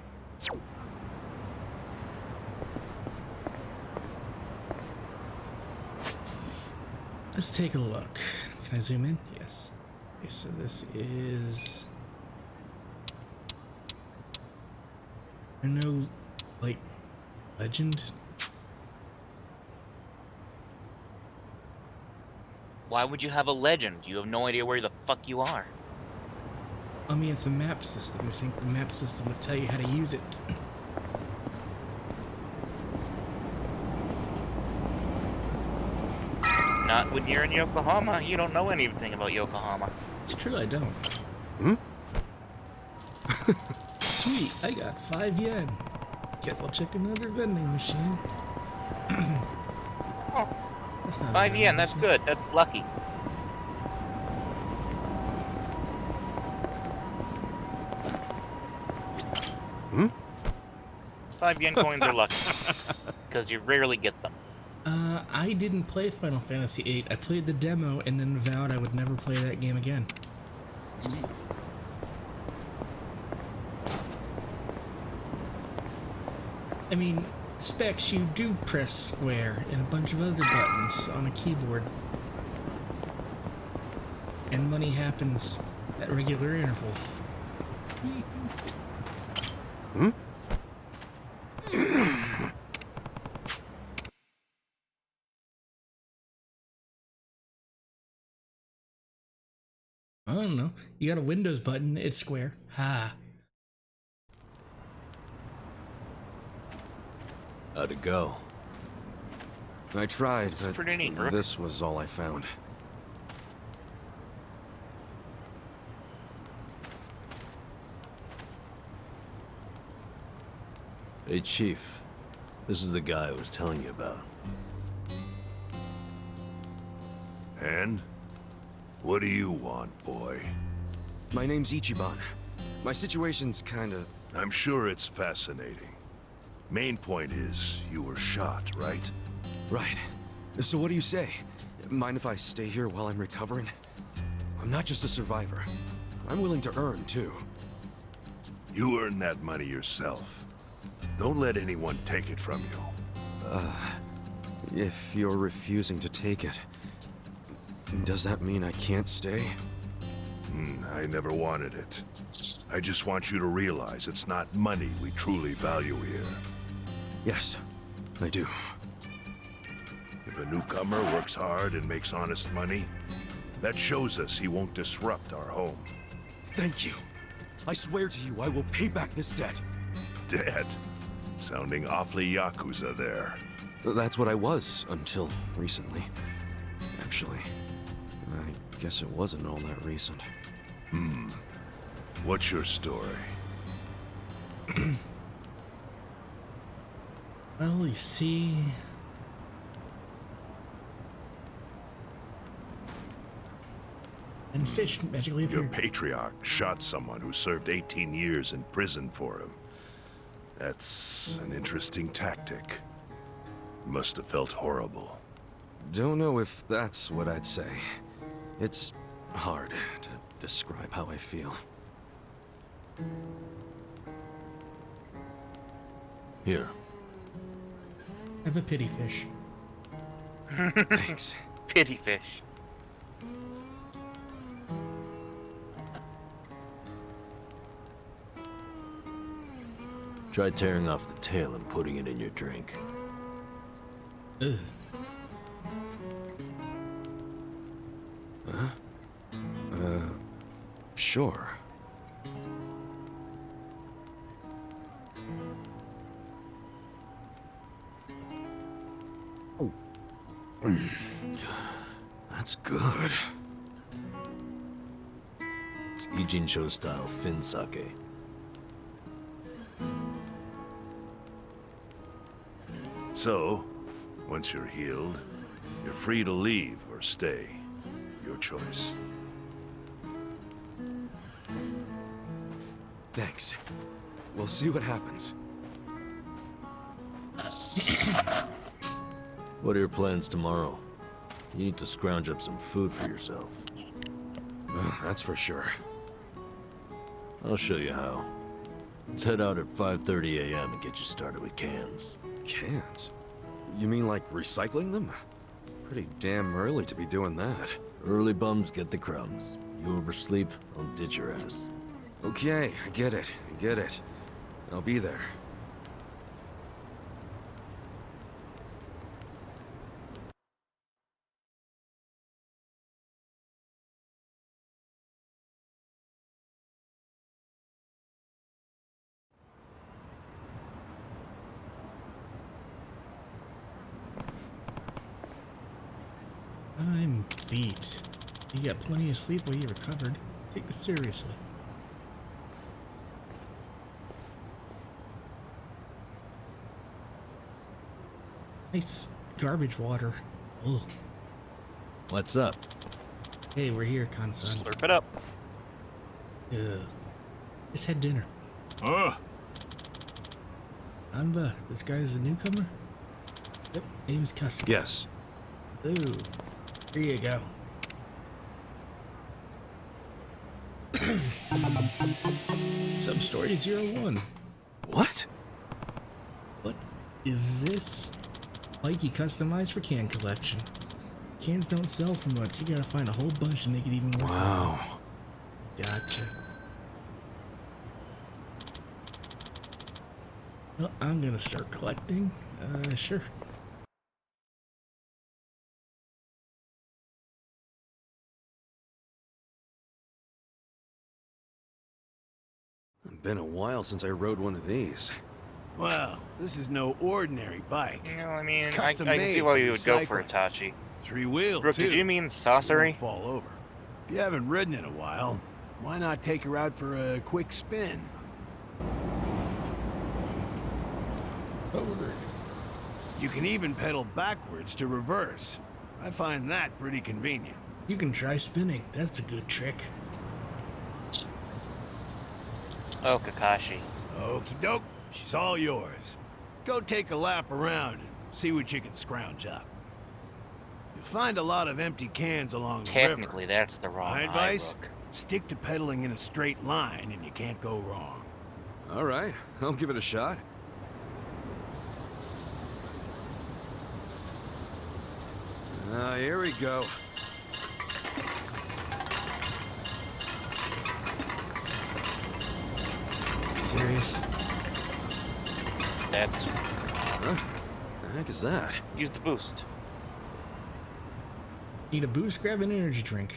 Let's take a look. Can I zoom in? Yes. Okay, so this is... I know, like, legend? Why would you have a legend? You have no idea where the fuck you are. I mean, it's a map system. I think the map system would tell you how to use it. Not when you're in Yokohama. You don't know anything about Yokohama. It's true, I don't. Sweet, I got 5 yen. Guess I'll check another vending machine. That's not 5 yen, that's good. That's lucky. Hmm? 5 yen coins are lucky. Because you rarely get them. I didn't play Final Fantasy VIII. I played the demo and then vowed I would never play that game again. I mean, Specs, you do press square and a bunch of other buttons on a keyboard. And money happens at regular intervals. Hmm? I don't know. You got a Windows button, it's square. Ha. How'd it go? I tried, but pretty neat, Rook. this was all I found. Hey, Chief. This is the guy I was telling you about. And? What do you want, boy? My name's Ichiban. My situation's kinda... I'm sure it's fascinating. Main point is, you were shot, right? Right. So what do you say? Mind if I stay here while I'm recovering? I'm not just a survivor. I'm willing to earn, too. You earn that money yourself. Don't let anyone take it from you. If you're refusing to take it, does that mean I can't stay? I never wanted it. I just want you to realize it's not money we truly value here. Yes, I do. If a newcomer works hard and makes honest money, that shows us he won't disrupt our home. Thank you. I swear to you, I will pay back this debt. Debt? Sounding awfully Yakuza there. That's what I was until recently. Actually, I guess it wasn't all that recent. What's your story? Well, you see... And fish magically Your appear. patriarch shot someone who served 18 years in prison for him. That's an interesting tactic. Must have felt horrible. Don't know if that's what I'd say. It's hard to describe how I feel. Here. Have a pity fish. Thanks. Pity fish. Try tearing off the tail and putting it in your drink. Ugh. Huh? Sure. Oh. That's good. It's Ijincho style fin sake. So, Once you're healed, you're free to leave or stay. Your choice. Thanks. We'll see what happens. What are your plans tomorrow? You need to scrounge up some food for yourself. That's for sure. I'll show you how. Let's head out at 5:30 a.m. and get you started with cans. Cans? You mean like recycling them? Pretty damn early to be doing that. Early bums get the crumbs. You oversleep, I'll ditch your ass. Okay, I get it. I get it. I'll be there. I'm beat. You got plenty of sleep while you recovered. Take this seriously. Nice garbage water. Ugh. What's up? Hey, we're here, Kansan. Slurp it up. Just had dinner. Anba, this guy's a newcomer? Yep, name's Custom. Yes. Ooh, here you go. Sub-story 01. What? What is this? Mikey customized for can collection. Cans don't sell for much. You gotta find a whole bunch to make it even more. Wow. Gotcha. Well, I'm gonna start collecting. Sure. It's been a while since I rode one of these. Well, this is no ordinary bike. You know, I mean, It's I custom can see made why for you would go for recycling. Itachi. 3-wheel, Rook, too. did you mean Won't saucery? fall over. If you haven't ridden in a while, why not take her out for a quick spin? Forward. You can even pedal backwards to reverse. I find that pretty convenient. You can try spinning. That's a good trick. Oh, Kakashi. Okie doke, she's all yours. Go take a lap around and see what you can scrounge up. You'll find a lot of empty cans along the river. Technically, that's the wrong My eye, advice? Rook. Stick to pedaling in a straight line and you can't go wrong. All right, I'll give it a shot. Here we go. Serious? That's... Huh? The heck is that? Use the boost. Need a boost? Grab an energy drink.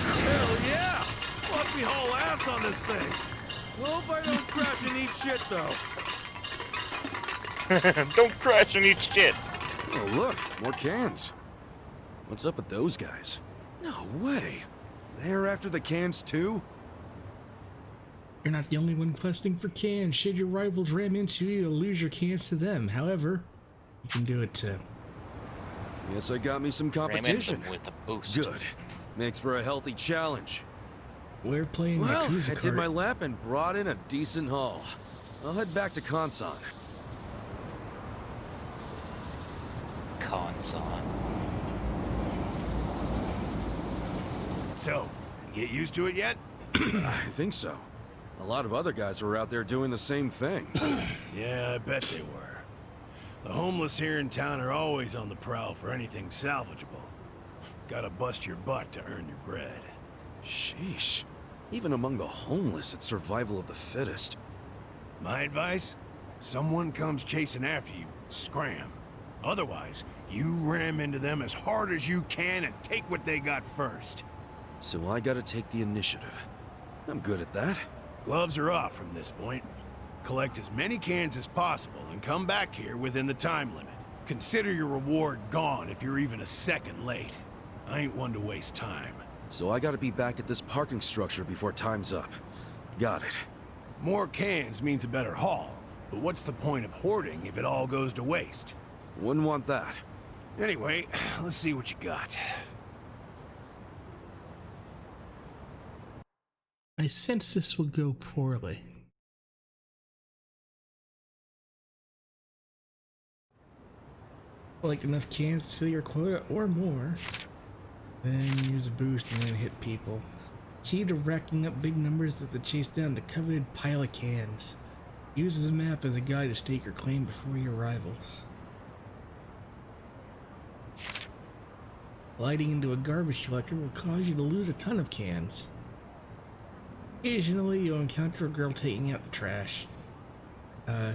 Hell yeah! Fuck me whole ass on this thing. Hope I don't crash and eat shit though. Don't crash and eat shit. Oh, look, more cans. What's up with those guys? No way. They're after the cans too? You're not the only one questing for cans. Should your rivals ram into you, you'll lose your cans to them. However, you can do it too. Guess I got me some competition. With a boost. Good. Makes for a healthy challenge. We're playing Well, Yakuza I did kart. my lap and brought in a decent haul. I'll head back to Kansan. Kansan. So, you get used to it yet? I think so. A lot of other guys were out there doing the same thing. Yeah, I bet they were. The homeless here in town are always on the prowl for anything salvageable. Gotta bust your butt to earn your bread. Sheesh. Even among the homeless, it's survival of the fittest. My advice? Someone comes chasing after you, scram. Otherwise, you ram into them as hard as you can and take what they got first. So I gotta take the initiative. I'm good at that. Gloves are off from this point. Collect as many cans as possible and come back here within the time limit. Consider your reward gone if you're even a second late. I ain't one to waste time. So I gotta be back at this parking structure before time's up. Got it. More cans means a better haul. But what's the point of hoarding if it all goes to waste? Wouldn't want that. Anyway, let's see what you got. I sense this will go poorly. Collect enough cans to fill your quota or more. Then use a boost and then hit people. Key to racking up big numbers is to chase down the coveted pile of cans. Use the map as a guide to stake your claim before your rivals. Gliding into a garbage collector will cause you to lose a ton of cans. Occasionally you'll encounter a girl taking out the trash.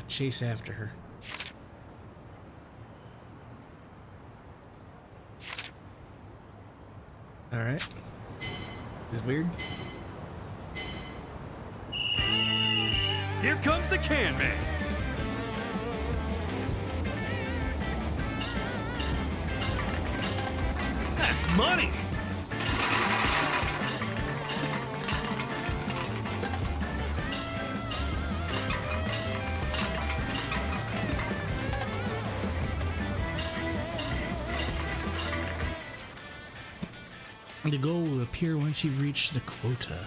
Chase after her. Alright. Is it weird? Here comes the can man. That's money. The goal will appear once you've reached the quota.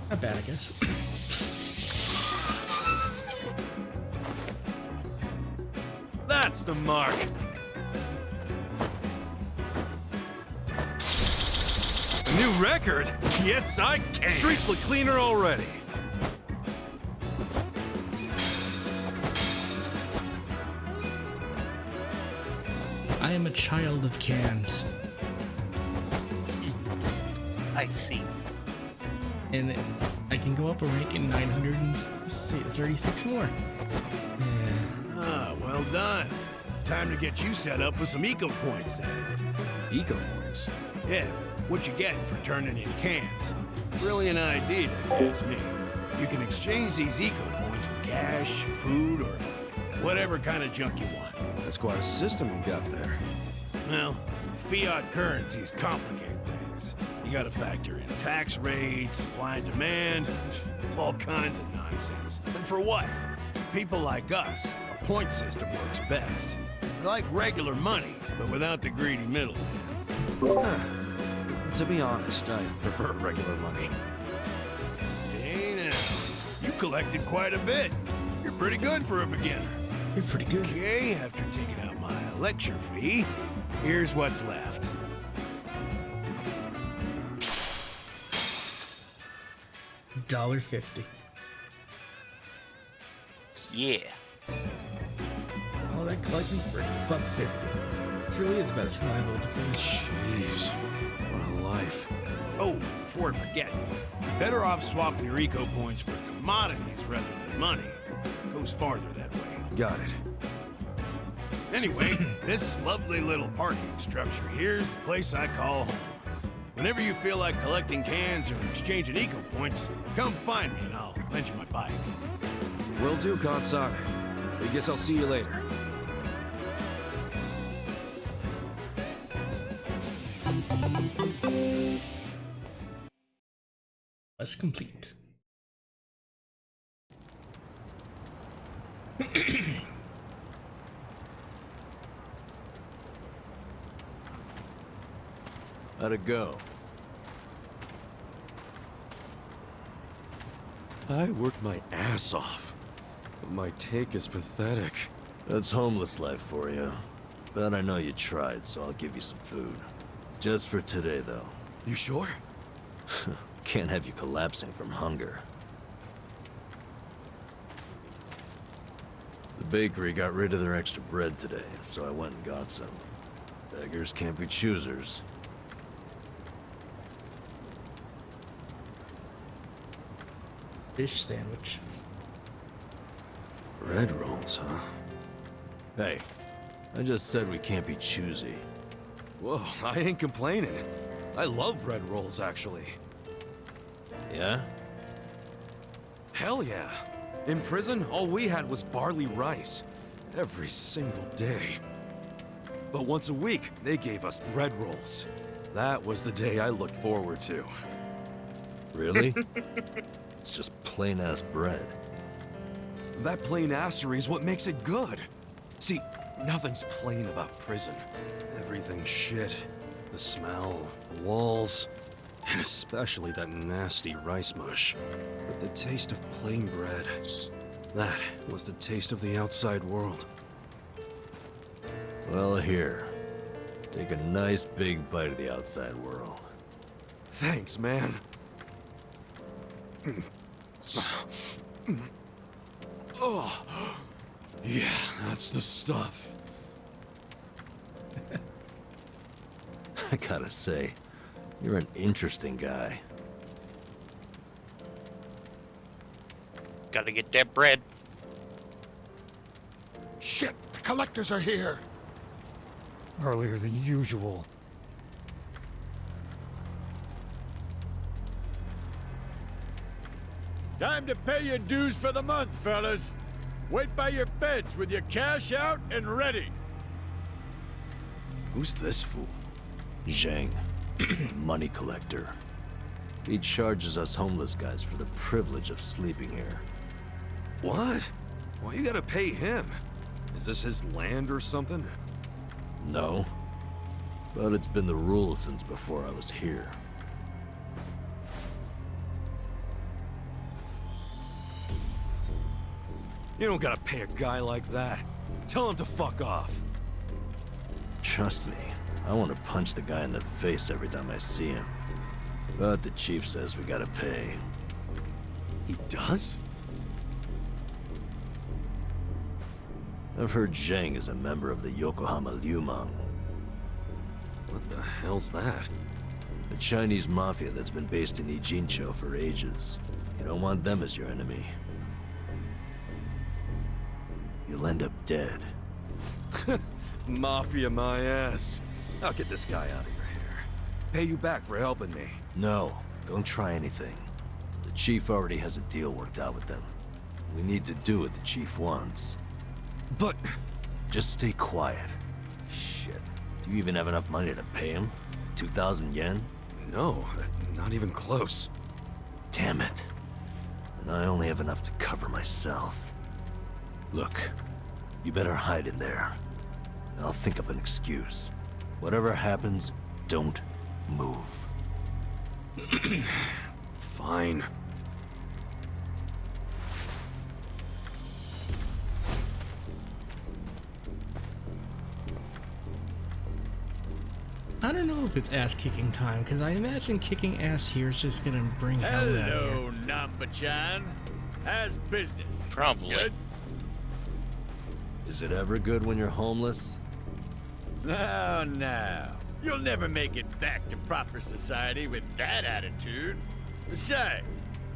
Not bad, I guess. That's the mark. A new record? Yes, I can. Streets look cleaner already. I am a child of cans. I see. And I can go up a rank in 936 more. Yeah. Ah, well done. Time to get you set up with some eco points then. Eco points? Yeah, what you get for turning in cans. Brilliant idea, if you ask me. You can exchange these eco points for cash, food, or whatever kind of junk you want. That's quite a system you got there. Well, fiat currencies complicate things. You gotta factor in tax rates, supply and demand, all kinds of nonsense. And for what? People like us, a point system works best. They're like regular money, but without the greedy middleman. To be honest, I prefer regular money. Hey now, you collected quite a bit. You're pretty good for a beginner. You're pretty good. Okay, after taking out my lecture fee, here's what's left. $1.50. Yeah. All that collecting for $1.50. It really is about survival to finish. Jeez, what a life. Oh, before I forget, you're better off swapping your eco points for commodities rather than money. It goes farther that way. Got it. Anyway, this lovely little parking structure here's the place I call home. Whenever you feel like collecting cans or exchanging eco points, come find me and I'll lend you my bike. Will do, Consot. I guess I'll see you later. Quest complete. How'd it go? I worked my ass off, but my take is pathetic. That's homeless life for you. But I know you tried, so I'll give you some food. Just for today, though. You sure? Can't have you collapsing from hunger. The bakery got rid of their extra bread today, so I went and got some. Beggars can't be choosers. fish sandwich. Bread rolls, huh? Hey, I just said we can't be choosy. Whoa, I ain't complaining. I love bread rolls, actually. Yeah? Hell yeah. In prison, all we had was barley rice. Every single day. But once a week, they gave us bread rolls. That was the day I looked forward to. Really? It's just plain-ass bread. That plain assery is what makes it good. See, nothing's plain about prison. Everything's shit. The smell, the walls, and especially that nasty rice mush. But the taste of plain bread, that was the taste of the outside world. Well, here. Take a nice big bite of the outside world. Thanks, man. Oh, yeah, that's the stuff. I gotta say, you're an interesting guy. Gotta get that bread. Shit, the collectors are here. Earlier than usual. Time to pay your dues for the month, fellas. Wait by your beds with your cash out and ready. Who's this fool? Zhang, money collector. He charges us homeless guys for the privilege of sleeping here. What? Why you gotta pay him? Is this his land or something? No. But it's been the rule since before I was here. You don't gotta pay a guy like that. Tell him to fuck off. Trust me, I want to punch the guy in the face every time I see him. But the chief says we gotta pay. He does? I've heard Zhang is a member of the Yokohama Liumang. What the hell's that? A Chinese mafia that's been based in Ijincho for ages. You don't want them as your enemy. You'll end up dead. Mafia my ass. I'll get this guy out of your hair. Pay you back for helping me. No, don't try anything. The chief already has a deal worked out with them. We need to do what the chief wants. But... just stay quiet. Shit. Do you even have enough money to pay him? 2,000 yen? No, not even close. Damn it. And I only have enough to cover myself. Look, you better hide in there. I'll think up an excuse. Whatever happens, don't move. Fine. I don't know if it's ass-kicking time, because I imagine kicking ass here is just gonna bring hell out here. Hello, Namba-chan. How's business? Probably. Good? Is it ever good when you're homeless? No, no. You'll never make it back to proper society with that attitude. Besides,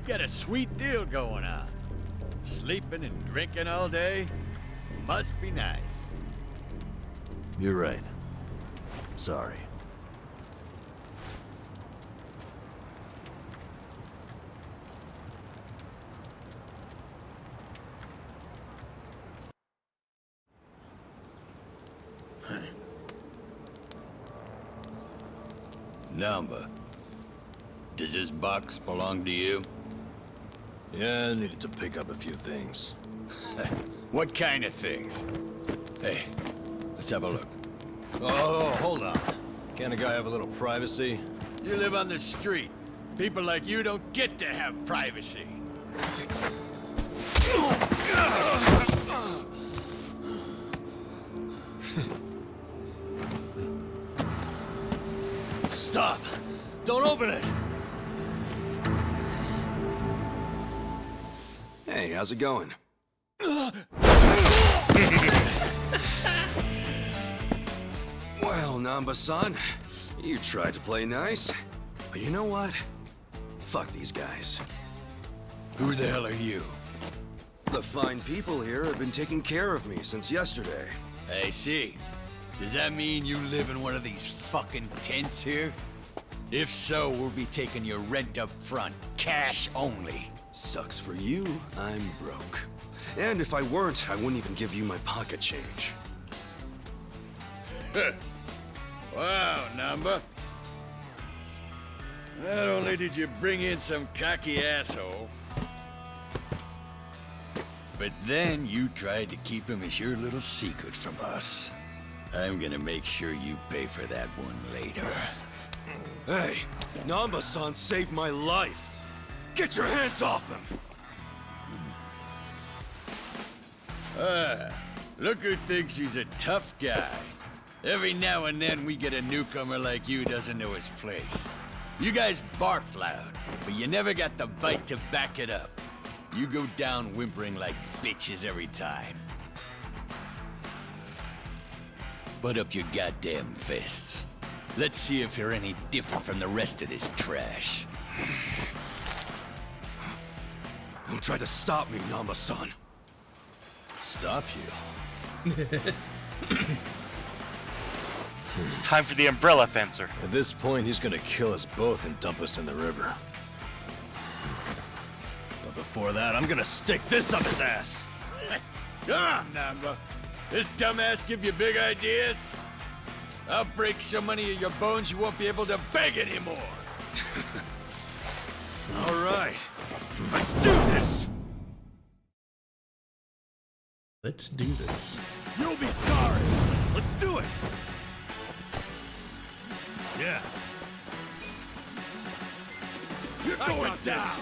you got a sweet deal going on. Sleeping and drinking all day must be nice. You're right. Sorry. Namba, does this box belong to you? Yeah, I needed to pick up a few things. What kind of things? Hey, let's have a look. Oh, hold on. Can't a guy have a little privacy? You live on the street. People like you don't get to have privacy. Stop! Don't open it! Hey, how's it going? Well, Namba-san, you tried to play nice. But you know what? Fuck these guys. Who the hell are you? The fine people here have been taking care of me since yesterday. I see. Does that mean you live in one of these fucking tents here? If so, we'll be taking your rent up front, cash only. Sucks for you, I'm broke. And if I weren't, I wouldn't even give you my pocket change. Wow, Namba. Not only did you bring in some cocky asshole, but then you tried to keep him as your little secret from us. I'm gonna make sure you pay for that one later. Hey, Namba-san saved my life. Get your hands off him! Look who thinks he's a tough guy. Every now and then we get a newcomer like you who doesn't know his place. You guys bark loud, but you never got the bite to back it up. You go down whimpering like bitches every time. Put up your goddamn fists. Let's see if you're any different from the rest of this trash. Don't try to stop me, Namba-san. Stop you? It's time for the umbrella fencer. At this point, he's gonna kill us both and dump us in the river. But before that, I'm gonna stick this up his ass. Come on, Namba. This dumbass give you big ideas? I'll break so many of your bones you won't be able to beg anymore. All right, let's do this. Let's do this. You'll be sorry. Let's do it. Yeah. You're going down.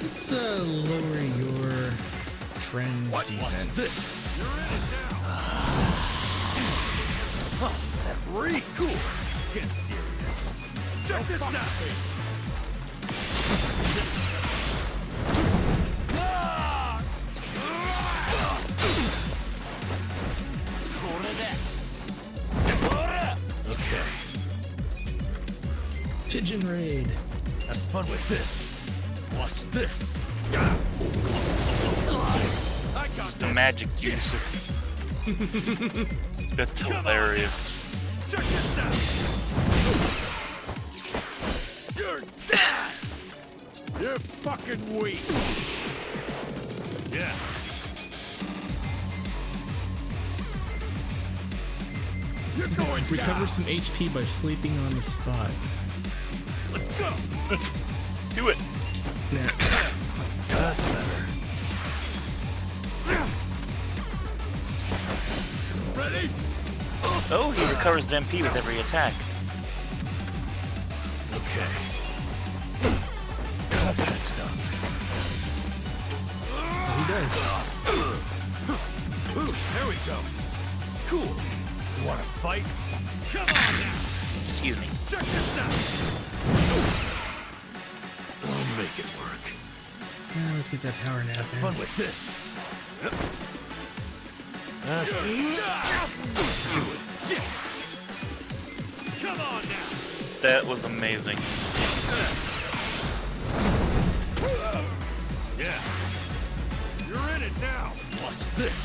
Let's lower your trend defense. This? You're in it now. Pretty cool. Get serious. Check this out. Okay. Pigeon raid. Have fun with this. Watch this. I got The magic juice. That's hilarious. Check this out. You're dead. You're fucking weak. Yeah. You're going Recover down. some HP by sleeping on the spot. Let's go. Do it. Nah. That's better. Ready? Oh, he recovers his MP with every attack. Okay. He does. Ooh, there we go. Cool. You wanna fight? Come on now. Excuse me. Check this out. I'll make it work. Now let's get that power nap in. Fun with this. Yep. Come on now. That was amazing. Yeah. You're in it now. Watch this.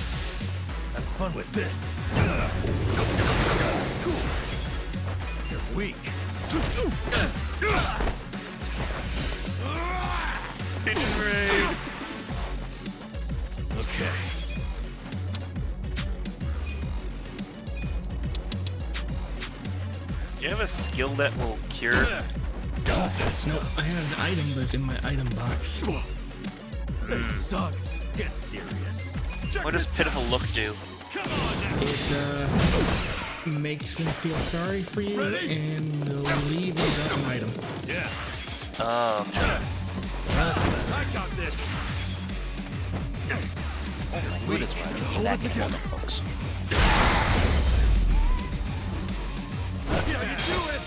Have fun with this. Cool. You're weak. Pigeon raid. Okay. Do you have a skill that will cure? Nope, I have an item, but it's in my item box. This sucks. Get serious. Check What does this Pitiful Look do? Come on now. It makes him feel sorry for you and leave without an item. Yeah. Oh. I got this. What is Hold it together, folks? That's how you do it.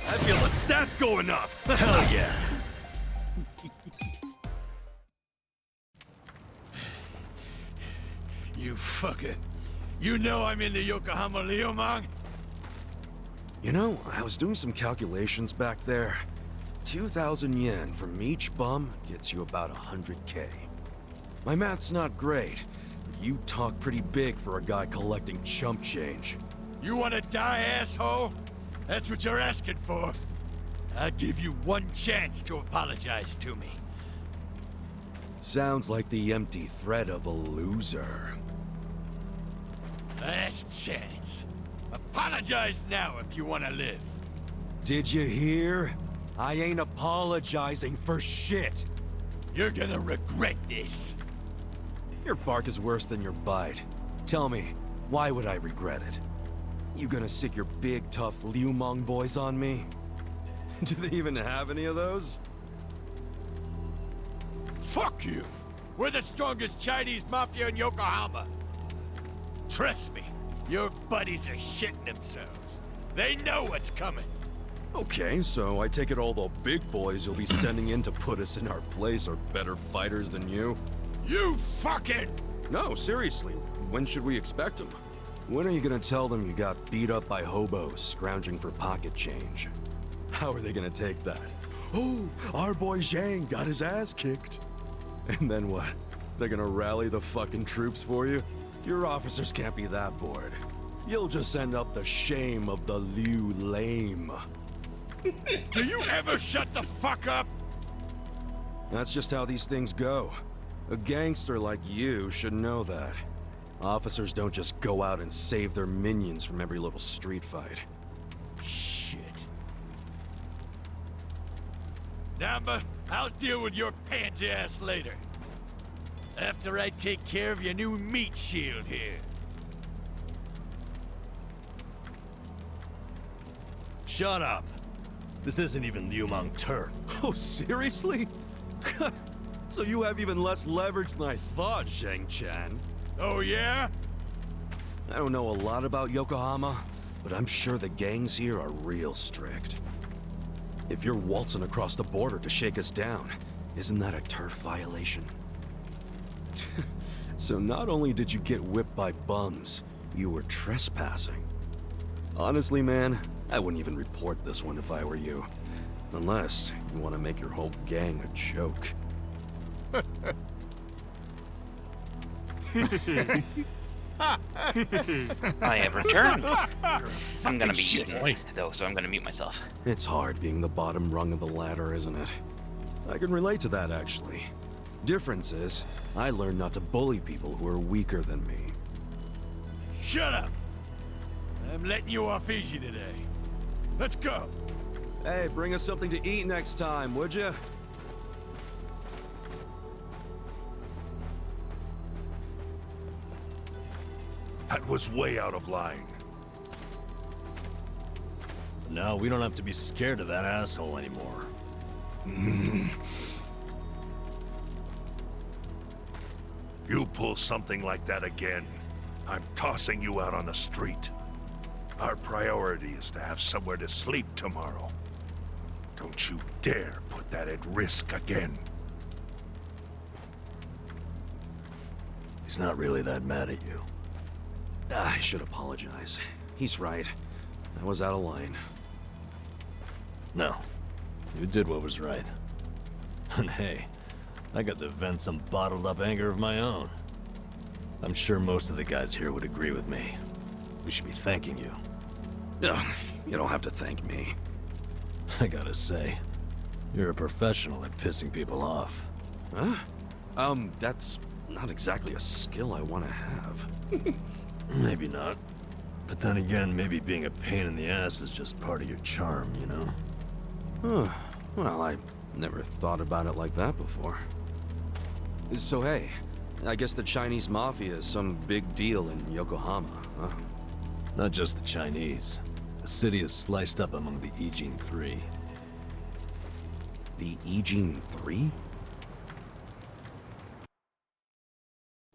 I feel the stats going up. Hell yeah. You fucker. You know I'm in the Yokohama Leomang? You know, I was doing some calculations back there. 2,000 yen from each bum gets you about 100K. My math's not great, but you talk pretty big for a guy collecting chump change. You wanna die, asshole? That's what you're asking for. I'll give you one chance to apologize to me. Sounds like the empty threat of a loser. Last chance. Apologize now if you wanna live. Did you hear? I ain't apologizing for shit. You're gonna regret this. Your bark is worse than your bite. Tell me, why would I regret it? You gonna sick your big, tough Liu Mong boys on me? Do they even have any of those? Fuck you! We're the strongest Chinese mafia in Yokohama. Trust me, your buddies are shitting themselves. They know what's coming. Okay, so I take it all the big boys you'll be sending in to put us in our place are better fighters than you? You fucking... No, seriously, when should we expect them? When are you gonna tell them you got beat up by hobos scrounging for pocket change? How are they gonna take that? Oh, our boy Zhang got his ass kicked. And then what? They're gonna rally the fucking troops for you? Your officers can't be that bored. You'll just send up the shame of the Liu lame. Do you ever shut the fuck up? That's just how these things go. A gangster like you should know that. Officers don't just go out and save their minions from every little street fight. Shit. Namba, I'll deal with your pansy ass later. After I take care of your new meat shield here. Shut up. This isn't even Liu Mong turf. Oh, seriously? So you have even less leverage than I thought, Zhang Chan. Oh, yeah? I don't know a lot about Yokohama, but I'm sure the gangs here are real strict. If you're waltzing across the border to shake us down, isn't that a turf violation? So not only did you get whipped by bums, you were trespassing. Honestly, man, I wouldn't even report this one if I were you. Unless you want to make your whole gang a joke. I have returned. I'm gonna be eaten, though, so I'm gonna mute myself. It's hard being the bottom rung of the ladder, isn't it? I can relate to that, actually. Difference is, I learned not to bully people who are weaker than me. Shut up! I'm letting you off easy today. Let's go! Hey, bring us something to eat next time, would you? That was way out of line. No, we don't have to be scared of that asshole anymore. You pull something like that again, I'm tossing you out on the street. Our priority is to have somewhere to sleep tomorrow. Don't you dare put that at risk again. He's not really that mad at you. I should apologize. He's right. I was out of line. No. You did what was right. And hey, I got to vent some bottled up anger of my own. I'm sure most of the guys here would agree with me. We should be thanking you. Ugh, you don't have to thank me. I gotta say, you're a professional at pissing people off. Huh? That's not exactly a skill I want to have. Maybe not. But then again, maybe being a pain in the ass is just part of your charm, you know? Huh. Well, I never thought about it like that before. So hey, I guess the Chinese Mafia is some big deal in Yokohama, huh? Not just the Chinese. The city is sliced up among the Ijin Three. The Ijin Three?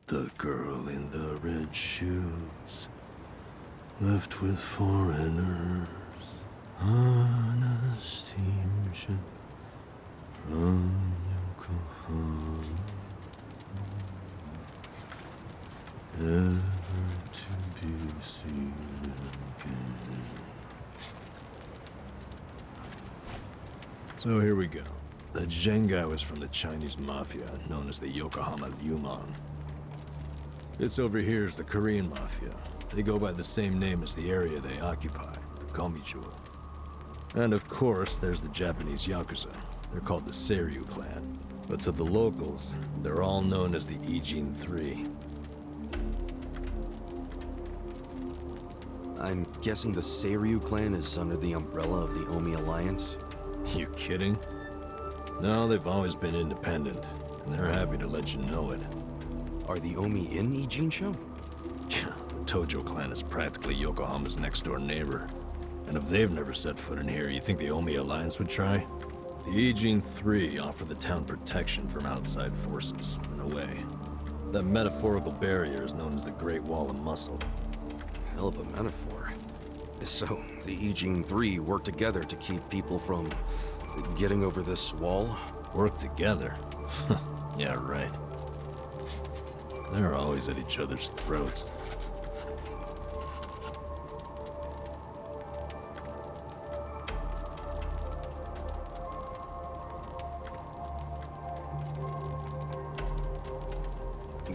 The girl in the red shoes, left with foreigners, on a steamship from Yokohama, never to be seen again. So here we go. The Zheng guy was from the Chinese mafia, known as the Yokohama Yumon. This over here is the Korean mafia. They go by the same name as the area they occupy, the Komijo. And of course, there's the Japanese Yakuza. They're called the Seiryu clan. But to the locals, they're all known as the Ijin 3. I'm guessing the Seiryu clan is under the umbrella of the Omi Alliance? You kidding? No, they've always been independent, and they're happy to let you know it. Are the Omi in Ijin-sho? Yeah, the Tojo clan is practically Yokohama's next-door neighbor. And if they've never set foot in here, you think the Omi Alliance would try? The Ijin 3 offer the town protection from outside forces, in a way. That metaphorical barrier is known as the Great Wall of Muscle. Hell of a metaphor. So, the Ijin 3 work together to keep people from getting over this wall? Work together? Yeah, right. They're always at each other's throats.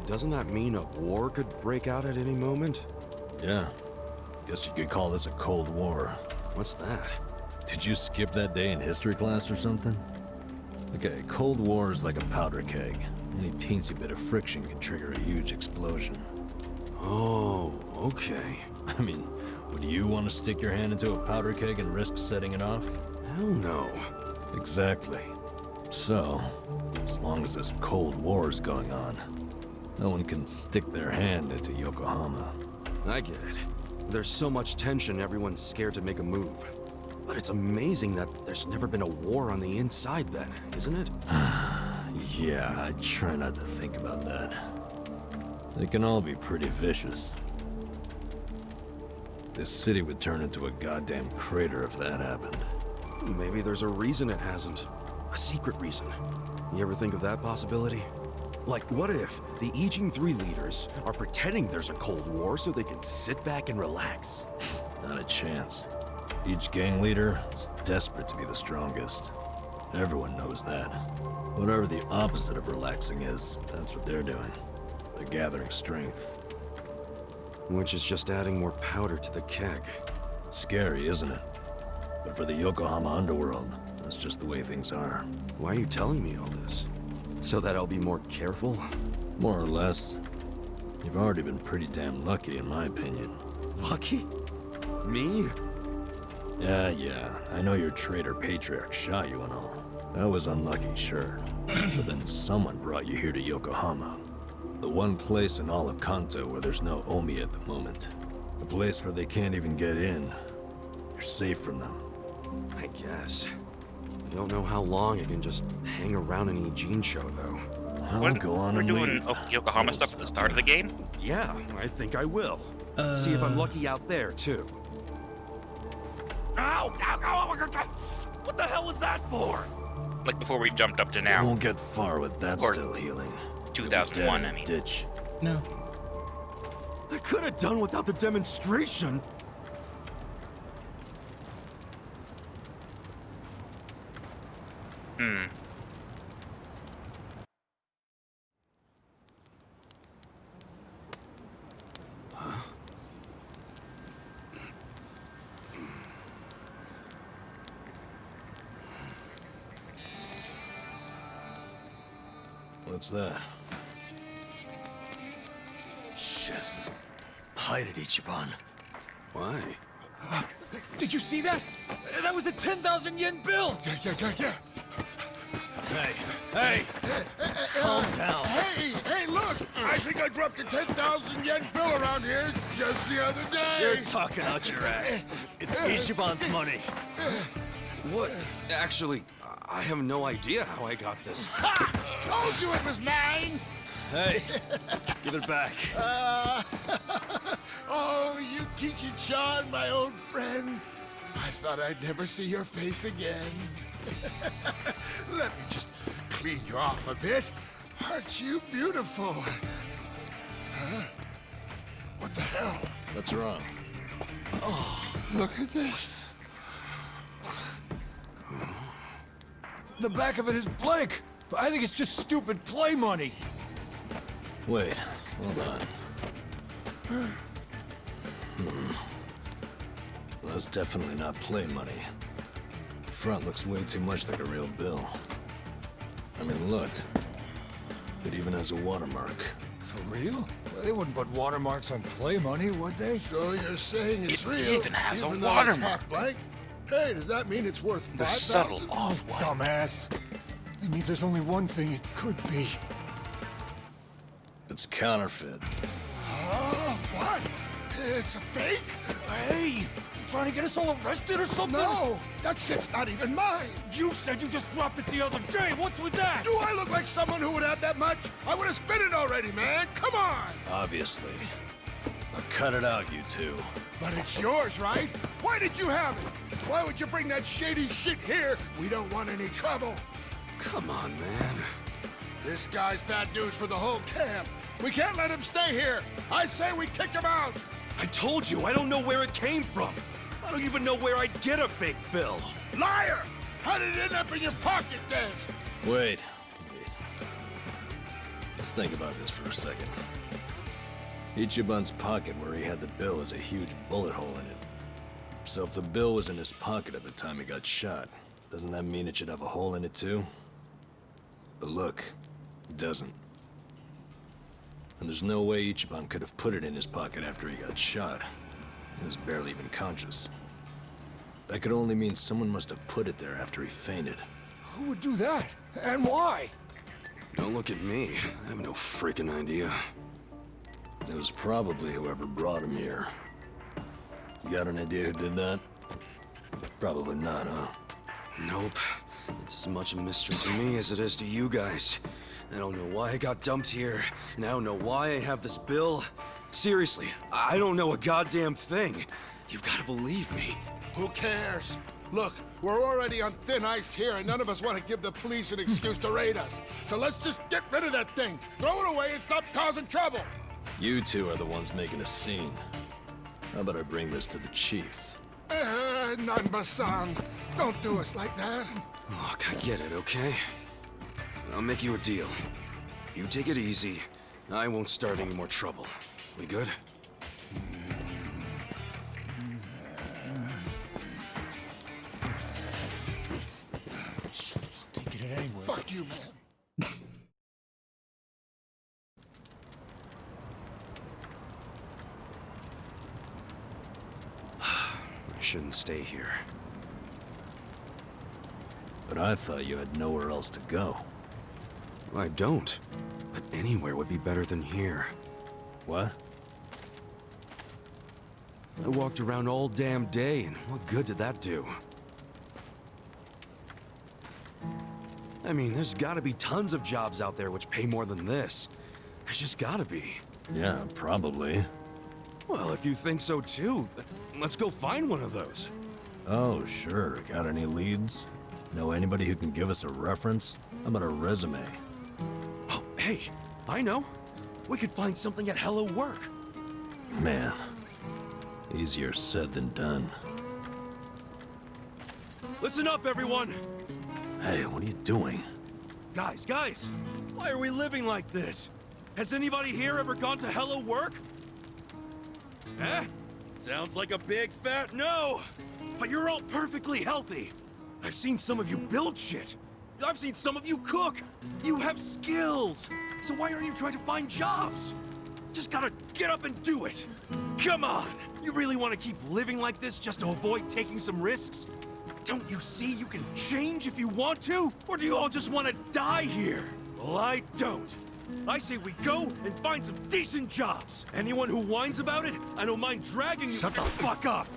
Doesn't that mean a war could break out at any moment? Yeah. Guess you could call this a Cold War. What's that? Did you skip that day in history class or something? Okay, Cold War is like a powder keg. Any teensy bit of friction can trigger a huge explosion. Oh, okay. I mean, would you want to stick your hand into a powder keg and risk setting it off? Hell no. Exactly. So, as long as this Cold War is going on, no one can stick their hand into Yokohama. I get it. There's so much tension, everyone's scared to make a move. But it's amazing that there's never been a war on the inside then, isn't it? Yeah, I try not to think about that. They can all be pretty vicious. This city would turn into a goddamn crater if that happened. Maybe there's a reason it hasn't. A secret reason. You ever think of that possibility? Like, what if the Ijin 3 leaders are pretending there's a Cold War so they can sit back and relax? Not a chance. Each gang leader is desperate to be the strongest. Everyone knows that. Whatever the opposite of relaxing is, that's what they're doing. They're gathering strength. Which is just adding more powder to the keg. Scary, isn't it? But for the Yokohama underworld, that's just the way things are. Why are you telling me all this? So that I'll be more careful? More or less. You've already been pretty damn lucky, in my opinion. Lucky? Me? Yeah. I know your traitor patriarch shot you and all. That was unlucky, sure. But then someone brought you here to Yokohama. The one place in all of Kanto where there's no Omi at the moment. A place where they can't even get in. You're safe from them. I guess. I don't know how long I can just hang around an Ijin-sho, though. I'll go on and doing leave. Yokohama stuff at the start of the game? Yeah, I think I will. See if I'm lucky out there, too. Ow! What the hell was that for? Like before we jumped up to now. Won't get far with that Or still healing. 2001, I mean. Ditch. No. I could have done without the demonstration. What's that? Shit. Hide it, Ichiban. Why? Did you see that? That was a 10,000 yen bill! Yeah. Hey! Calm down. Hey, look! I think I dropped a 10,000 yen bill around here just the other day. You're talking out your ass. It's Ichiban's money. What? Actually, I have no idea how I got this. Ha! Told you it was mine! Hey, give it back. Oh, Yukichi-chan, my old friend. I thought I'd never see your face again. Let me just clean you off a bit. Aren't you beautiful? Huh? What the hell? What's wrong? Oh, look at this. The back of it is blank. I think it's just stupid play money. Wait, hold on. Well, that's definitely not play money. The front looks way too much like a real bill. I mean, look. It even has a watermark. For real? Well, they wouldn't put watermarks on play money, would they? So you're saying it's It real, even has a though it's watermark. half blank? Hey, does that mean it's worth The subtle 5,000? off-white. Dumbass. It means there's only one thing it could be. It's counterfeit. What? It's a fake? Hey, you trying to get us all arrested or something? No, that shit's not even mine. You said you just dropped it the other day. What's with that? Do I look like someone who would have that much? I would have spent it already, man. Come on. Obviously. Now cut it out, you two. But it's yours, right? Why did you have it? Why would you bring that shady shit here? We don't want any trouble. Come on, man. This guy's bad news for the whole camp. We can't let him stay here. I say we kick him out. I told you, I don't know where it came from. I don't even know where I'd get a fake bill. Liar! How did it end up in your pocket then? Wait. Let's think about this for a second. Ichiban's pocket where he had the bill has a huge bullet hole in it. So if the bill was in his pocket at the time he got shot, doesn't that mean it should have a hole in it too? But look, it doesn't. And there's no way Ichiban could have put it in his pocket after he got shot. He was barely even conscious. That could only mean someone must have put it there after he fainted. Who would do that? And why? Don't look at me. I have no freaking idea. It was probably whoever brought him here. You got an idea who did that? Probably not, huh? Nope. It's as much a mystery to me as it is to you guys. I don't know why I got dumped here, and I don't know why I have this bill. Seriously, I don't know a goddamn thing. You've got to believe me. Who cares? Look, we're already on thin ice here, and none of us want to give the police an excuse to raid us. So let's just get rid of that thing. Throw it away and stop causing trouble. You two are the ones making a scene. How about I bring this to the chief? Nanba-san, don't do us like that. Look, I get it, okay? I'll make you a deal. You take it easy. I won't start any more trouble. We good? Just taking it anyway. Fuck you, man. I shouldn't stay here. But I thought you had nowhere else to go. I don't. But anywhere would be better than here. What? I walked around all damn day, and what good did that do? I mean, there's gotta be tons of jobs out there which pay more than this. There's just gotta be. Yeah, probably. Well, if you think so too, let's go find one of those. Oh, sure. Got any leads? Know anybody who can give us a reference? How about a resume? Oh, hey, I know. We could find something at Hello Work. Man, easier said than done. Listen up, everyone! Hey, what are you doing? Guys, why are we living like this? Has anybody here ever gone to Hello Work? Eh? Sounds like a big fat no! But you're all perfectly healthy! I've seen some of you build shit! I've seen some of you cook! You have skills! So why aren't you trying to find jobs? Just gotta get up and do it! Come on! You really want to keep living like this just to avoid taking some risks? Don't you see you can change if you want to? Or do you all just want to die here? Well, I don't. I say we go and find some decent jobs. Anyone who whines about it, I don't mind dragging you— Shut the fuck up!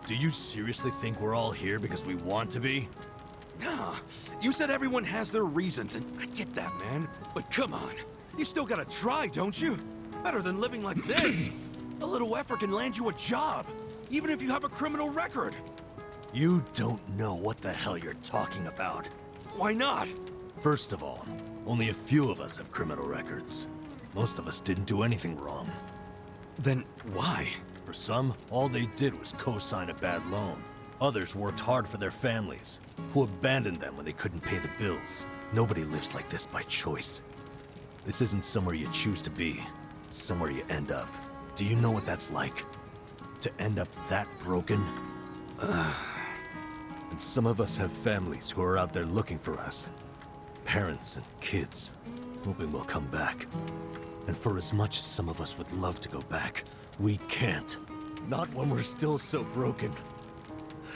Do you seriously think we're all here because we want to be? Nah, you said everyone has their reasons, and I get that, man. But come on, you still gotta try, don't you? Better than living like this. A little effort can land you a job, even if you have a criminal record. You don't know what the hell you're talking about. Why not? First of all, only a few of us have criminal records. Most of us didn't do anything wrong. Then why? For some, all they did was co-sign a bad loan. Others worked hard for their families, who abandoned them when they couldn't pay the bills. Nobody lives like this by choice. This isn't somewhere you choose to be. It's somewhere you end up. Do you know what that's like? To end up that broken? And some of us have families who are out there looking for us. Parents and kids, hoping we'll come back. And for as much as some of us would love to go back, we can't. Not when we're still so broken.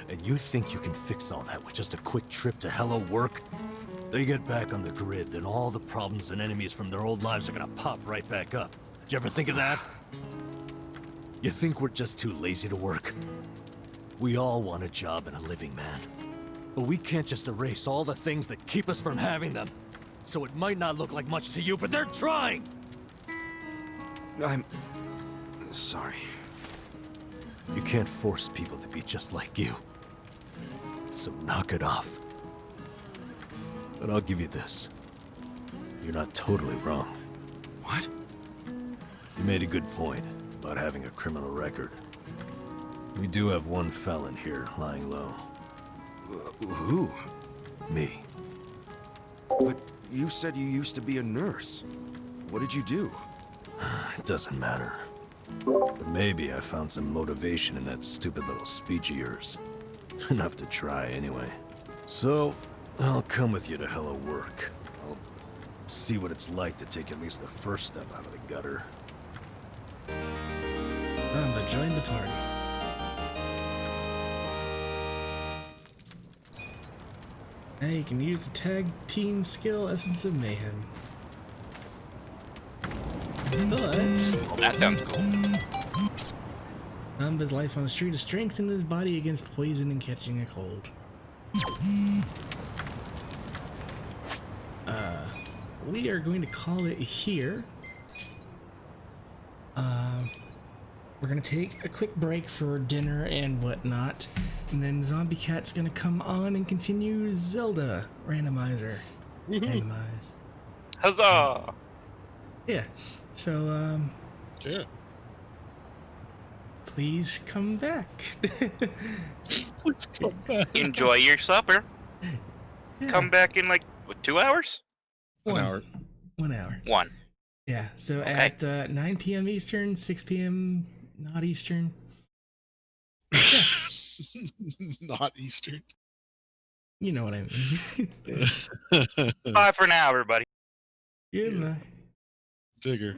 And you think you can fix all that with just a quick trip to Hello Work? They get back on the grid, then all the problems and enemies from their old lives are gonna pop right back up. Did you ever think of that? You think we're just too lazy to work? We all want a job and a living, man. But we can't just erase all the things that keep us from having them. So it might not look like much to you, but they're trying! I'm... sorry. You can't force people to be just like you. So knock it off. But I'll give you this. You're not totally wrong. What? You made a good point about having a criminal record. We do have one felon here lying low. Who? Me. But you said you used to be a nurse. What did you do? It doesn't matter. But maybe I found some motivation in that stupid little speech of yours. Enough to try, anyway. So, I'll come with you to Hello Work. I'll see what it's like to take at least the first step out of the gutter. But join the party. Now you can use the tag team skill Essence of Mayhem. But that sounds cool. His life on the street to strengthen his body against poison and catching a cold. We are going to call it here. We're gonna take a quick break for dinner and whatnot, and then Zombie Cat's gonna come on and continue Zelda Randomizer. Randomize. Huzzah! Yeah. So Sure. Please come back. Please come back. Enjoy your supper. Yeah. Come back in like, what, 2 hours? 1 hour. 1 hour. 1. Yeah, so Okay. at 9 p.m. Eastern, 6 p.m. not Eastern. Not Eastern. You know what I mean. Bye for now, everybody. Goodbye. Digger.